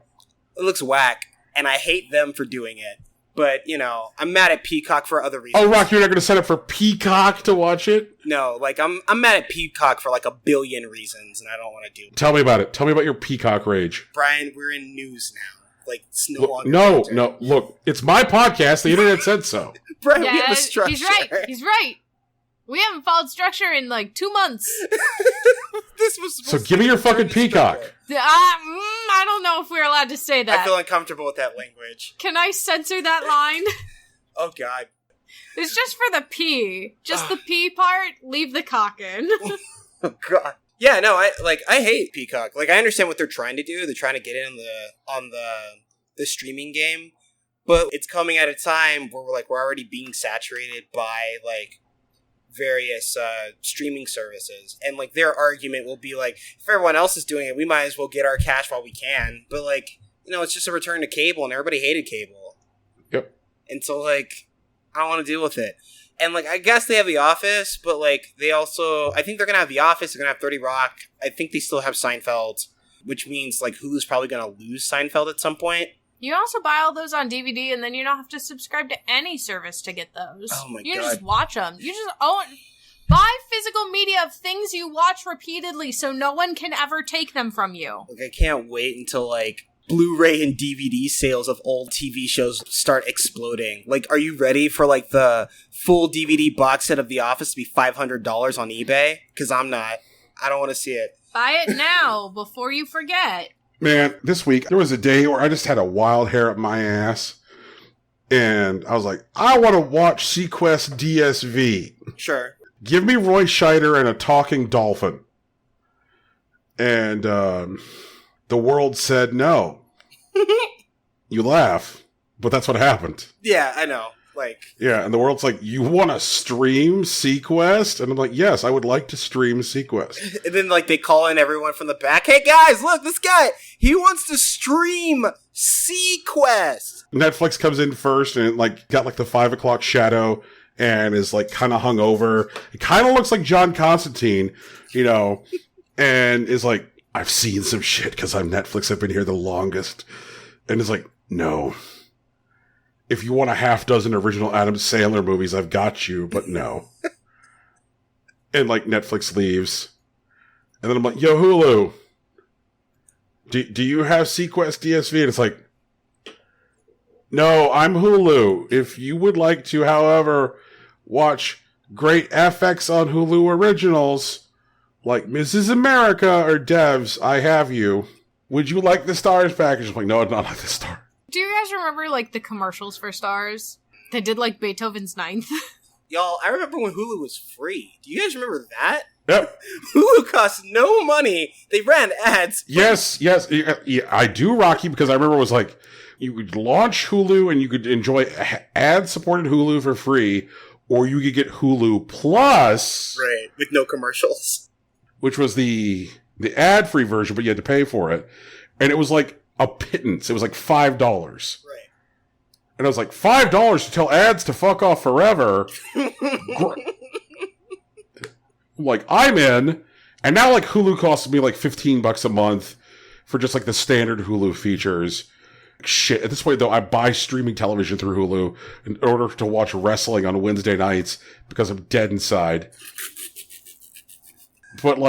It looks whack, and I hate them for doing it. But, you know, I'm mad at Peacock for other reasons. Oh, Rock, you're not going to sign up for Peacock to watch it? No, like, I'm mad at Peacock for, like, a billion reasons, and I don't want to do it. Tell me about it. Tell me about your Peacock rage. Brian, we're in news now. Like, it's no longer... No, look, it's my podcast. The internet said so. Brian, we have a structure. He's right. We haven't followed structure in, like, 2 months. This was so give me your fucking Peacock. I don't know if we're allowed to say that. I feel uncomfortable with that language. Can I censor that line? Oh, God. It's just for the P. Just the P part, leave the cock in. Oh, God. Yeah, no, I hate Peacock. Like, I understand what they're trying to do. They're trying to get in on the streaming game. But it's coming at a time where we're already being saturated by, like, various streaming services, and like their argument will be like, if everyone else is doing it, we might as well get our cash while we can. But like, you know, it's just a return to cable, and everybody hated cable. Yep. And so like, I don't want to deal with it. And like, I guess they have The Office, but like, they also, I think they're gonna have The Office, they're gonna have 30 Rock. I think they still have Seinfeld, which means like Hulu's probably gonna lose Seinfeld at some point. You also buy all those on DVD, and then you don't have to subscribe to any service to get those. Oh my God. You just watch them. You just buy physical media of things you watch repeatedly so no one can ever take them from you. Like, I can't wait until, like, Blu-ray and DVD sales of old TV shows start exploding. Like, are you ready for, like, the full DVD box set of The Office to be $500 on eBay? Because I'm not. I don't want to see it. Buy it now before you forget. Man, this week, there was a day where I just had a wild hair up my ass. And I was like, I want to watch Sequest DSV. Sure. Give me Roy Scheider and a talking dolphin. And the world said no. You laugh, but that's what happened. Yeah, I know. Yeah, and the world's like, you want to stream Sequest? And I'm like, yes, I would like to stream Sequest. And then, they call in everyone from the back. Hey, guys, look, this guy, he wants to stream Sequest. Netflix comes in first, and it, got, the 5 o'clock shadow, and is, kind of hung over. It kind of looks like John Constantine, and is like, I've seen some shit, because I'm Netflix, I've been here the longest. And it's like, no. If you want a half dozen original Adam Sandler movies, I've got you, but no. And, Netflix leaves. And then I'm like, yo, Hulu, do you have Sequest DSV? And it's like, no, I'm Hulu. If you would like to, however, watch great FX on Hulu originals, like Mrs. America or Devs, I have you. Would you like the Stars package? I'm like, no, not like the Stars. Do you guys remember, the commercials for Stars? They did, Beethoven's Ninth. Y'all, I remember when Hulu was free. Do you guys remember that? Yep. Hulu cost no money. They ran ads. Yes. Yeah, I do, Rocky, because I remember it was you could launch Hulu and you could enjoy ad-supported Hulu for free, or you could get Hulu Plus. Right, with no commercials. Which was the ad-free version, but you had to pay for it. And it was a pittance. It was $5. Right. And I was like, $5 to tell ads to fuck off forever? I'm in. And now, Hulu costs me, $15 a month for just, the standard Hulu features. Shit. At this point, though, I buy streaming television through Hulu in order to watch wrestling on Wednesday nights because I'm dead inside. But,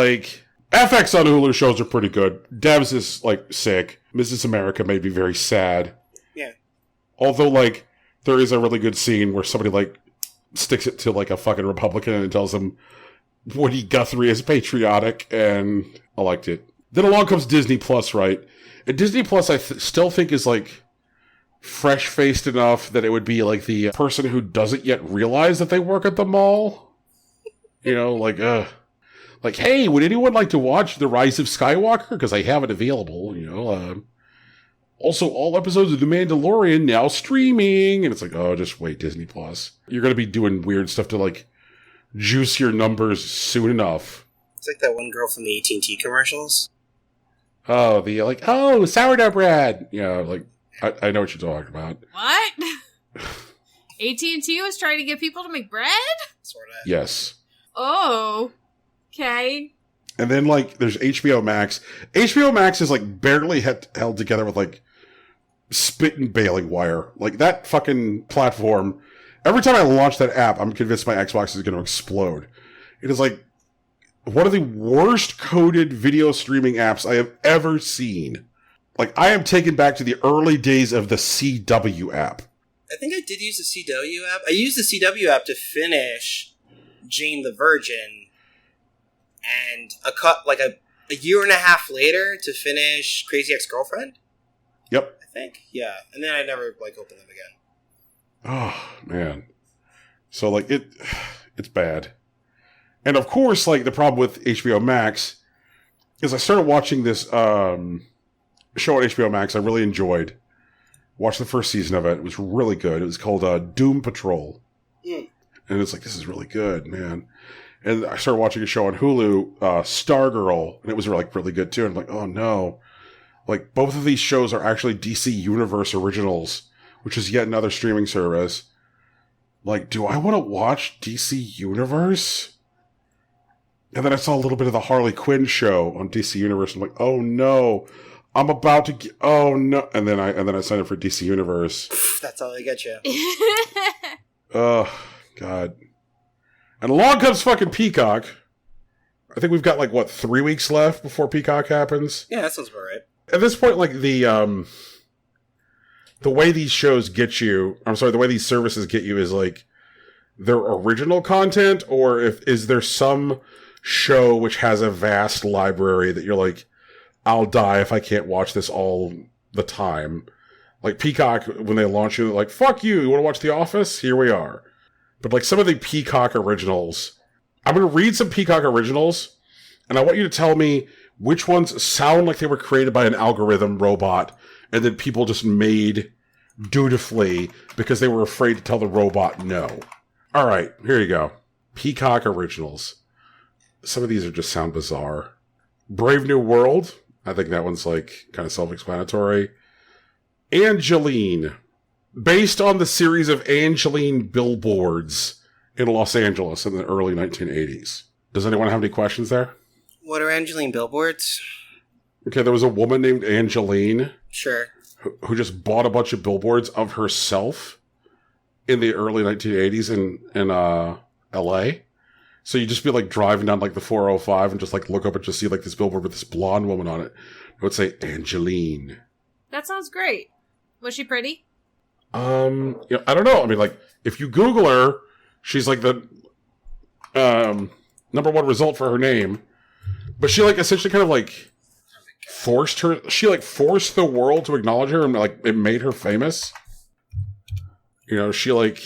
FX on Hulu shows are pretty good. Devs is, sick. Mrs. America made me very sad. Yeah. Although, there is a really good scene where somebody, sticks it to, a fucking Republican and tells him Woody Guthrie is patriotic, and I liked it. Then along comes Disney Plus, right? And Disney Plus, I still think is, fresh-faced enough that it would be, the person who doesn't yet realize that they work at the mall. Hey, would anyone like to watch The Rise of Skywalker? Because I have it available, Also, all episodes of The Mandalorian now streaming. And it's oh, just wait, Disney Plus. You're going to be doing weird stuff to, juice your numbers soon enough. It's like that one girl from the AT&T commercials. Oh, the, sourdough bread. I know what you're talking about. What? AT&T was trying to get people to make bread? Sort of. Yes. Oh. Okay. And then, there's HBO Max. HBO Max is, barely held together with, spit and baling wire. That fucking platform. Every time I launch that app, I'm convinced my Xbox is going to explode. It is, one of the worst coded video streaming apps I have ever seen. I am taken back to the early days of the CW app. I think I did use the CW app. I used the CW app to finish Jane the Virgin. And a year and a half later to finish Crazy Ex-Girlfriend? Yep. I think. Yeah. And then I never, opened them again. Oh, man. So, it's bad. And, of course, the problem with HBO Max is I started watching this show on HBO Max I really enjoyed. Watched the first season of it. It was really good. It was called Doom Patrol. Mm. And it's this is really good, man. And I started watching a show on Hulu, Stargirl, and it was really good too. And I'm oh no. Both of these shows are actually DC Universe originals, which is yet another streaming service. Do I want to watch DC Universe? And then I saw a little bit of the Harley Quinn show on DC Universe. I'm oh no. I'm about to get, oh no. And then I signed up for DC Universe. That's all they get you. Oh, God. And along comes fucking Peacock. I think we've got, 3 weeks left before Peacock happens? Yeah, that sounds about right. At this point, the way these shows get you, the way these services get you is, their original content, or is there some show which has a vast library that you're I'll die if I can't watch this all the time. Peacock, when they launch you, they're fuck you want to watch The Office? Here we are. But, some of the Peacock originals, I'm going to read some Peacock originals, and I want you to tell me which ones sound like they were created by an algorithm robot, and then people just made dutifully because they were afraid to tell the robot no. All right, here you go. Peacock originals. Some of these are just sound bizarre. Brave New World. I think that one's like kind of self-explanatory. Angeline. Based on the series of Angeline billboards in Los Angeles in the early 1980s. Does anyone have any questions there? What are Angeline billboards? Okay, there was a woman named Angeline. Sure. Who just bought a bunch of billboards of herself in the early 1980s in LA. So you just be like driving down like the 405 and just like look up and just see like this billboard with this blonde woman on it. It would say Angeline. That sounds great. Was she pretty? I don't know. I mean, like, if you Google her, she's like the number one result for her name. But she like essentially kind of like forced the world to acknowledge her, and like it made her famous. You know, she like...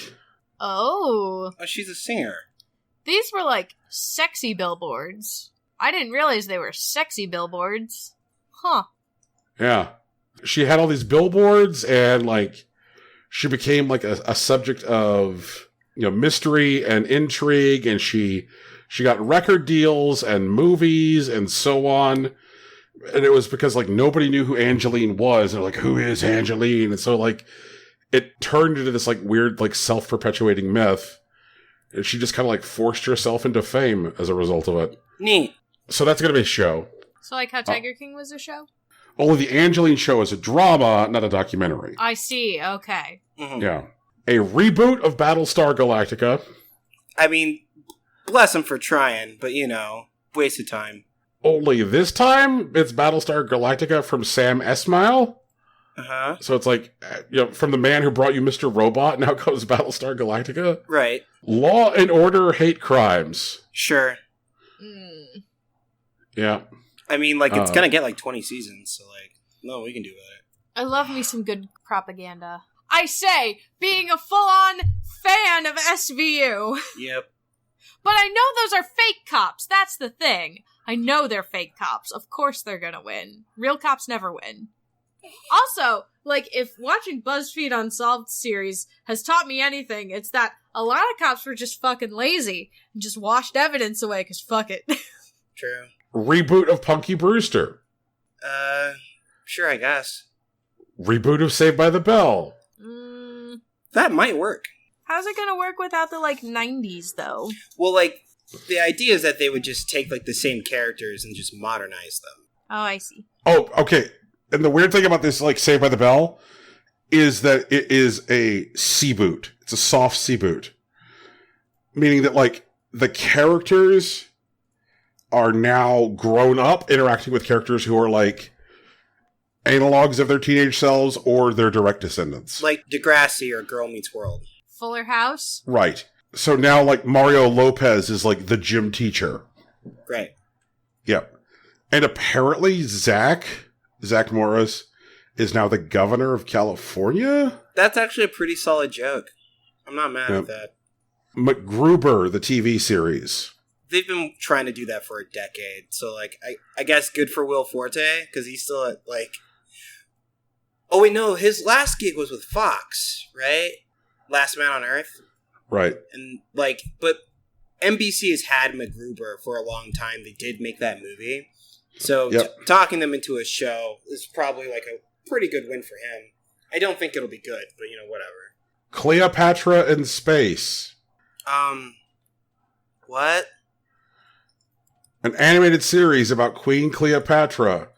Oh, she's a singer. These were like sexy billboards. I didn't realize they were sexy billboards. Huh. Yeah. She had all these billboards, and like she became like a subject of, you know, mystery and intrigue, and she got record deals and movies and so on. And it was because like nobody knew who Angeline was. They're like, who is Angeline? And so like it turned into this like weird like self-perpetuating myth. And she just kind of like forced herself into fame as a result of it. Neat. So that's going to be a show. So like how Tiger King was a show? Only the Angeline show is a drama, not a documentary. I see. Okay. Mm-hmm. Yeah. A reboot of Battlestar Galactica. I mean, bless him for trying, but you know, waste of time. Only this time, it's Battlestar Galactica from Sam Esmail. Uh-huh. So it's like, you know, from the man who brought you Mr. Robot, now comes Battlestar Galactica. Right. Law and Order Hate Crimes. Sure. Yeah. I mean, like, it's gonna get like 20 seasons, so like, no, we can do that. I love me some good propaganda. I say, being a full-on fan of SVU. Yep. But I know those are fake cops. That's the thing. I know they're fake cops. Of course they're gonna win. Real cops never win. Also, like, if watching BuzzFeed Unsolved series has taught me anything, it's that a lot of cops were just fucking lazy and just washed evidence away because fuck it. True. Reboot of Punky Brewster. Sure, I guess. Reboot of Saved by the Bell. That might work. How's it gonna work without the, like, 90s, though? Well, like, the idea is that they would just take, like, the same characters and just modernize them. Oh, I see. Oh, okay. And the weird thing about this, like, Saved by the Bell, is that it is a C-boot. It's a soft C-boot. Meaning that, like, the characters are now grown up interacting with characters who are, like, analogs of their teenage selves or their direct descendants. Like Degrassi or Girl Meets World. Fuller House? Right. So now, like, Mario Lopez is, like, the gym teacher. Right. Yep. And apparently Zach Morris is now the governor of California? That's actually a pretty solid joke. I'm not mad at that. MacGruber, the TV series. They've been trying to do that for a decade. So, like, I guess good for Will Forte, because he's still at, like... Oh, wait, no, his last gig was with Fox, right? Last Man on Earth. Right. And, like, but NBC has had MacGruber for a long time. They did make that movie. So, talking them into a show is probably, like, a pretty good win for him. I don't think it'll be good, but, you know, whatever. Cleopatra in Space. What? An animated series about Queen Cleopatra,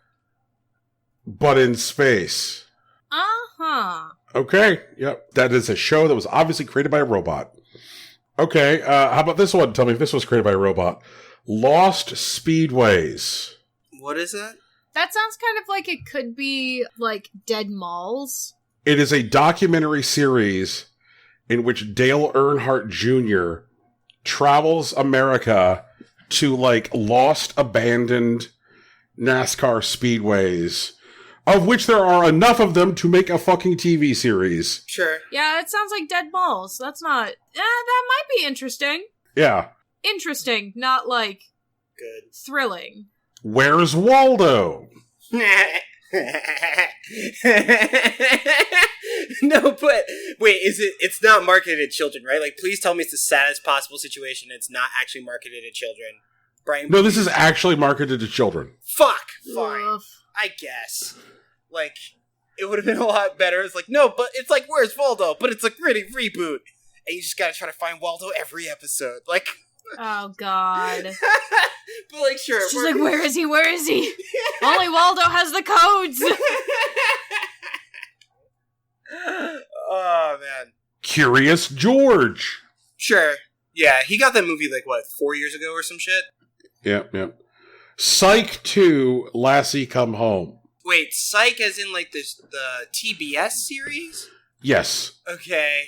but in space. Uh-huh. Okay, yep. That is a show that was obviously created by a robot. Okay, how about this one? Tell me if this was created by a robot. Lost Speedways. What is that? That sounds kind of like it could be, like, Dead Malls. It is a documentary series in which Dale Earnhardt Jr. travels America to, like, lost, abandoned NASCAR speedways, of which there are enough of them to make a fucking TV series. Sure. Yeah, it sounds like Dead Malls. That's not... that might be interesting. Yeah. interesting, not, like, good. Thrilling. Where's Waldo? No, but wait, it's not marketed at children, right? Like, please tell me it's the saddest possible situation. It's not actually marketed at children. Brian, No, this is actually marketed to children. Fuck! Fine. Ugh. I guess. Like, it would have been a lot better. It's like, no, but it's like, where's Waldo? But it's a gritty reboot. And you just gotta try to find Waldo every episode. Like... Oh, God. But, like, sure. She's like, where is he? Where is he? Only Waldo has the codes! Oh, man. Curious George. Sure. Yeah, he got that movie, like, what, 4 years ago or some shit? Yep. Psych 2, Lassie Come Home. Wait, Psych as in, like, the TBS series? Yes. Okay.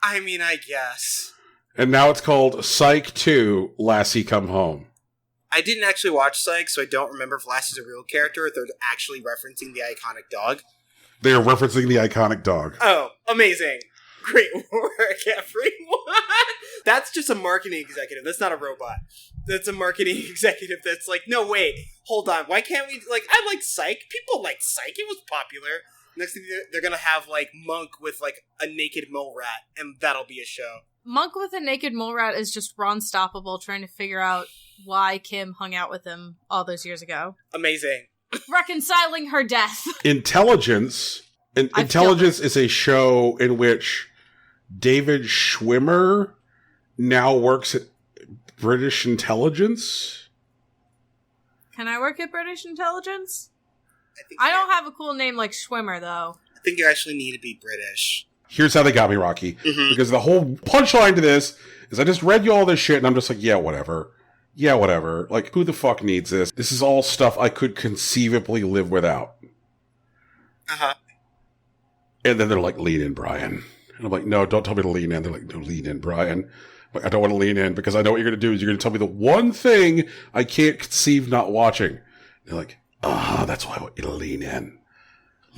I mean, I guess. And now it's called Psych 2, Lassie Come Home. I didn't actually watch Psych, so I don't remember if Lassie's a real character or if they're actually referencing the iconic dog. They are referencing the iconic dog. Oh, amazing. Great work, everyone. That's just a marketing executive. That's not a robot. That's a marketing executive that's like, no, wait, hold on. Why can't we, like, I like Psych. People like Psych. It was popular. Next thing they're going to have, like, Monk with, like, a naked mole rat, and that'll be a show. Monk with a naked mole rat is just Ron Stoppable trying to figure out why Kim hung out with him all those years ago. Amazing. Reconciling her death. Intelligence. Intelligence is a show in which David Schwimmer now works at British intelligence. Can I work at British intelligence? I don't have a cool name like Schwimmer, though. I think you actually need to be British. Here's how they got me, Rocky. Mm-hmm. Because the whole punchline to this is I just read you all this shit and I'm just like, yeah, whatever. Yeah, whatever. Like, who the fuck needs this? This is all stuff I could conceivably live without. Uh-huh. And then they're like, lean in, Brian. And I'm like, no, don't tell me to lean in. They're like, no, lean in, Brian. I'm like, I don't want to lean in because I know what you're going to do is you're going to tell me the one thing I can't conceive not watching. And they're like, that's why I want you to lean in.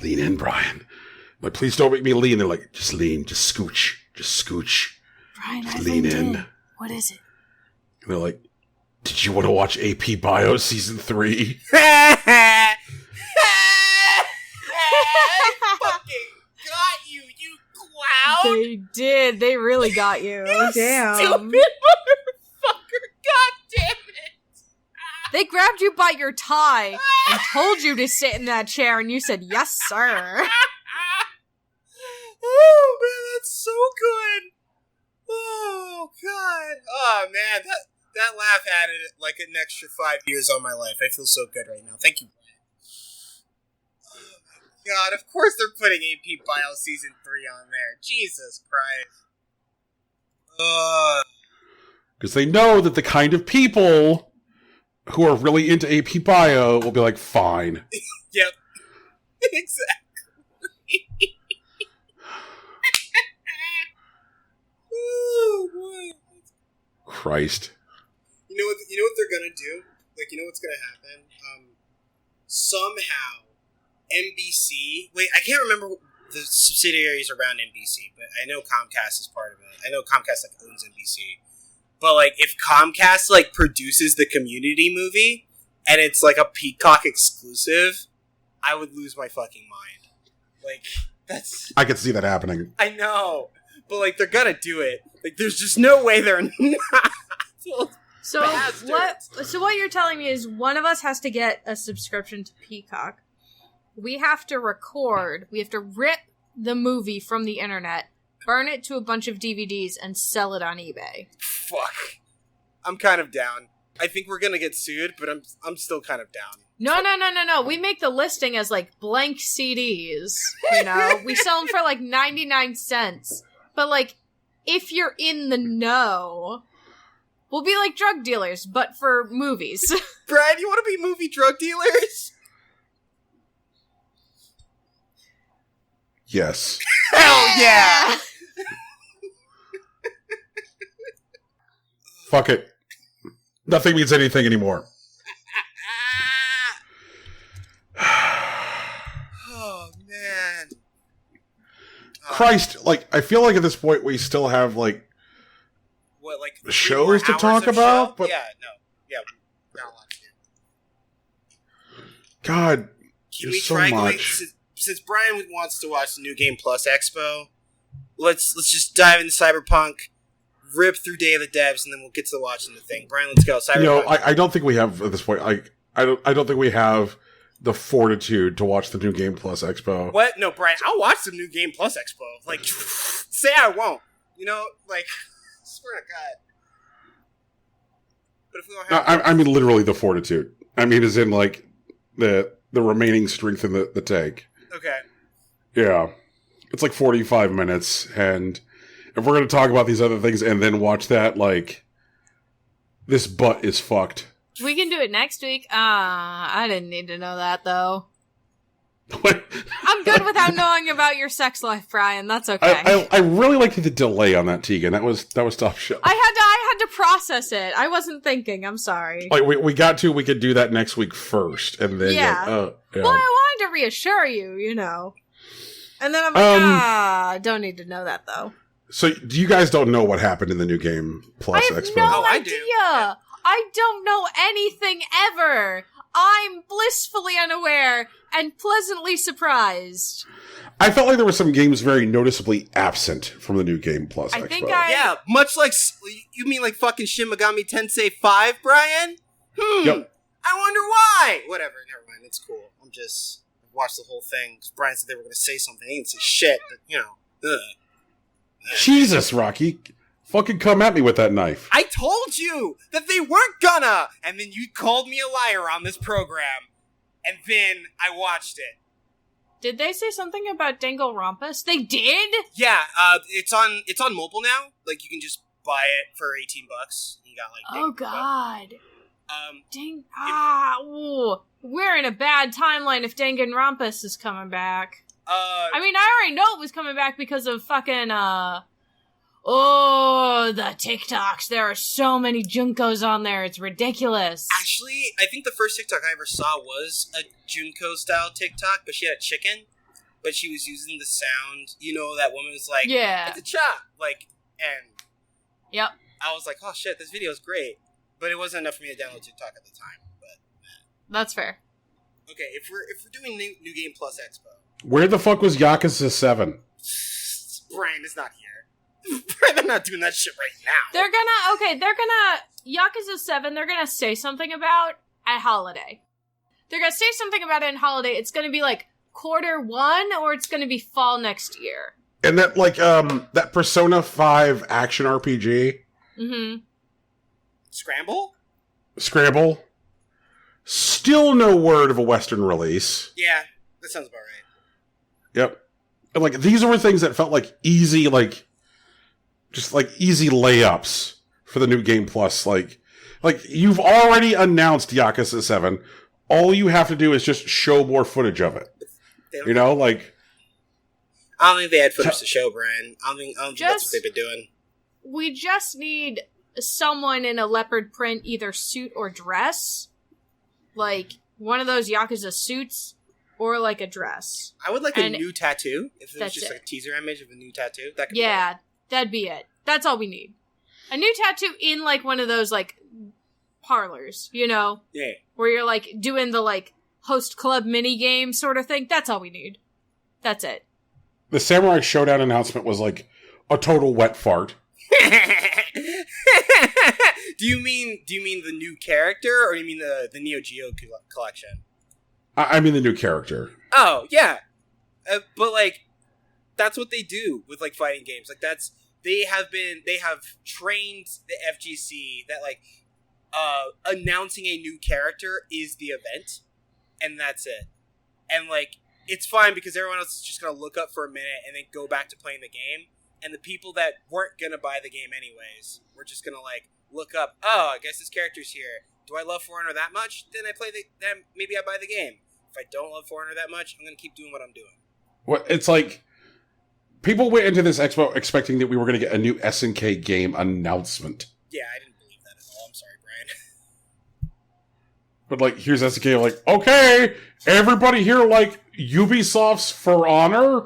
Lean in, Brian. I'm like, please don't make me lean. They're like, just lean, just scooch. Brian, just I lean in. What is it? And they're like, did you want to watch AP Bio Season 3? I fucking got you, you clown! They did. They really got you. Damn. Stupid motherfucker! God damn it! They grabbed you by your tie and told you to sit in that chair, and you said, yes, sir. Oh, man, that's so good! Oh, God. Oh, man, that laugh added like an extra 5 years on my life. I feel so good right now. Thank you. Oh, my God, of course they're putting AP Bio Season 3 on there. Jesus Christ. Because they know that the kind of people who are really into AP Bio will be like, fine. Yep. Exactly. Oh, boy. Christ. You know what they're gonna do? Like, you know what's gonna happen? Somehow, NBC... Wait, I can't remember the subsidiaries around NBC, but I know Comcast is part of it. I know Comcast, like, owns NBC. But, like, if Comcast, like, produces the Community movie, and it's, like, a Peacock exclusive, I would lose my fucking mind. Like, that's... I could see that happening. I know. But, like, they're gonna do it. Like, there's just no way they're not. So what you're telling me is one of us has to get a subscription to Peacock. We have to record. We have to rip the movie from the internet, burn it to a bunch of DVDs, and sell it on eBay. Fuck. I'm kind of down. I think we're gonna get sued, but I'm still kind of down. No. We make the listing as, like, blank CDs, you know? We sell them for, like, 99 cents. But, like, if you're in the know, we'll be like drug dealers, but for movies. Brad, you want to be movie drug dealers? Yes. Hell yeah! Fuck it. Nothing means anything anymore. Oh, man. Christ, like, I feel like at this point we still have, like, like shows to 3 more talk hours of about? show? But Yeah, not a lot to do. God, Can there's we so try going much. since Brian wants to watch the New Game Plus Expo? Let's just dive into Cyberpunk, rip through Day of the Devs, and then we'll get to watching the thing. Brian, let's go. Cyberpunk. I don't think we have at this point. I don't think we have the fortitude to watch the New Game Plus Expo. What? No, Brian, I'll watch the New Game Plus Expo. Like, say I won't. Like, swear to God. But if we don't have... I mean, literally the fortitude. I mean, as in, like, the remaining strength in the tank. Okay. Yeah. It's like 45 minutes, and if we're going to talk about these other things and then watch that, like, this butt is fucked. We can do it next week. I didn't need to know that, though. I'm good without knowing about your sex life, Brian. That's okay. I really liked the delay on that, Tegan. That was tough shit. I had to process it. I wasn't thinking. I'm sorry. Like we could do that next week first, and then yeah. yeah. Well, I wanted to reassure you, and then I'm like, don't need to know that though. So you guys don't know what happened in the New Game Plus I have Expo? no I idea. do. Yeah. I don't know anything ever. I'm blissfully unaware and pleasantly surprised. I felt like there were some games very noticeably absent from the New Game Plus Expo. Yeah, much like... You mean like fucking Shin Megami Tensei 5, Brian? Yep. I wonder why! Whatever, never mind. It's cool. I'm just... watched the whole thing. Brian said they were going to say something. They didn't say shit, but, Jesus, Rocky. Fucking come at me with that knife. I told you that they weren't gonna! And then you called me a liar on this program. And then I watched it. Did they say something about Danganronpa? They did? Yeah, it's on mobile now. Like, you can just buy it for $18. You got, like... Oh, God. Dang... ooh. We're in a bad timeline if Danganronpa is coming back. I mean, I already know it was coming back because of fucking, the TikToks. There are so many Junkos on there. It's ridiculous. Actually, I think the first TikTok I ever saw was a Junko-style TikTok, but she had a chicken, but she was using the sound. That woman was like, yeah. It's a chop! Like, and... Yep. I was like, oh shit, this video is great. But it wasn't enough for me to download TikTok at the time. But that's fair. Okay, if we're doing New Game Plus Expo... Where the fuck was Yakuza 7? Brian is not here. Brian, they're not doing that shit right now. They're gonna Yakuza 7, they're gonna say something about at Holiday. They're gonna say something about it in Holiday. It's gonna be like Q1 or it's gonna be fall next year. And that, like, that Persona 5 action RPG. Mm-hmm. Scramble? Still no word of a Western release. Yeah, that sounds about right. Yep. And, like, these were things that felt like easy, like, just, like, easy layups for the New Game Plus. Like, you've already announced Yakuza 7. All you have to do is just show more footage of it. Like... I don't think they had footage to show, Brian. I don't think that's what they've been doing. We just need someone in a leopard print, either suit or dress. Like, one of those Yakuza suits, or like a dress. I would like a new tattoo. If it was just it. like a teaser image of a new tattoo. That could be that'd be it. That's all we need. A new tattoo in, like, one of those, like, parlors, Yeah. Where you're, like, doing the, like, host club mini game sort of thing. That's all we need. That's it. The Samurai Showdown announcement was, like, a total wet fart. Do you mean the new character, or do you mean the Neo Geo collection? I mean the new character. Oh, yeah. But, like, that's what they do with, like, fighting games. Like, they have trained the FGC that, like, announcing a new character is the event, and that's it. And, like, it's fine because everyone else is just going to look up for a minute and then go back to playing the game. And the people that weren't going to buy the game anyways, were just going to, like, look up, oh, I guess this character's here. Do I love For Honor that much? Then then maybe I buy the game. If I don't love For Honor that much, I'm going to keep doing what I'm doing. Well, it's like, people went into this expo expecting that we were going to get a new SNK game announcement. Yeah, I didn't believe that at all. I'm sorry, Brian. But, like, here's SNK, like, okay, everybody here, like, Ubisoft's For Honor?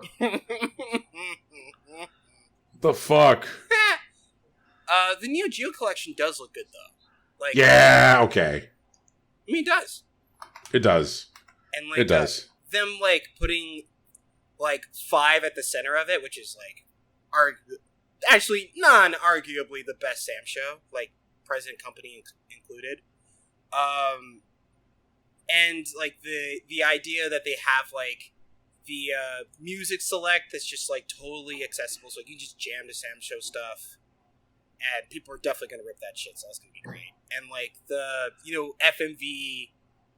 The fuck? The Neo Geo collection does look good, though. Like, yeah, okay. I mean, it does. It does. And, like, it does. Them, like, putting, like, 5 at the center of it, which is, like, actually, non-arguably the best Sam show, like, President Company included. And, like, the idea that they have, like, the music select that's just, like, totally accessible, so you can just jam to Sam show stuff. And people are definitely going to rip that shit, so that's going to be great. And, like, the, FMV,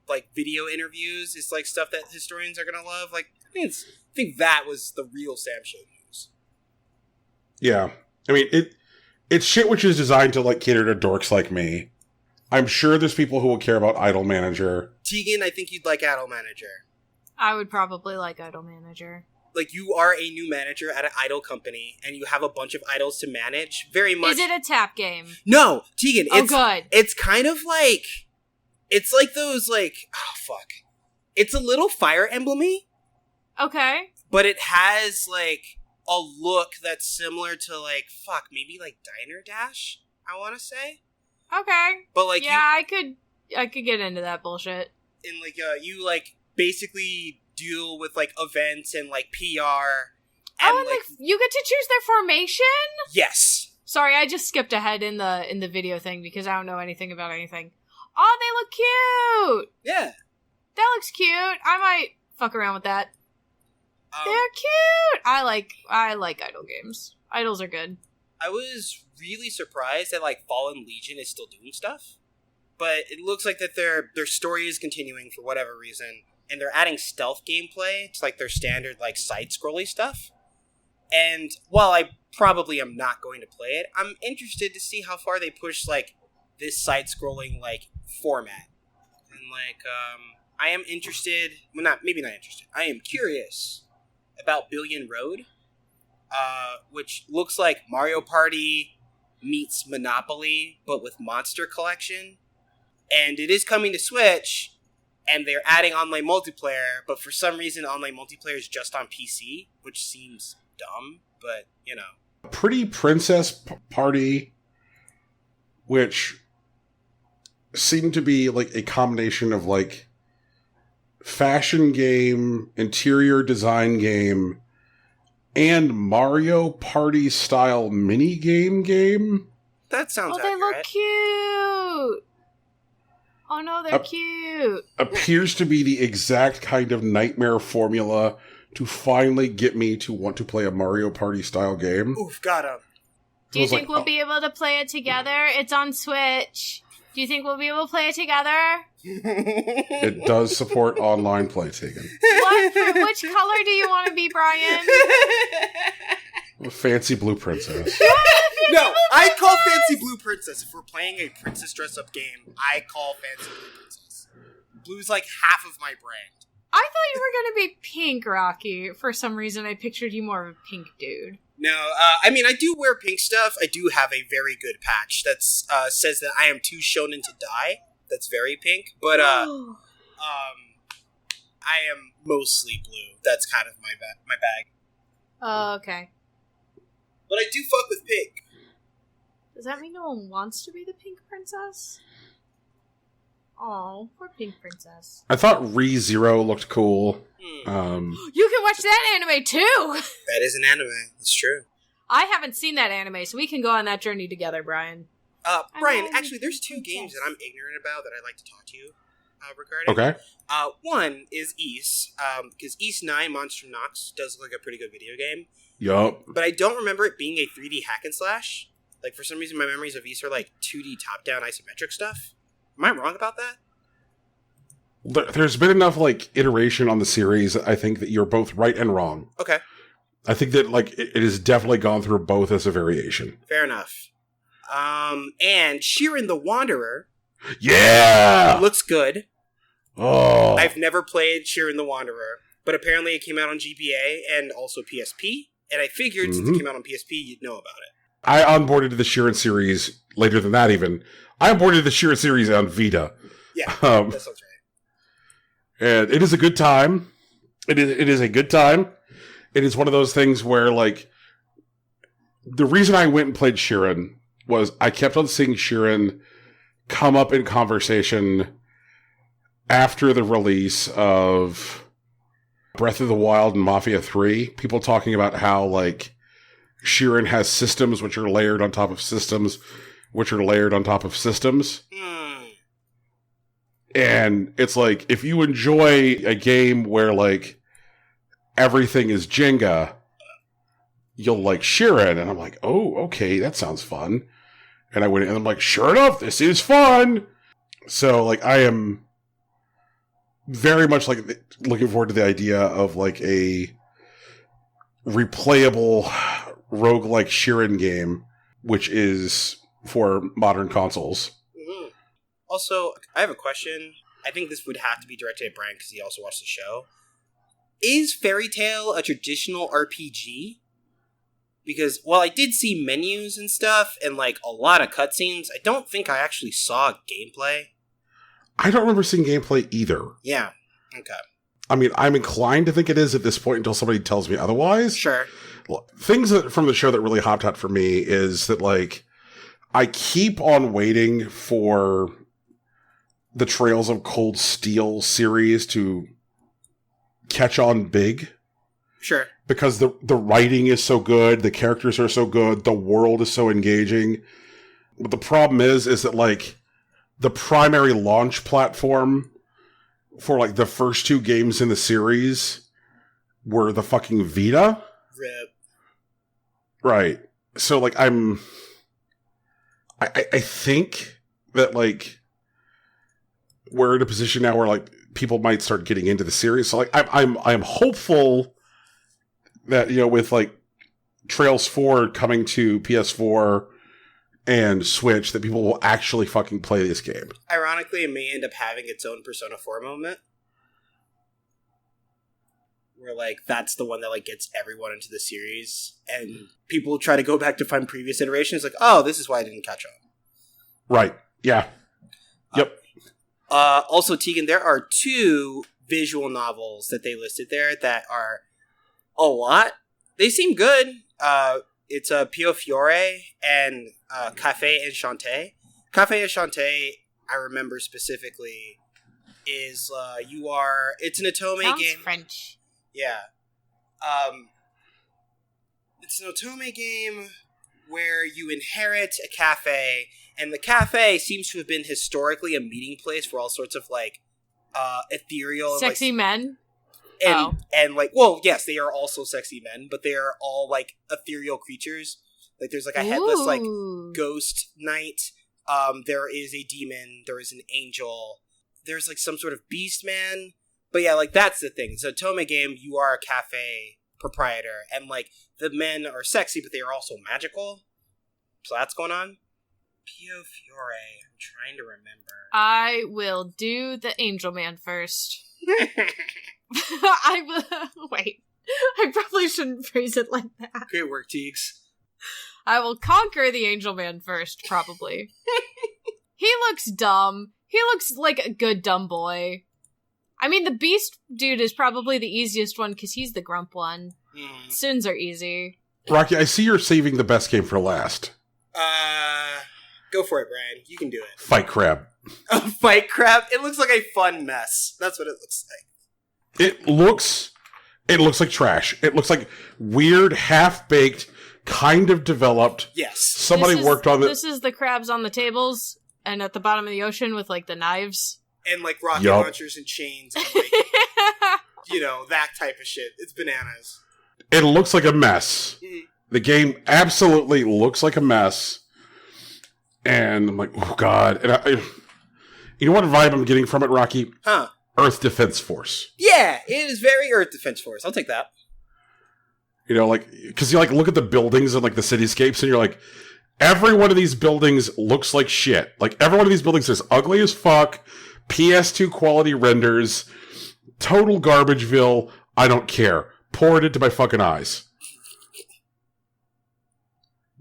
like, video interviews is, like, stuff that historians are going to love. Like, I think that was the real Sam show news. Yeah. I mean, it's shit which is designed to, like, cater to dorks like me. I'm sure there's people who will care about Idol Manager. Tegan, I think you'd like Idol Manager. I would probably like Idol Manager. Like, you are a new manager at an idol company, and you have a bunch of idols to manage. Very much. Is it a tap game? No, Tegan. Good. It's kind of like, it's like those, like, oh fuck, it's a little Fire Emblem-y. Okay. But it has like a look that's similar to like maybe like Diner Dash. I want to say. Okay. But like, yeah, I could get into that bullshit. And like, you like basically deal with like events and like PR. And, like you get to choose their formation? Yes. Sorry, I just skipped ahead in the video thing because I don't know anything about anything. Oh, they look cute. Yeah. That looks cute. I might fuck around with that. They're cute. I like idol games. Idols are good. I was really surprised that like Fallen Legion is still doing stuff, but it looks like that their story is continuing for whatever reason, and they're adding stealth gameplay to like their standard like side-scrolly stuff. And while I probably am not going to play it, I'm interested to see how far they push like this side-scrolling like format. And like I am interested, well maybe not interested. I am curious about Billion Road, which looks like Mario Party meets Monopoly, but with Monster Collection. And it is coming to Switch, and they're adding online multiplayer, but for some reason online multiplayer is just on PC, which seems dumb, but, you know. Pretty Princess Party, which seemed to be like a combination of like fashion game, interior design game, and Mario Party style mini game. That sounds accurate. They look cute. Oh no, they're cute. Appears to be the exact kind of nightmare formula to finally get me to want to play a Mario Party style game. Oof, got him. Do you think we'll be able to play it together? It's on Switch. Do you think we'll be able to play it together? It does support online play, Tegan. Which color do you want to be, Brian? Fancy Blue Princess. No, I call Fancy Blue Princess. If we're playing a princess dress-up game, I call Fancy Blue Princess. Blue's like half of my brand. I thought you were going to be pink, Rocky. For some reason, I pictured you more of a pink dude. No, I mean, I do wear pink stuff. I do have a very good patch that says that I am too shonen to die. That's very pink. But, I am mostly blue. That's kind of my bag. Oh, okay. But I do fuck with pink. Does that mean no one wants to be the pink princess? Oh, poor pink princess. I thought ReZero looked cool. You can watch that anime too! That is an anime. It's true. I haven't seen that anime, so we can go on that journey together, Brian. Brian, actually, there's 2 games that I'm ignorant about that I'd like to talk to you regarding. Okay. One is Ys, because Ys 9 Monster Nox does look like a pretty good video game. Yup. But I don't remember it being a 3D hack and slash. Like, for some reason, my memories of Ys are like 2D top-down isometric stuff. Am I wrong about that? There's been enough, like, iteration on the series, I think that you're both right and wrong. Okay. I think that, like, it has definitely gone through both as a variation. Fair enough. And Sheeran the Wanderer. Yeah! Looks good. Oh. I've never played Sheeran the Wanderer, but apparently it came out on GBA and also PSP, and I figured since it came out on PSP, you'd know about it. I onboarded the Sheeran series later than that, even. I onboarded the Sheeran series on Vita. Yeah, that sounds right. And it is a good time. It is a good time. It is one of those things where, like, the reason I went and played Sheeran was I kept on seeing Sheeran come up in conversation after the release of Breath of the Wild and Mafia 3. People talking about how, like, Sheeran has systems which are layered on top of systems, which are layered on top of systems. And it's like, if you enjoy a game where, like, everything is Jenga, you'll like Sheeran. And I'm like, oh, okay, that sounds fun. And I went in and I'm like, sure enough, this is fun. So, like, I am very much, like, looking forward to the idea of, like, a replayable roguelike Sheeran game, which is for modern consoles. Mm-hmm. Also, I have a question. I think this would have to be directed at Brian because he also watched the show. Is Fairy Tail a traditional RPG? Because while I did see menus and stuff and, like, a lot of cutscenes, I don't think I actually saw gameplay. I don't remember seeing gameplay either. Yeah. Okay. I mean, I'm inclined to think it is at this point until somebody tells me otherwise. Sure. Things from the show that really hopped out for me is that, like, I keep on waiting for the Trails of Cold Steel series to catch on big. Sure. Because the writing is so good, the characters are so good, the world is so engaging. But the problem is that, like, the primary launch platform for, like, the first 2 games in the series were the fucking Vita. Rip. Right. So, like, I think that, like, we're in a position now where, like, people might start getting into the series. So, like, I'm hopeful that, you know, with, like, Trails 4 coming to PS4 and Switch, that people will actually fucking play this game. Ironically, it may end up having its own Persona 4 moment. Where, like, that's the one that, like, gets everyone into the series. And people try to go back to find previous iterations. Like, oh, this is why I didn't catch on. Right. Yeah. Yep. Also, Tegan, there are 2 visual novels that they listed there that are a lot. They seem good. It's Pio Fiore and Cafe Enchanté. Cafe Enchanté, I remember specifically, is it's an Otome Sounds game. French. Yeah. It's an Otome game where you inherit a cafe, and the cafe seems to have been historically a meeting place for all sorts of, like, ethereal... Sexy men? And, like, well, yes, they are also sexy men, but they are all, like, ethereal creatures. Like, there's, like, a headless, like, ghost knight. There is a demon. There is an angel. There's, like, some sort of beast man. But, yeah, like, that's the thing. It's a Tome game. You are a cafe proprietor. And, like, the men are sexy, but they are also magical. So that's going on. Pio Fiore. I'm trying to remember. I will do the angel man first. I will... Wait. I probably shouldn't phrase it like that. Great work, Teagues. I will conquer the angel man first, probably. He looks dumb. He looks like a good dumb boy. I mean, the beast dude is probably the easiest one, because he's the grump one. Sins are easy. Rocky, I see you're saving the best game for last. Go for it, Brian. You can do it. Fight Crab. Oh, Fight Crab? It looks like a fun mess. That's what it looks like. It looks like trash. It looks like weird, half-baked, kind of developed. Yes. Somebody worked on This is the crabs on the tables and at the bottom of the ocean with, like, the knives. And, like, rocket launchers and chains and, like, you know, that type of shit. It's bananas. It looks like a mess. Mm-hmm. The game absolutely looks like a mess. And I'm like, oh, God. And you know what vibe I'm getting from it, Rocky? Huh. Earth Defense Force. Yeah, it is very Earth Defense Force. I'll take that. You know, like, because you, like, look at the buildings and, like, the cityscapes, and you're like, every one of these buildings looks like shit. Like, every one of these buildings is ugly as fuck, PS2 quality renders, total garbageville, I don't care. Pour it into my fucking eyes.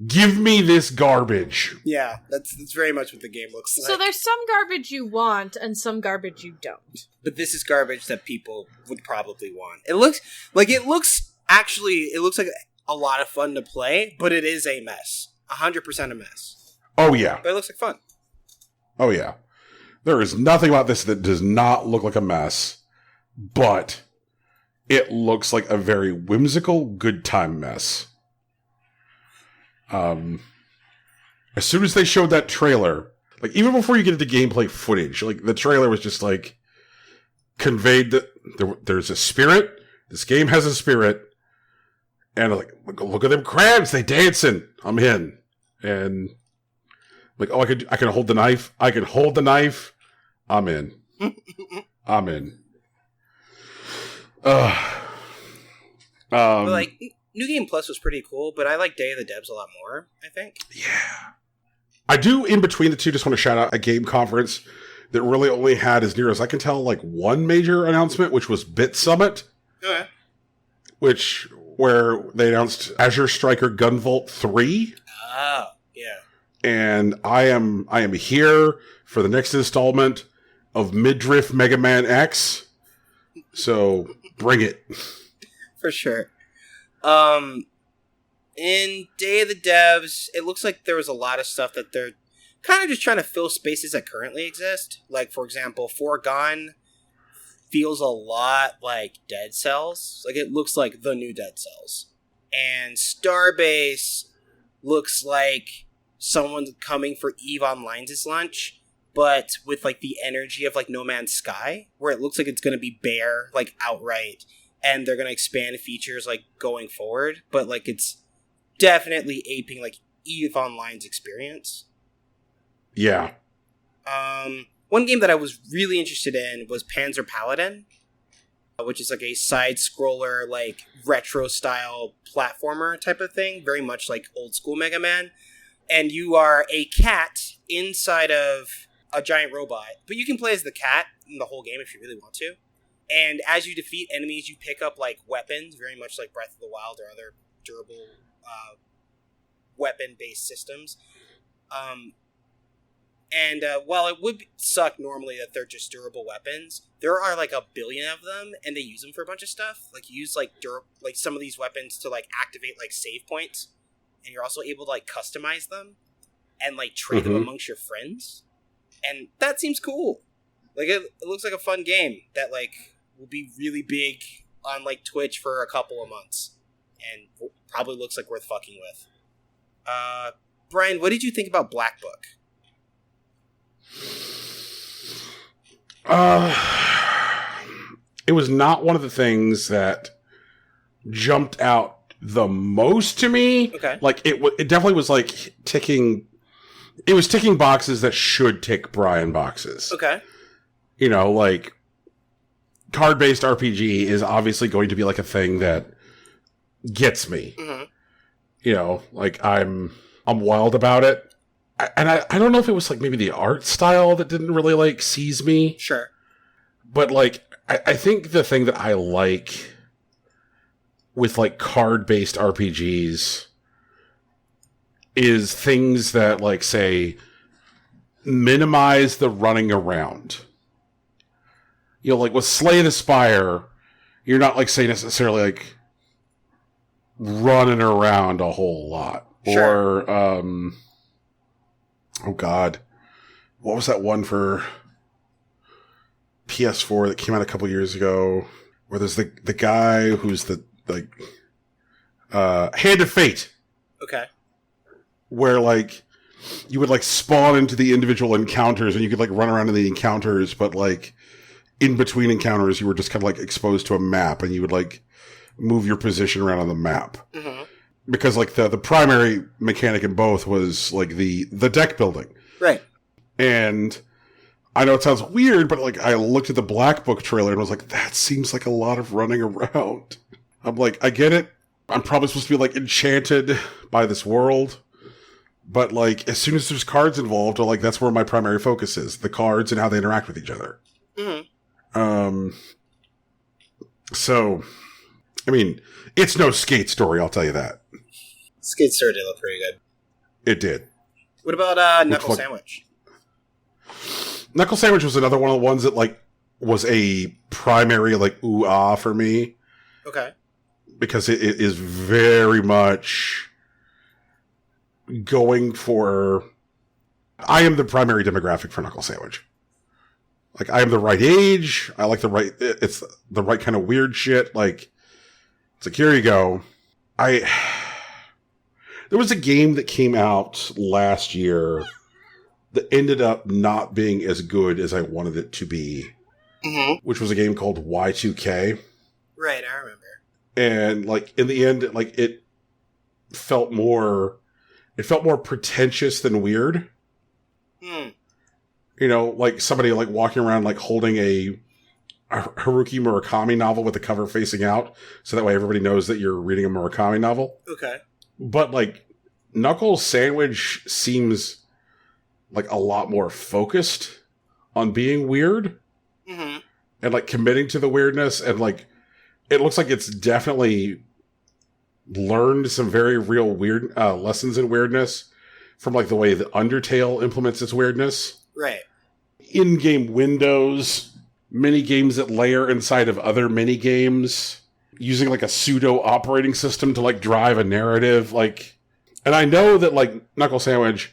Give me this garbage. Yeah, that's very much what the game looks like. So there's some garbage you want and some garbage you don't. But this is garbage that people would probably want. It looks like a lot of fun to play, but it is a mess. 100% a mess. Oh, yeah. But it looks like fun. Oh, yeah. There is nothing about this that does not look like a mess, but it looks like a very whimsical, good time mess. As soon as they showed that trailer, like, even before you get into gameplay footage, like, the trailer was just, like, conveyed that there's a spirit. This game has a spirit. And, like, look at them crabs. They dancing. I'm in. And, like, oh, I can hold the knife. I can hold the knife. I'm in. I'm in. But, like, New Game Plus was pretty cool, but I like Day of the Devs a lot more, I think. Yeah. I do, in between the two, just want to shout out a game conference that really only had, as near as I can tell, like, one major announcement, which was Bit Summit. Okay. Where they announced Azure Striker Gunvolt 3. Oh, yeah. And I am here for the next installment of Midriff Mega Man X. So, bring it. For sure. In Day of the Devs, it looks like there was a lot of stuff that they're kind of just trying to fill spaces that currently exist. Like, for example, Foregone feels a lot like Dead Cells. Like, it looks like the new Dead Cells. And Starbase looks like someone coming for EVE Online's lunch, but with, like, the energy of, like, No Man's Sky, where it looks like it's going to be bare, like, outright, and they're going to expand features, like, going forward, but, like, it's definitely aping, like, EVE Online's experience. Yeah. One game that I was really interested in was Panzer Paladin, which is, like, a side-scroller, like, retro-style platformer type of thing, very much like old-school Mega Man. And you are a cat inside of a giant robot, but you can play as the cat in the whole game if you really want to. And as you defeat enemies, you pick up, like, weapons, very much like Breath of the Wild or other durable weapon-based systems. And while it would suck normally that they're just durable weapons, there are, like, 1 billion of them, and they use them for a bunch of stuff. Like, you use, like, some of these weapons to, like, activate, like, save points, and you're also able to, like, customize them and, like, trade them amongst your friends. And that seems cool. Like, it looks like a fun game that, like, will be really big on, like, Twitch for a couple of months. And probably looks like worth fucking with. Brian, what did you think about Black Book? It was not one of the things that jumped out the most to me. Okay. Like, it definitely was, like, ticking boxes that should tick Brian boxes. Okay. You know, like, card-based RPG is obviously going to be, like, a thing that gets me. Mm-hmm. You know, like, I'm wild about it. I don't know if it was, like, maybe the art style that didn't really, like, seize me. Sure. But, like, I think the thing that I like with, like, card-based RPGs is things that, like, say, minimize the running around. You know, like, with Slay the Spire, you're not, like, say, necessarily, like, running around a whole lot. Sure. Or, oh god, what was that one for PS4 that came out a couple years ago, where there's the guy who's the, like, Hand of Fate. Okay. Where, like, you would, like, spawn into the individual encounters and you could, like, run around in the encounters, but, like, in between encounters you were just kind of, like, exposed to a map and you would, like, move your position around on the map. Mm-hmm. Because, like, the primary mechanic in both was, like, the deck building. Right. And I know it sounds weird, but, like, I looked at the Black Book trailer and was like, that seems like a lot of running around. I'm like, I get it. I'm probably supposed to be, like, enchanted by this world. But, like, as soon as there's cards involved, like, that's where my primary focus is. The cards and how they interact with each other. Mm-hmm. So, I mean, it's no Skate story, I'll tell you that. Skate Story did look pretty good. It did. What about Knuckle Sandwich? Knuckle Sandwich was another one of the ones that, like, was a primary, like, ooh-ah for me. Okay. Because it is very much going for I am the primary demographic for Knuckle Sandwich. Like, I am the right age. I like it's the right kind of weird shit. Like, it's like, here you go. There was a game that came out last year that ended up not being as good as I wanted it to be, which was a game called Y2K. Right, I remember. And, like, in the end, like, it felt more pretentious than weird. You know, like somebody like walking around like holding a Haruki Murakami novel with the cover facing out, so that way everybody knows that you're reading a Murakami novel. Okay. But like Knuckles Sandwich seems like a lot more focused on being weird. And like committing to the weirdness, and like it looks like it's definitely learned some very real weird lessons in weirdness from like the way that Undertale implements its weirdness. Right. In-game windows, mini games that layer inside of other mini games, using like a pseudo operating system to like drive a narrative. Like, and I know that like Knuckle Sandwich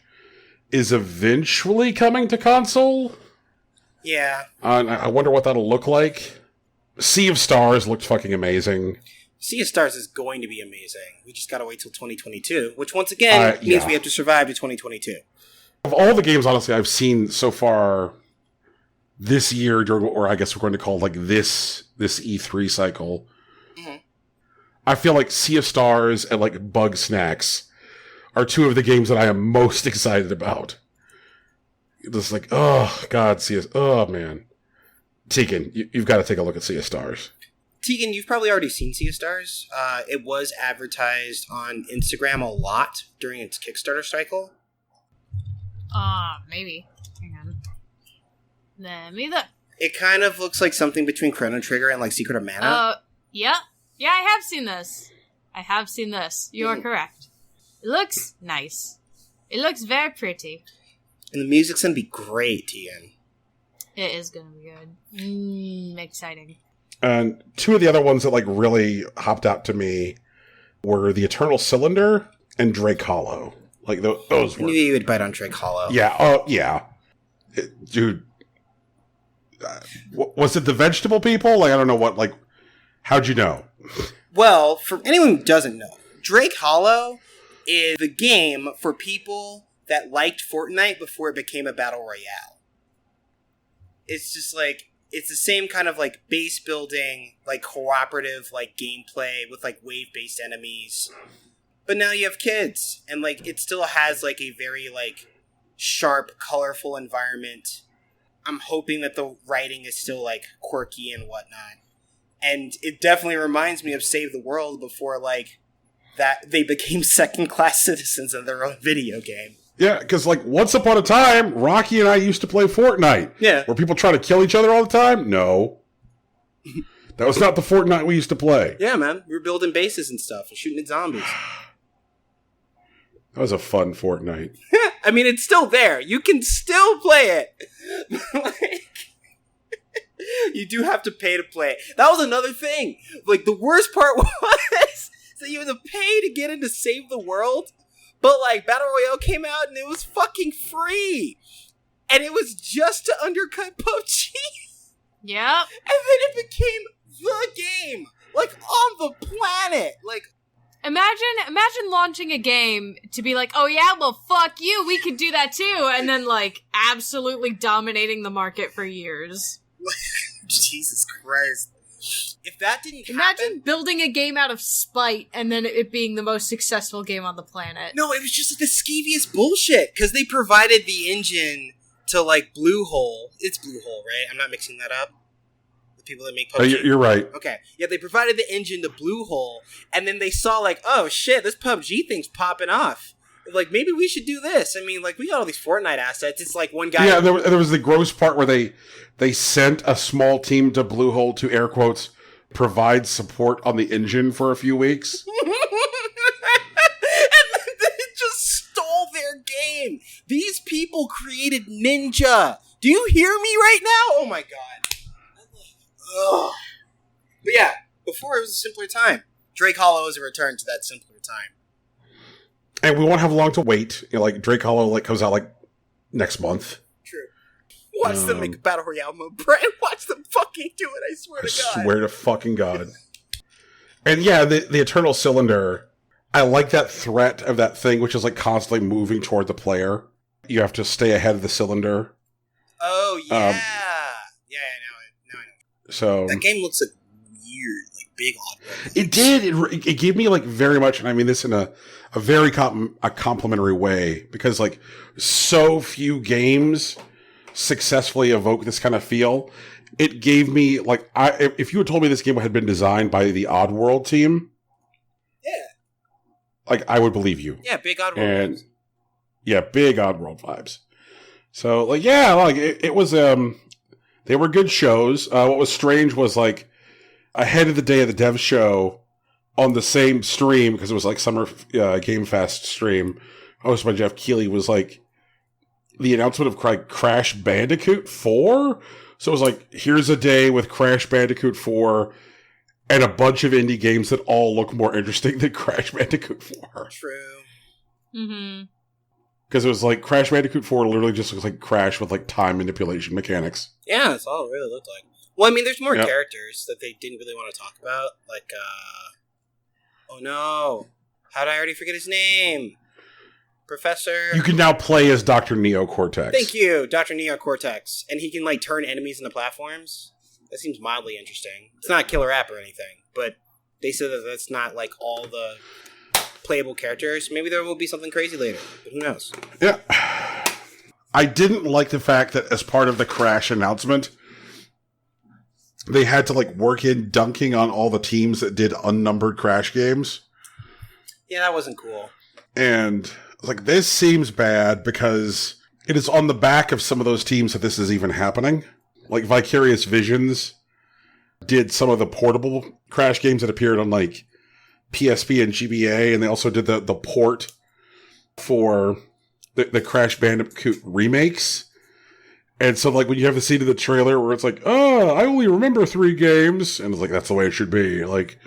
is eventually coming to console. Yeah. And I wonder what that'll look like. Sea of Stars looked fucking amazing. Sea of Stars is going to be amazing. We just gotta wait till 2022, which once again means we have to survive to 2022. Of all the games, honestly, I've seen so far this year, or I guess we're going to call like this E3 cycle, I feel like Sea of Stars and like Bug Snacks are two of the games that I am most excited about. It's like, oh god, oh man. Tegan, you've got to take a look at Sea of Stars. Tegan, you've probably already seen Sea of Stars. It was advertised on Instagram a lot during its Kickstarter cycle. Maybe. Hang on. Let me look. It kind of looks like something between Chrono Trigger and like Secret of Mana. Yeah. Yeah, I have seen this. You are correct. It looks nice. It looks very pretty. And the music's gonna be great, Tegan. It is gonna be good. Exciting. And two of the other ones that like really hopped out to me were the Eternal Cylinder and Drake Hollow. Like those were. I knew you would bite on Drake Hollow. Yeah. Yeah. Dude. Was it the vegetable people? Like, I don't know what, like, how'd you know? Well, for anyone who doesn't know, Drake Hollow is the game for people that liked Fortnite before it became a battle royale. It's just like, it's the same kind of like base building, like cooperative, like gameplay with like wave-based enemies. But now you have kids, and like it still has like a very like sharp, colorful environment. I'm hoping that the writing is still like quirky and whatnot. And it definitely reminds me of Save the World before like that they became second-class citizens in their own video game. Yeah, because like once upon a time, Rocky and I used to play Fortnite. Yeah. Were people trying to kill each other all the time? No. That was not the Fortnite we used to play. Yeah, man. We were building bases and stuff and shooting at zombies. That was a fun Fortnite. I mean, it's still there. You can still play it. Like, you do have to pay to play. That was another thing. Like, the worst part was that you had to pay to get into Save the World. But, like, Battle Royale came out and it was fucking free. And it was just to undercut PUBG. Yep. And then it became the game. Like, on the planet. Like, Imagine launching a game to be like, oh yeah, well fuck you, we could do that too, and then like absolutely dominating the market for years. Jesus Christ. If that didn't Imagine building a game out of spite and then it being the most successful game on the planet. No, it was just the skeeviest bullshit, because they provided the engine to like Bluehole. It's Bluehole, right? I'm not mixing that up. People that make PUBG. You're right. Okay. Yeah, they provided the engine to Bluehole, and then they saw like, oh shit, this PUBG thing's popping off. Like, maybe we should do this. I mean, like, we got all these Fortnite assets. It's like one guy... Yeah, there was the gross part where they sent a small team to Bluehole to, air quotes, provide support on the engine for a few weeks. And then they just stole their game. These people created Ninja. Do you hear me right now? Oh my god. Ugh. But yeah, before it was a simpler time. Drake Hollow is a return to that simpler time. And we won't have long to wait. You know, like Drake Hollow like comes out like next month. True. Watch them make a battle royale mode, Brian. Watch them fucking do it. I swear to God. I swear to fucking God. And yeah, the Eternal Cylinder. I like that threat of that thing, which is like constantly moving toward the player. You have to stay ahead of the cylinder. Oh yeah, yeah. Now I know. So that game looks like weird, like big odd. It did. It gave me like very much, and I mean this in a very complimentary way, because like so few games successfully evoke this kind of feel. It gave me like if you had told me this game had been designed by the Oddworld team, yeah, like I would believe you. Yeah, big Oddworld. And yeah, big Oddworld vibes. So like yeah, like it was they were good shows. What was strange was like ahead of the day of the dev show on the same stream, because it was like Summer Game Fest stream hosted by Jeff Keighley, was like the announcement of Crash Bandicoot 4. So it was like, here's a day with Crash Bandicoot 4 and a bunch of indie games that all look more interesting than Crash Bandicoot 4. True. Mm-hmm. Because it was like Crash Bandicoot 4 literally just looks like Crash with like time manipulation mechanics. Yeah, that's all it really looked like. Well, I mean, there's more characters that they didn't really want to talk about. Like, oh no. How did I already forget his name? Professor. You can now play as Dr. Neo Cortex. Thank you, Dr. Neo Cortex. And he can, like, turn enemies into platforms. That seems mildly interesting. It's not a killer app or anything, but they said that that's not, like, all the playable characters. Maybe there will be something crazy later, but who knows? Yeah. I didn't like the fact that as part of the Crash announcement, they had to, like, work in dunking on all the teams that did unnumbered Crash games. Yeah, that wasn't cool. And like, this seems bad because it is on the back of some of those teams that this is even happening. Like, Vicarious Visions did some of the portable Crash games that appeared on, like, PSP and GBA, and they also did the port for the Crash Bandicoot remakes. And so, like, when you have the scene in the trailer where it's like, oh, I only remember 3 games, and it's like, that's the way it should be. Like,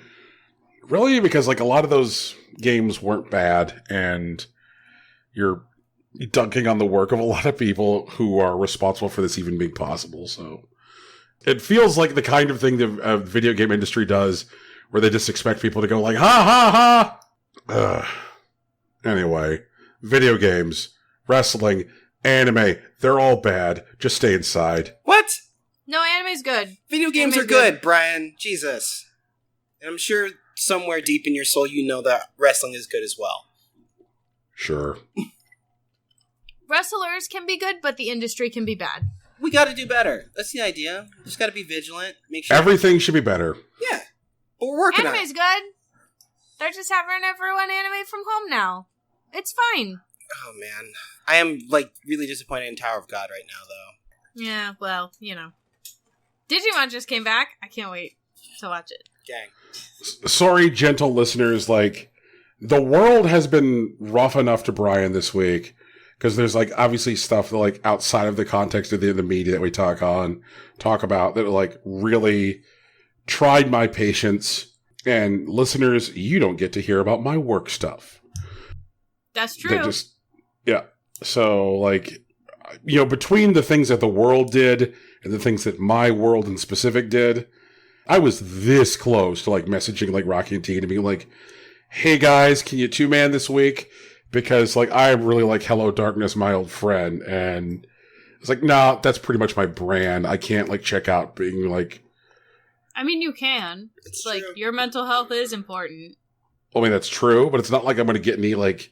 really? Because, like, a lot of those games weren't bad, and you're dunking on the work of a lot of people who are responsible for this even being possible. So it feels like the kind of thing the video game industry does, where they just expect people to go like, ha, ha, ha. Anyway, video games, wrestling, anime, they're all bad. Just stay inside. What? No, anime's good. Video games are good, Brian. Jesus. And I'm sure somewhere deep in your soul you know that wrestling is good as well. Sure. Wrestlers can be good, but the industry can be bad. We gotta do better. That's the idea. Just gotta be vigilant. Make sure everything should be better. Yeah. But we're working on it. Anime's good. They're just having everyone animate from home now. It's fine. Oh, man. I am, like, really disappointed in Tower of God right now, though. Yeah, well, you know. Digimon just came back. I can't wait to watch it. Gang. Sorry, gentle listeners, like, the world has been rough enough to Brian this week, because there's, like, obviously stuff that, like, outside of the context of the media that we talk about that, like, really tried my patience. And listeners, you don't get to hear about my work stuff. That's true. Yeah. So, like, you know, between the things that the world did and the things that my world in specific did, I was this close to, like, messaging, like, Rocky and T and being like, hey, guys, can you two-man this week? Because, like, I really like Hello Darkness, my old friend. And it's like, nah, that's pretty much my brand. I can't, like, check out being, like... I mean, you can. It's like, your mental health is important. I mean, that's true, but it's not like I'm going to get any, like,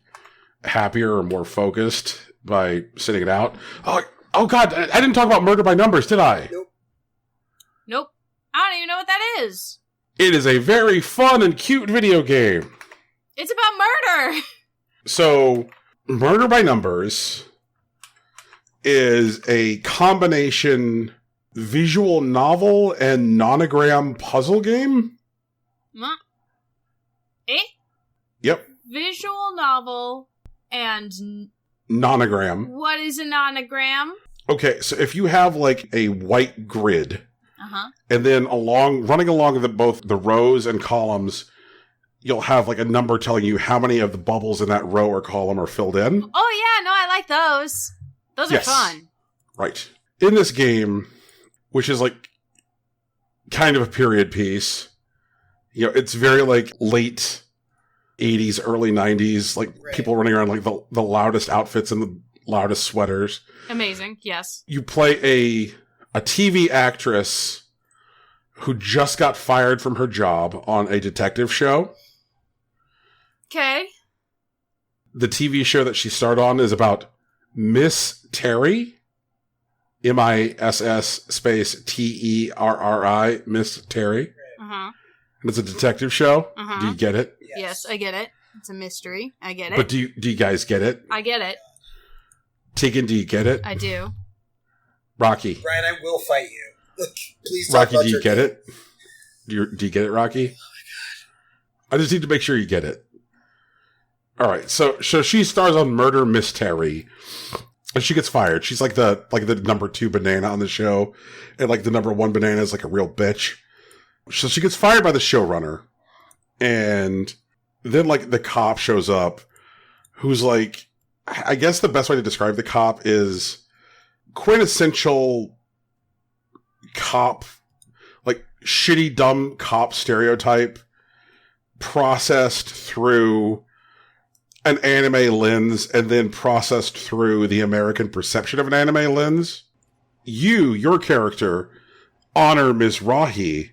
happier or more focused by sitting it out. Oh God, I didn't talk about Murder by Numbers, did I? Nope. I don't even know what that is. It is a very fun and cute video game. It's about murder. So, Murder by Numbers is a combination visual novel and nonogram puzzle game. What? Eh? Yep. Visual novel and... nonogram. What is a nonogram? Okay, so if you have, like, a white grid, and then running along both the rows and columns, you'll have, like, a number telling you how many of the bubbles in that row or column are filled in. Oh, yeah, no, I like those. Those are fun. Right. In this game, which is like kind of a period piece, you know, it's very like late 80s, early 90s, like people running around like the loudest outfits and the loudest sweaters. Amazing, yes. You play a TV actress who just got fired from her job on a detective show. Okay. The TV show that she starred on is about Miss Terry. MISS space TERRI, Miss Terry. Uh-huh. And it's a detective show. Uh-huh. Do you get it? Yes, I get it. It's a mystery. I get it. But do you guys get it? I get it. Tegan, do you get it? I do. Rocky. Brian, I will fight you. Please talk Rocky, about do you your get game. it? Do you get it, Rocky? Oh my god. I just need to make sure you get it. Alright, so she stars on Murder Mystery. And she gets fired. She's like the number 2 banana on the show. And like the number 1 banana is like a real bitch. So she gets fired by the showrunner. And then like the cop shows up who's like, I guess the best way to describe the cop is quintessential cop, like shitty, dumb cop stereotype processed through an anime lens and then processed through the American perception of an anime lens. Your character, Honor Ms. Rahi,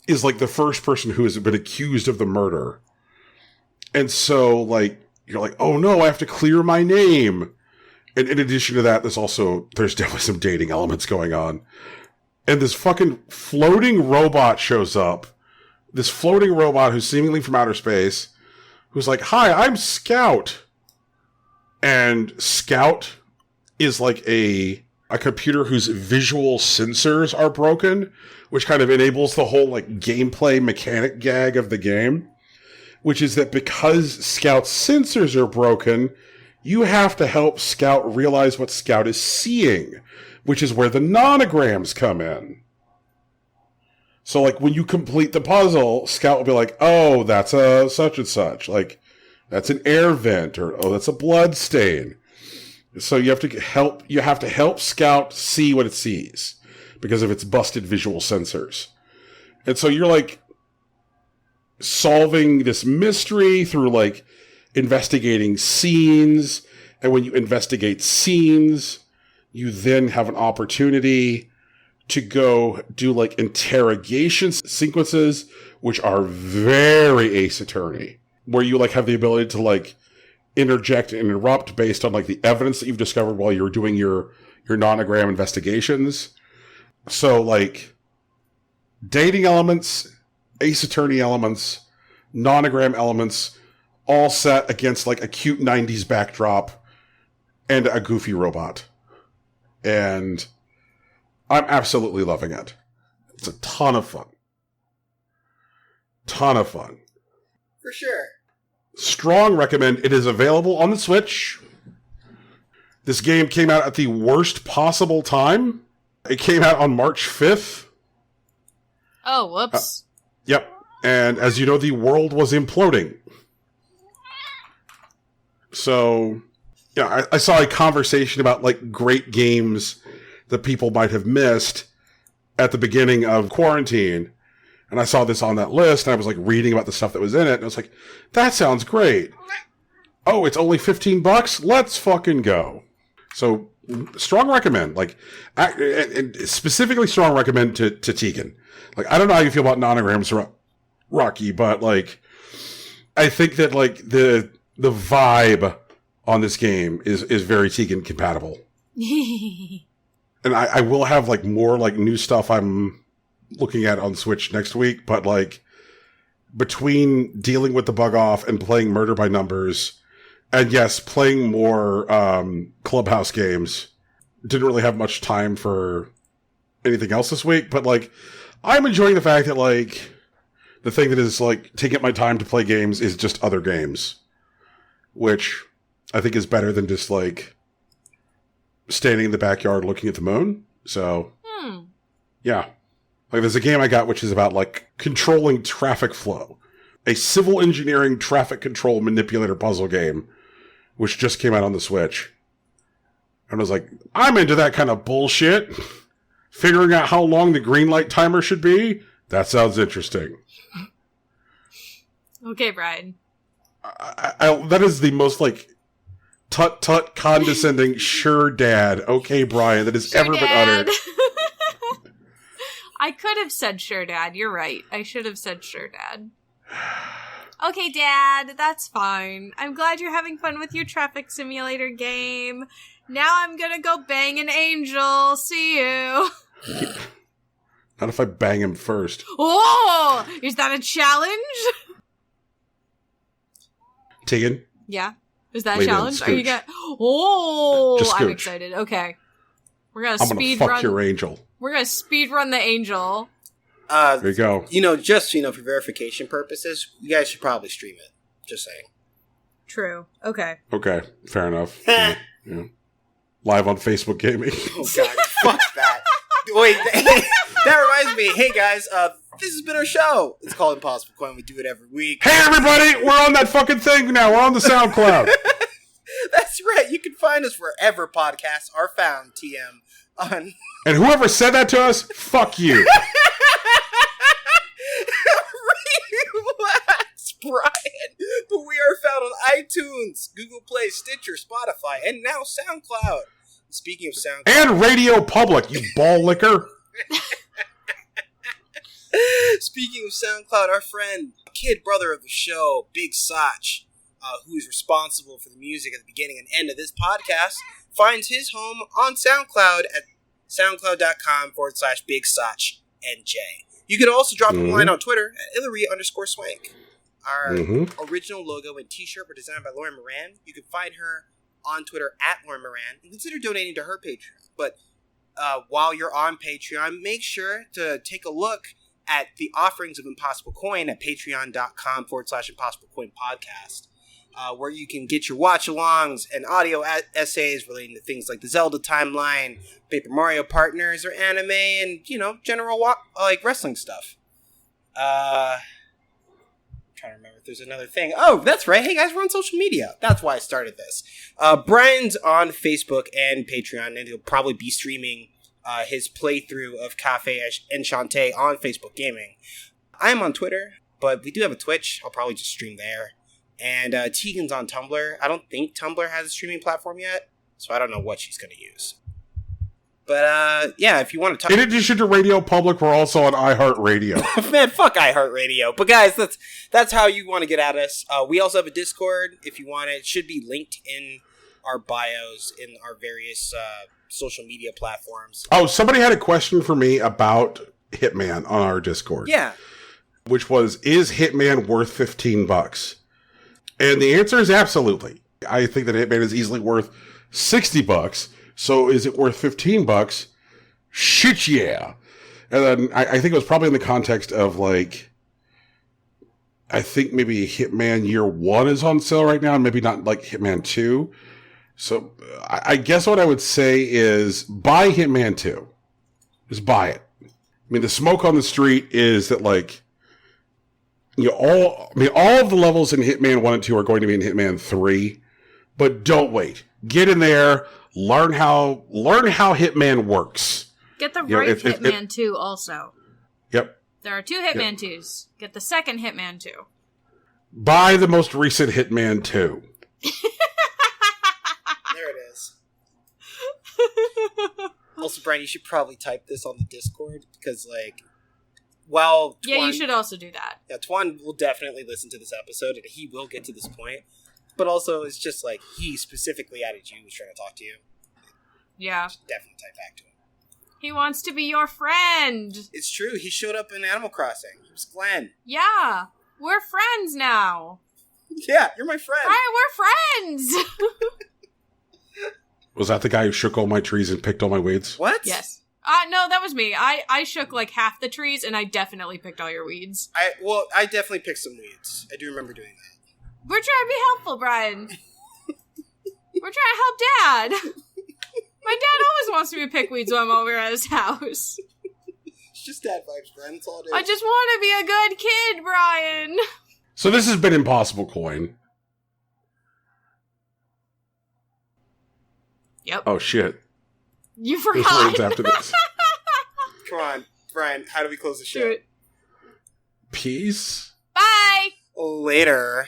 is like the first person who has been accused of the murder. And so, like, you're like, oh no, I have to clear my name. And in addition to that, there's definitely some dating elements going on. And this fucking floating robot shows up. This floating robot who's seemingly from outer space, who's like, hi, I'm Scout. And Scout is like a computer whose visual sensors are broken, which kind of enables the whole like gameplay mechanic gag of the game, which is that because Scout's sensors are broken, you have to help Scout realize what Scout is seeing, which is where the nonograms come in. So, like, when you complete the puzzle, Scout will be like, oh, that's a such and such. Like, that's an air vent, or, oh, that's a blood stain. So you have to help Scout see what it sees because of its busted visual sensors. And so you're, like, solving this mystery through, like, investigating scenes. And when you investigate scenes, you then have an opportunity to go do like interrogation sequences, which are very Ace Attorney, where you like have the ability to like interject and interrupt based on like the evidence that you've discovered while you're doing your nonogram investigations. So like dating elements, Ace Attorney elements, nonogram elements, all set against like a cute 90s backdrop and a goofy robot. And I'm absolutely loving it. It's a ton of fun. Ton of fun. For sure. Strong recommend. It is available on the Switch. This game came out at the worst possible time. It came out on March 5th. Oh, whoops. Yep. And as you know, the world was imploding. So, yeah, I saw a conversation about like great games that people might have missed at the beginning of quarantine. And I saw this on that list, and I was like reading about the stuff that was in it, and I was like, that sounds great. Oh, it's only $15? Let's fucking go. So, strong recommend. Like, and specifically strong recommend to Tegan. Like, I don't know how you feel about nonograms, Rocky, but like, I think that like the vibe on this game is very Tegan compatible. And I will have, like, more, like, new stuff I'm looking at on Switch next week, but, like, between dealing with the bug off and playing Murder by Numbers, and, yes, playing more Clubhouse games, didn't really have much time for anything else this week, but, like, I'm enjoying the fact that, like, the thing that is, like, taking up my time to play games is just other games, which I think is better than just, like, standing in the backyard looking at the moon. So, yeah. Like, there's a game I got which is about, like, controlling traffic flow. A civil engineering traffic control manipulator puzzle game, which just came out on the Switch. And I was like, I'm into that kind of bullshit. Figuring out how long the green light timer should be? That sounds interesting. Okay, Brian. That is the most, like, tut-tut condescending, sure, Dad. Okay, Brian, that has ever been uttered. I could have said sure, Dad. You're right. I should have said sure, Dad. Okay, Dad, that's fine. I'm glad you're having fun with your traffic simulator game. Now I'm gonna go bang an angel. See you. Not if I bang him first. Oh! Is that a challenge? Tegan? Yeah. Is that a Lay down, challenge? Are you scooch. gonna... Oh! Just I'm scooch. excited. Okay. We're gonna I'm gonna speed fuck run... your angel. We're gonna speed run the angel. There you go. Just for verification purposes, you guys should probably stream it. Just saying. True. Okay. Okay, fair enough. Yeah. Live on Facebook Gaming. Oh god, fuck that. Wait, that reminds me. Hey guys, this has been our show. It's called Impossible Coin. We do it every week. Hey everybody, we're on that fucking thing now. We're on the SoundCloud. That's right. You can find us wherever podcasts are found. TM on. And whoever said that to us, fuck you. Relax, Brian. But we are found on iTunes, Google Play, Stitcher, Spotify, and now SoundCloud. Speaking of SoundCloud. And Radio Public, you ball licker. Speaking of SoundCloud, our friend, kid brother of the show, Big Sach, who is responsible for the music at the beginning and end of this podcast, finds his home on SoundCloud at soundcloud.com/Big Sach NJ. You can also drop a line on Twitter at Hillary_Swank. Our original logo and t-shirt were designed by Lauren Moran. You can find her on Twitter at Lauren Moran and consider donating to her Patreon. But while you're on Patreon, make sure to take a look at the offerings of Impossible Coin at patreon.com/Impossible Coin Podcast, where you can get your watch-alongs and audio essays relating to things like the Zelda timeline, Paper Mario partners, or anime, and, general wrestling stuff. I'm trying to remember if there's another thing. Oh, that's right. Hey, guys, we're on social media. That's why I started this. Brian's on Facebook and Patreon, and he'll probably be streaming his playthrough of Cafe Enchanté on Facebook Gaming. I'm on Twitter, but we do have a Twitch. I'll probably just stream there. And Tegan's on Tumblr. I don't think Tumblr has a streaming platform yet, so I don't know what she's going to use. But, if you want to talk... In addition to Radio Public, we're also on iHeartRadio. Man, fuck iHeartRadio. But, guys, that's how you want to get at us. We also have a Discord, if you want it. It should be linked in our bios in our various social media platforms. Oh, somebody had a question for me about Hitman on our Discord. Yeah. Which was, is Hitman worth $15? And the answer is absolutely. I think that Hitman is easily worth $60. So is it worth $15? Shit, yeah. And then I think it was probably in the context of, like, I think maybe Hitman Year 1 is on sale right now, and maybe not, like, Hitman 2. So I guess what I would say is buy Hitman 2. Just buy it. I mean, the smoke on the street is that, like, all of the levels in Hitman 1 and 2 are going to be in Hitman 3. But don't wait. Get in there. Learn how Hitman works. Get the right Hitman 2 also. Yep. There are 2 Hitman 2s. Get the second Hitman 2. Buy the most recent Hitman 2. There it is. Also, Brian, you should probably type this on the Discord because, like, yeah, you should also do that. Yeah, Twan will definitely listen to this episode, and he will get to this point. But also, it's just like he specifically added you, was trying to talk to you. Yeah. Definitely type back to him. He wants to be your friend. It's true. He showed up in Animal Crossing. It was Glenn. Yeah. We're friends now. Yeah, you're my friend. Brian, we're friends. Was that the guy who shook all my trees and picked all my weeds? What? Yes. No, that was me. I shook like half the trees, and I definitely picked all your weeds. I definitely picked some weeds. I do remember doing that. We're trying to be helpful, Brian. We're trying to help Dad. My dad always wants me to pick weeds when I'm over at his house. It's just dad vibes, Brian. That's all it is. I just want to be a good kid, Brian. So this has been Impossible Coin. Yep. Oh, shit. You There's forgot. words after this. Come on, Brian, how do we close the show? Do it. Peace. Bye! Later.